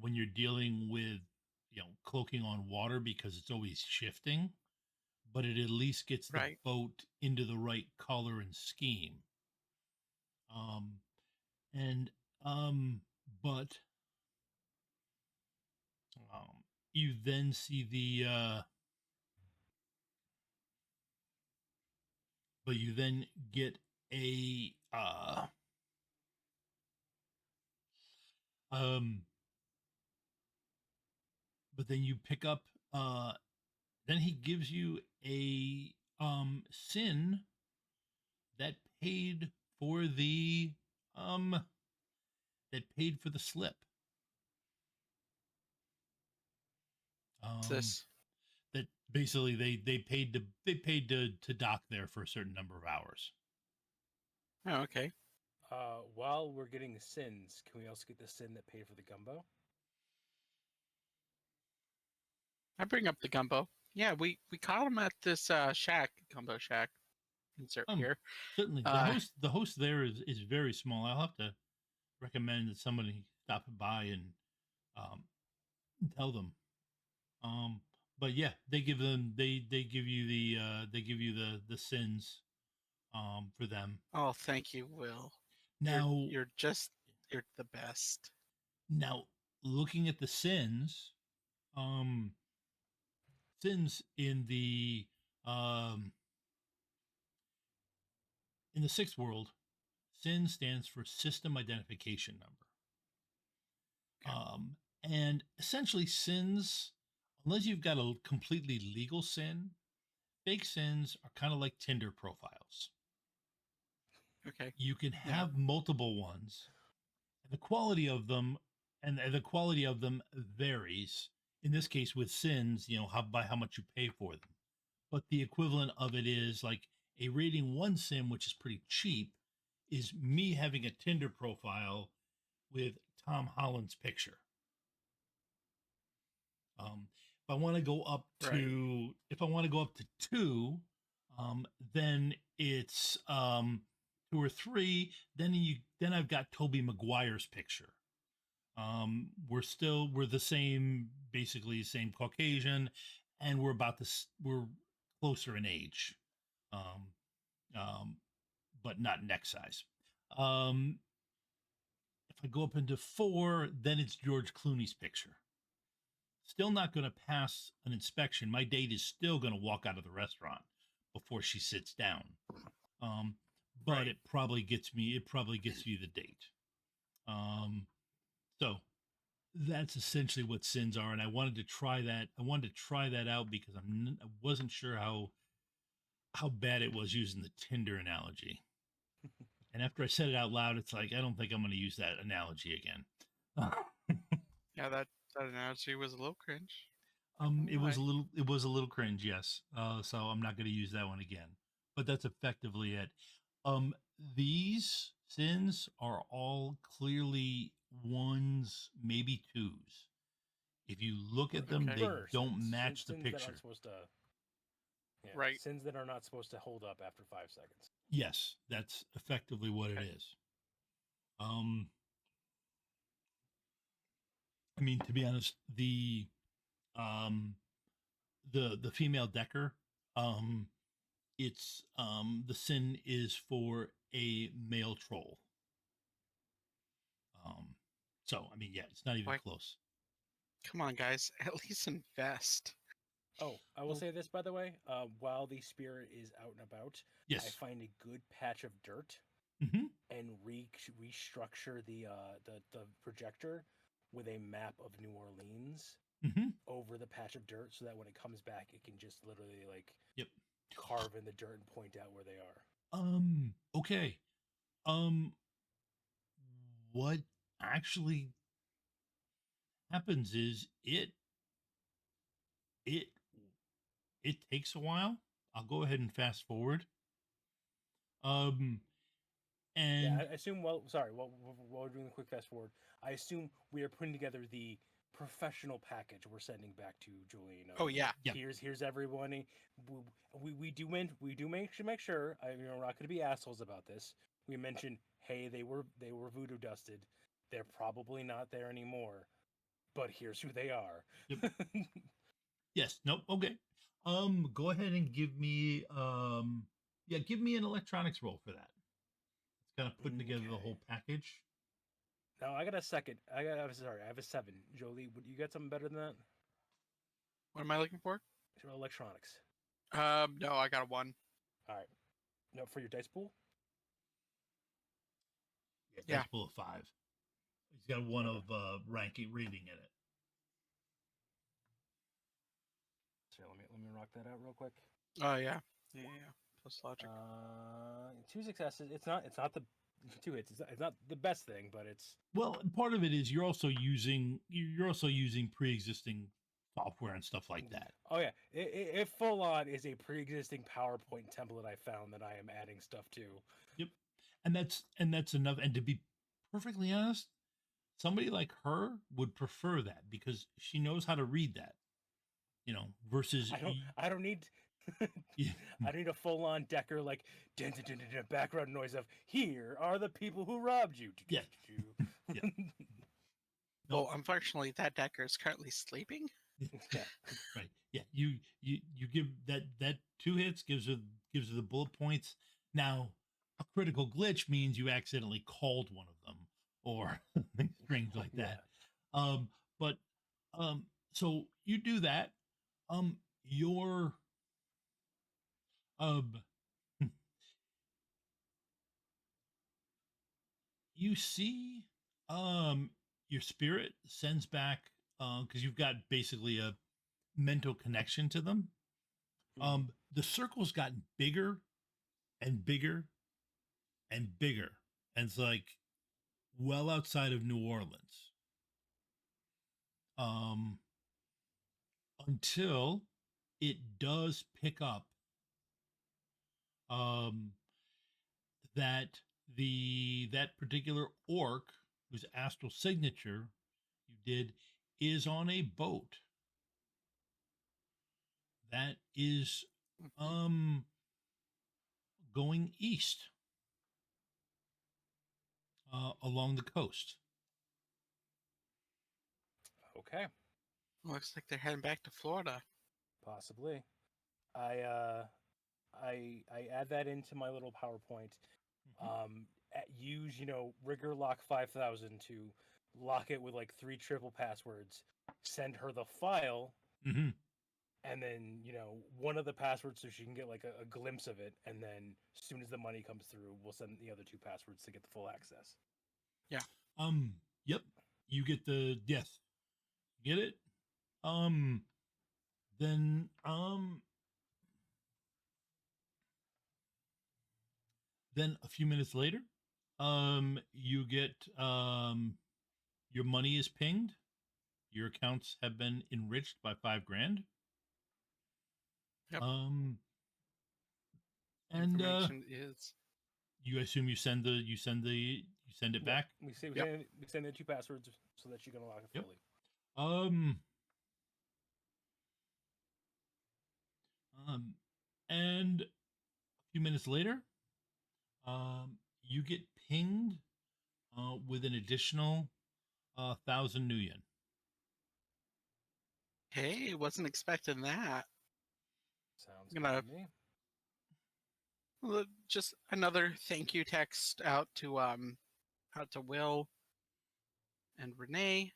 when you're dealing with cloaking on water because it's always shifting, but it at least gets the right. boat into the right color and scheme. Um, and but you then see but you then get a um but then you pick up then he gives you a sin that paid for the um slip. What's Um this? that basically they paid to dock there for a certain number of hours. Oh, okay. While we're getting sins, can we also get the sin that paid for the gumbo? I bring up the gumbo. Yeah, we caught him at this shack, gumbo shack. Insert here. Certainly the host there is very small. I'll have to recommend that somebody stop by and um tell them. But yeah, they give give you the sins for them. Oh, thank you, Will. Now You're the best. now looking at the sins, um sins um in the sixth world, sin stands for system identification number. And essentially sins, unless you've got a completely legal sin, fake sins are kind of like Tinder profiles. Okay. You can have multiple ones, and the quality of them varies. In this case, with sins, by how much you pay for them. But the equivalent of it is like a rating one sin, which is pretty cheap, is me having a Tinder profile with Tom Holland's picture. If I want to go up to two, then it's 2 or 3. Then I've got Toby Maguire's picture. We're the same, basically same Caucasian, and we're closer in age, but not neck size. If I go up into 4, then it's George Clooney's picture. still not going to pass an inspection. My date is still going to walk out of the restaurant before she sits down. But Right. it probably gets you the date. So that's essentially what sins are, and I wanted to try that. I wanted to try that out because I wasn't sure how bad it was using the Tinder analogy. And after I said it out loud, it's like I don't think I'm going to use that analogy again. Yeah, that analogy was a little cringe. It was a little cringe, yes. So I'm not going to use that one again. But that's effectively it. These sins are all clearly ones, maybe twos. If you look at them, Okay. they Or don't sins- match the sins that picture. aren't supposed to. Yeah, Right. Sins that are not supposed to hold up after 5 seconds. Yes, that's effectively what it Okay. is. I mean, to be honest, um the female Decker, it's the sin is for a male troll. So I mean, yeah, it's not even Like- close. Come on, guys. At least invest. Oh, I will Well- say this, by the way. While the spirit is out and about, I Yes. find a good patch of dirt Mm-hmm. and restructure the projector with a map of New Orleans Mm-hmm. over the patch of dirt, so that when it comes back, it can just literally like Yep. carve in the dirt and point out where they are. Okay. What actually happens is it it takes a while. I'll go ahead and fast forward. And Yeah, I assume. Well, sorry. While we're doing the quick fast forward, I assume we are putting together the professional package we're sending back to Julian. Oh yeah. Yeah. Here's everybody. We do make sure. We're not going to be assholes about this. We mentioned, hey, they were voodoo dusted. They're probably not there anymore. But here's who they are. Yep. Yes. Nope. Okay. Go ahead and give me give me an electronics roll for that. It's kind of putting together the Okay. whole package. Now I got a second. I have a 7. Jolie, would you got something better than that? What am I looking for? Electronics. No, I got a 1. All right. No, for your dice pool. Yeah. That's full of 5. He's got one Okay. of reading in it. So let me rock that out real quick. Oh yeah. Yeah. Plus logic. 2 successes. It's not the 2 hits. It's not the best thing, but it's Well, and part of it is you're also using pre-existing software and stuff like that. Oh yeah, it full on is a pre-existing PowerPoint template I found that I am adding stuff to. And that's enough. And to be perfectly honest, somebody like her would prefer that because she knows how to read that. Versus I don't need Yeah. I need a full on Decker like dun, dun, dun, dun, dun, background noise of here are the people who robbed you. Yeah. Yeah. Well, unfortunately, that Decker is currently sleeping. Yeah. Right. Yeah. You give that 2 hits gives her the bullet points. Now, a critical glitch means you accidentally called one of them or things like that. But so you do that. Your you see your spirit sends back because you've got basically a mental connection to them. The circle's gotten bigger and bigger and bigger, and it's like well outside of New Orleans. Until it does pick up that that particular orc whose astral signature you did is on a boat that is going east along the coast. Okay. Looks like they're heading back to Florida. Possibly. I add that into my little PowerPoint. Use Rigor Lock 5000 to lock it with like 3 triple passwords, send her the file, Mm-hmm. and then one of the passwords so she can get like a glimpse of it, and then as soon as the money comes through, we'll send the other 2 passwords to get the full access. Yep. You get the yes. Get it? Then then a few minutes later, you get your money is pinged. Your accounts have been enriched by $5,000. Yep. And Information is you assume you send it back. We say Yep. we send the 2 passwords so that she can unlock it Yep. fully. And a few minutes later, you get pinged with an additional 1,000 new yen. hey, wasn't expecting that. Sounds Gonna- good to me. Just another thank you text out to Will and Renee.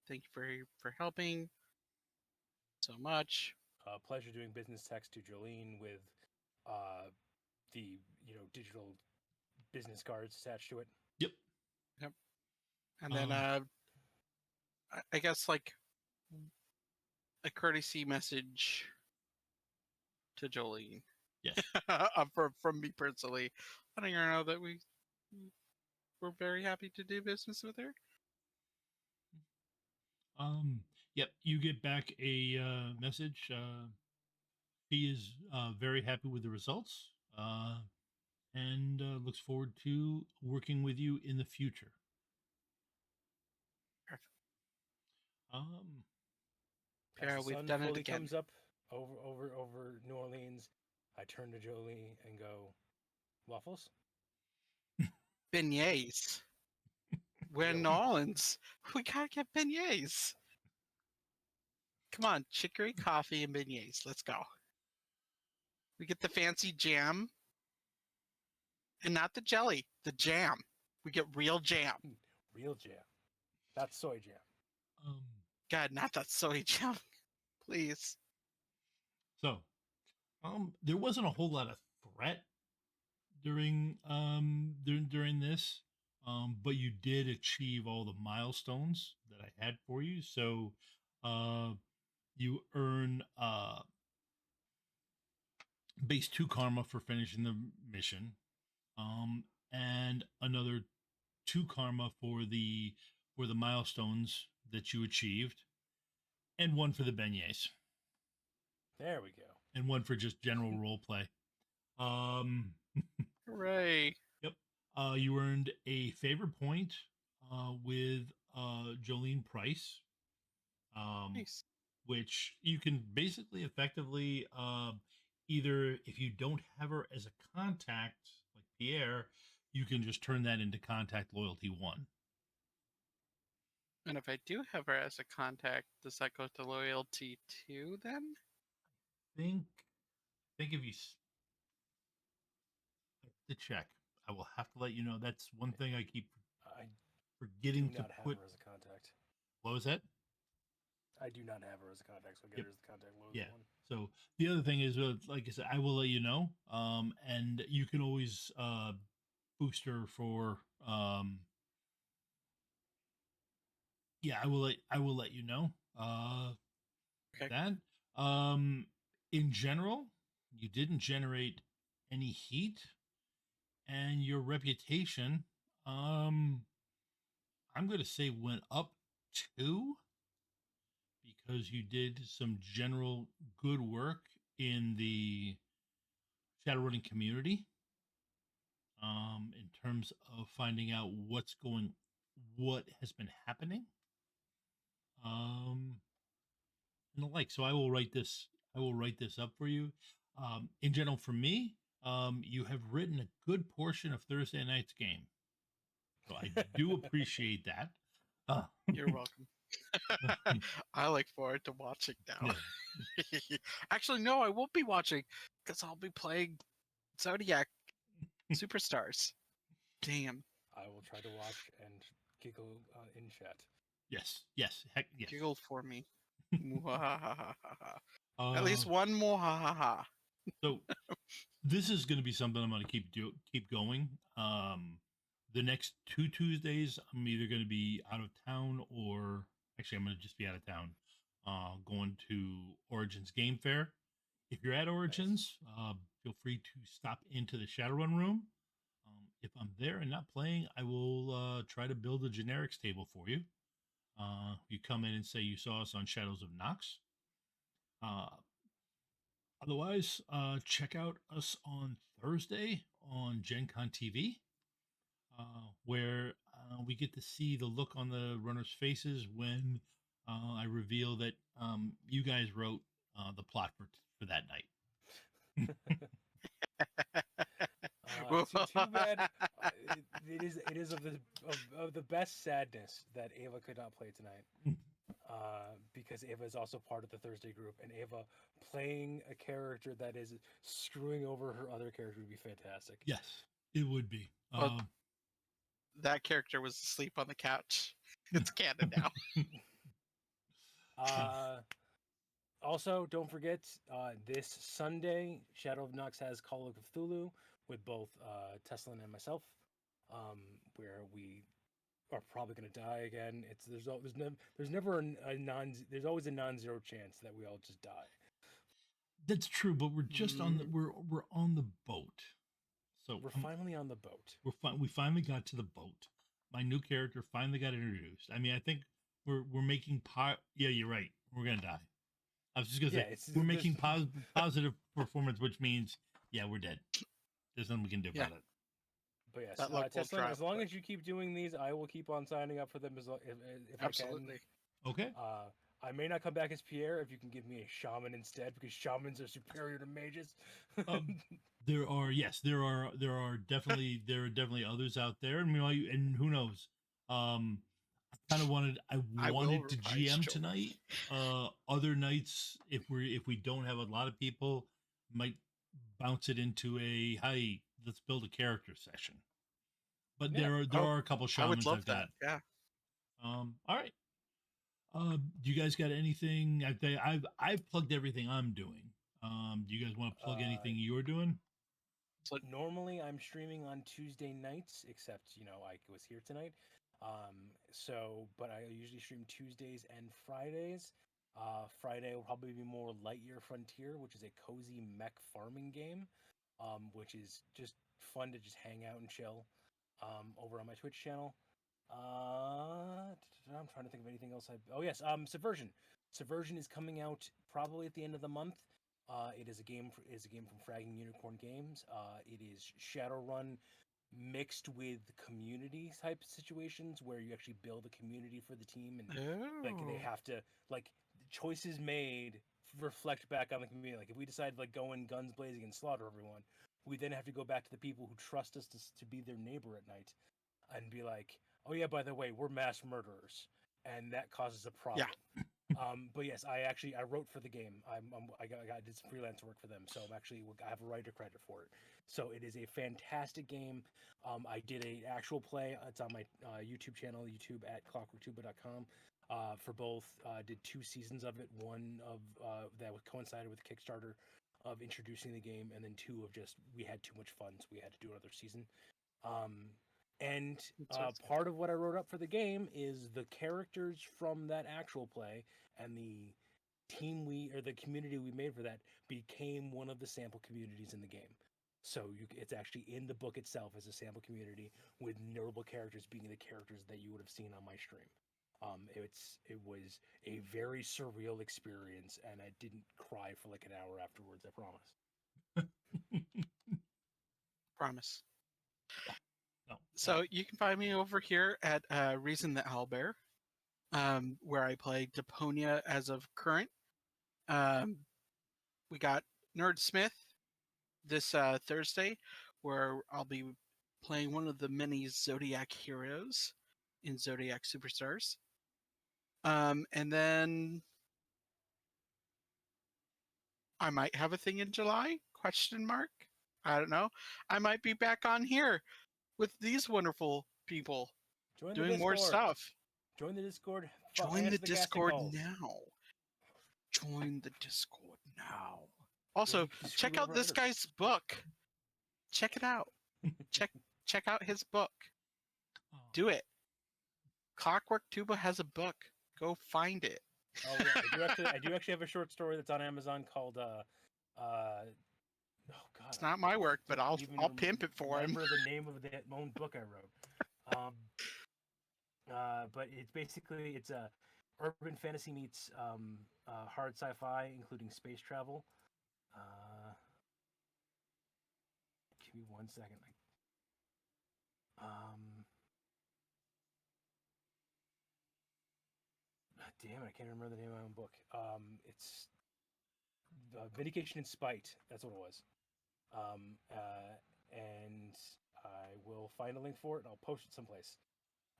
Thank you for helping so much. Pleasure doing business text to Jolene with the digital business cards attached to it. Yep. And then I guess like a courtesy message to Jolene. Yes. from me personally, letting her know that we're very happy to do business with her. Yep. You get back a message. He is very happy with the results and looks forward to working with you in the future. Perfect. As Yeah, the we've sun done it fully again. comes up over New Orleans, I turn to Jolie and go, "Waffles." Beignets. We're in New Orleans. We gotta get beignets. Come on, chicory coffee and beignets. Let's go. We get the fancy jam. And not the jelly, the jam. We get real jam. Real jam. That's soy jam. God, not that soy jam. Please. So, there wasn't a whole lot of threat during this, but you did achieve all the milestones that I had for you. So, you earn base 2 karma for finishing the mission, and another 2 karma for the milestones that you achieved, and 1 for the beignets, There we go. and 1 for just general role play. Hooray. Yep. You earned a favor point with Jolene Price, Nice. which you can basically effectively either, if you don't have her as a contact like Pierre, you can just turn that into contact loyalty 1. And if I do have her as a contact, does that go to loyalty 2 then? Think if you to check. I will have to let you know. That's one thing I keep I forgetting do to not have put. her as a contact. What was that? I do not have her as a contact, so I get Yep. her as the contact loyalty Yeah. 1. So the other thing is, like I said, I will let you know. And you can always boost her for. Yeah, I will let you know. Okay. That. In general, you didn't generate any heat, and your reputation, I'm going to say, went up 2, because you did some general good work in the Shadowrunning community, in terms of finding out what has been happening, and the like. So I will write this up for you. In general, for me, you have written a good portion of Thursday night's game, so I do appreciate that. You're welcome. I look forward to watching now. Yeah. Actually, no, I won't be watching because I'll be playing Zodiac Superstars. Damn. I will try to watch and giggle in chat. Yes. Heck yes. Giggle for me. Mwahahaha. At Uh, least one more ha ha ha. so this is going to be something I'm going to keep going. The next 2 Tuesdays, I'm either going to be out of town or actually I'm going to just be out of town. Going to Origins Game Fair. If you're at Origins, feel free to stop into the Shadowrun room. If I'm there and not playing, I will try to build a generics table for you. You come in and say you saw us on Shadows of Nox. Otherwise, check out us on Thursday on Gen Con TV, where we get to see the look on the runners' faces when I reveal that you guys wrote the plot for that night. Too bad. It is of the best sadness that Ava could not play tonight. Because Ava is also part of the Thursday group, and Ava playing a character that is screwing over her other character would be fantastic. Yes, it would be. Well, that character was asleep on the couch. It's canon now. Also, don't forget, this Sunday, Shadow of Nox has Call of Cthulhu with both Teslan and myself, where we are probably going to die again. There's never there's always a non-zero chance that we all just die. That's true, but we're just on the we're on the boat. So we're finally on the boat. We finally got to the boat. My new character finally got introduced. I mean, I think we're making yeah, you're right. We're gonna die. I was just gonna say we're making positive performance, which means we're dead. There's nothing we can do about it. But yes, Tesla, as long as you keep doing these, I will keep on signing up for them if absolutely. I can. Okay. I may not come back as Pierre if you can give me a shaman instead, because shamans are superior to mages. There are definitely others out there, and who knows? I wanted to GM tonight. Other nights, if we don't have a lot of people, might bounce it into a hey, let's build a character session. But there are a couple shamans I've got. Yeah. All right. Do you guys got anything? I've plugged everything I'm doing. Do you guys want to plug anything you're doing? So normally I'm streaming on Tuesday nights, except I was here tonight. But I usually stream Tuesdays and Fridays. Friday will probably be more Lightyear Frontier, which is a cozy mech farming game, which is just fun to just hang out and chill over on my Twitch channel. I'm trying to think of anything else. Subversion. Subversion is coming out probably at the end of the month. It is a game from Fragging Unicorn Games. It is Shadowrun mixed with community type situations where you actually build a community for the team, and they have to choices made reflect back on the community. Like if we decide go in guns blazing and slaughter everyone, we then have to go back to the people who trust us to be their neighbor at night and be like, oh yeah, by the way, we're mass murderers, and that causes a problem. Yeah. But yes, I wrote for the game. I did some freelance work for them, so I have a writer credit for it. So it is a fantastic game. I did an actual play. It's on my YouTube channel, YouTube at clockworktuba.com. For both, did 2 seasons of it. One of that coincided with Kickstarter of introducing the game, and then 2 of just we had too much fun, so we had to do another season. And part of what I wrote up for the game is the characters from that actual play and the team the community we made for that became one of the sample communities in the game. So it's actually in the book itself as a sample community with notable characters being the characters that you would have seen on my stream. It was a very surreal experience, and I didn't cry for an hour afterwards. I promise. Promise. No. So you can find me over here at Rezin the Owlbear, where I play Deponia as of current. We got Nerdsmith this Thursday, where I'll be playing one of the many Zodiac heroes in Zodiac Superstars. And then I might have a thing in July? ? I don't know. I might be back on here with these wonderful people. Join the doing more Discord. stuff. Join the Discord. Join Answer the casting Discord calls. now. Join the Discord now. Also, You can check screw out over this others. guy's book. Check it out. check out his book. Oh, Do it. Clockwork Tuba has a book. Go find it. Oh yeah, I do actually have a short story that's on Amazon called oh god. It's not my work, but I'll pimp it for him. Remember the name of the own book I wrote. But it's a urban fantasy meets hard sci-fi, including space travel. Give me 1 second. Damn it, I can't remember the name of my own book. It's Vindication and Spite. That's what it was. And I will find a link for it and I'll post it someplace.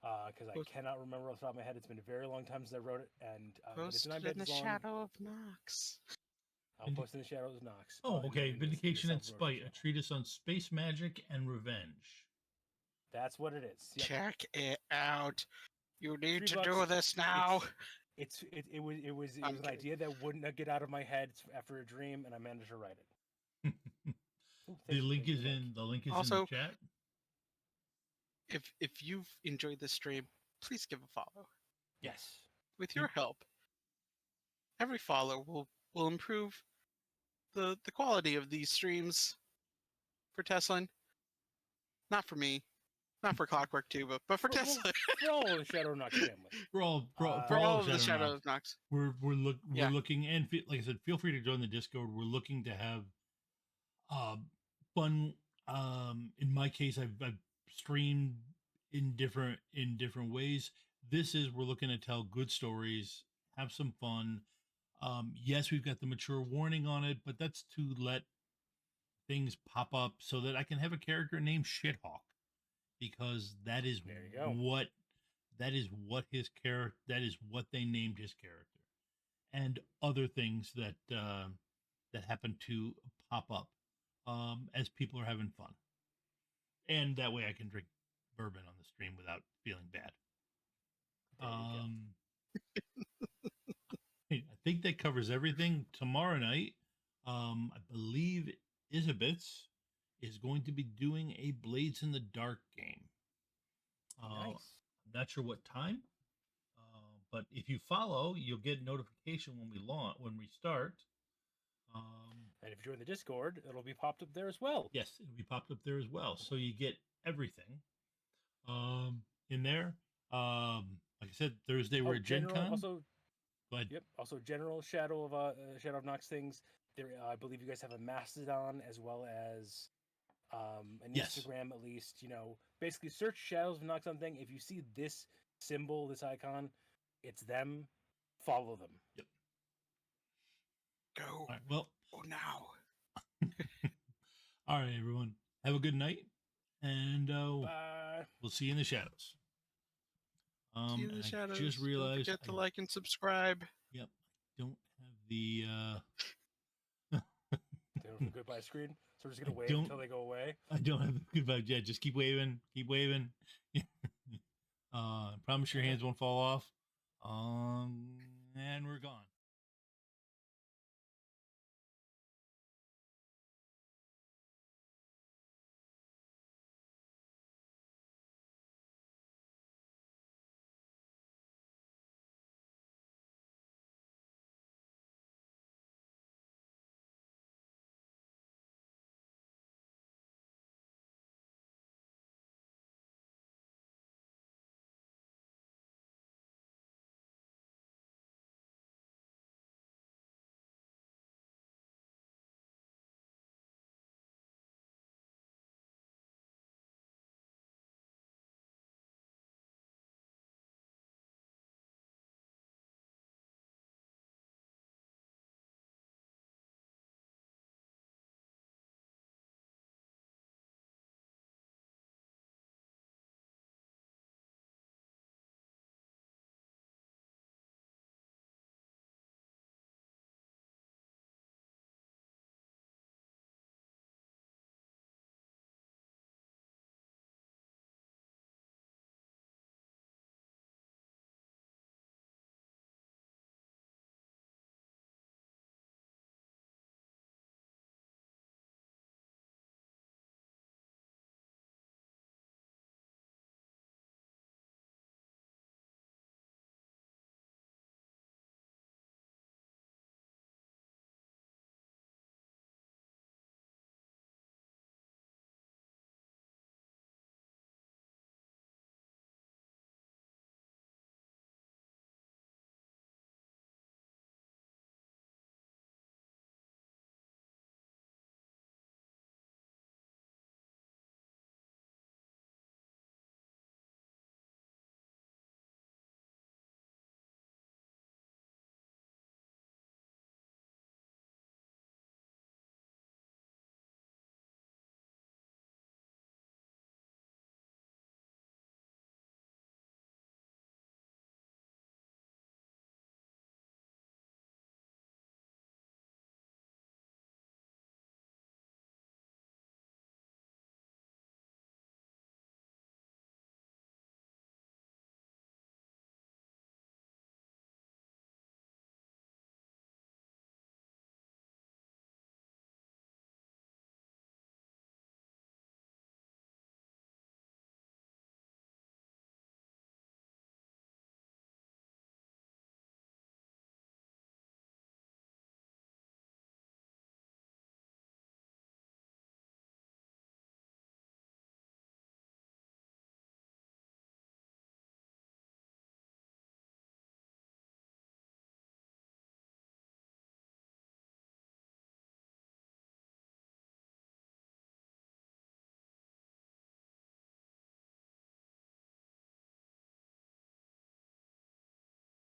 Because I cannot remember off the top of my head. It's been a very long time since I wrote it, and it's Post 9 it in the pages long. shadow of Nox. I'll post it in the Shadows of Nox. Oh, okay. in the Vindication and self-promotion Spite, a channel. treatise on space magic and revenge. That's what it is. Yep. Check it out. You need $3. to do this now. It was I'm an kidding. idea that wouldn't get out of my head after a dream, and I managed to write it. Ooh, The link thank is you, in Nick. the Also- chat. If you've enjoyed this stream, please give a follow. Yes. With your help, every follow will improve the quality of these streams for Teslan. Not for me, not for Clockwork Tuba, but for For Teslan. all of the Shadow Nox family. For all, For all of the Shadowrun. Shadow of Nox. We're Yeah. looking, and like I said, feel free to join the Discord. We're looking to have fun. In my case, I've streamed in different ways. We're looking to tell good stories, have some fun. Yes, we've got the mature warning on it, but that's to let things pop up so that I can have a character named Shithawk, because that is There you go. what they named his character, and other things that happen to pop up as people are having fun, and that way I can drink bourbon on the stream without feeling bad. There you go. I think that covers everything. Tomorrow night, I believe Isabitz is going to be doing a Blades in the Dark game. Nice. Not sure what time, but if you follow, you'll get notification when we start. And if you join the Discord, it'll be popped up there as well. Yes, it'll be popped up there as well, so you get everything in there. Like I said, Thursday we're at Gen Con. Also, Go ahead. yep. Also, general Shadow of Nox things. There, I believe you guys have a Mastodon as well as an Yes. Instagram, at least. Basically search Shadows of Nox on thing. If you see this symbol, this icon, it's them. Follow them. Yep. Go. All right. Well, now. all right, everyone. Have a good night, and Bye. we'll see you in the shadows. See you in the And I shadows. just realized Don't forget to I like and subscribe. don't have the They have a goodbye screen, so we're just gonna I wave don't- until they go away. I don't have the goodbye yet. Just keep waving. Promise your hands won't fall off. And we're gone.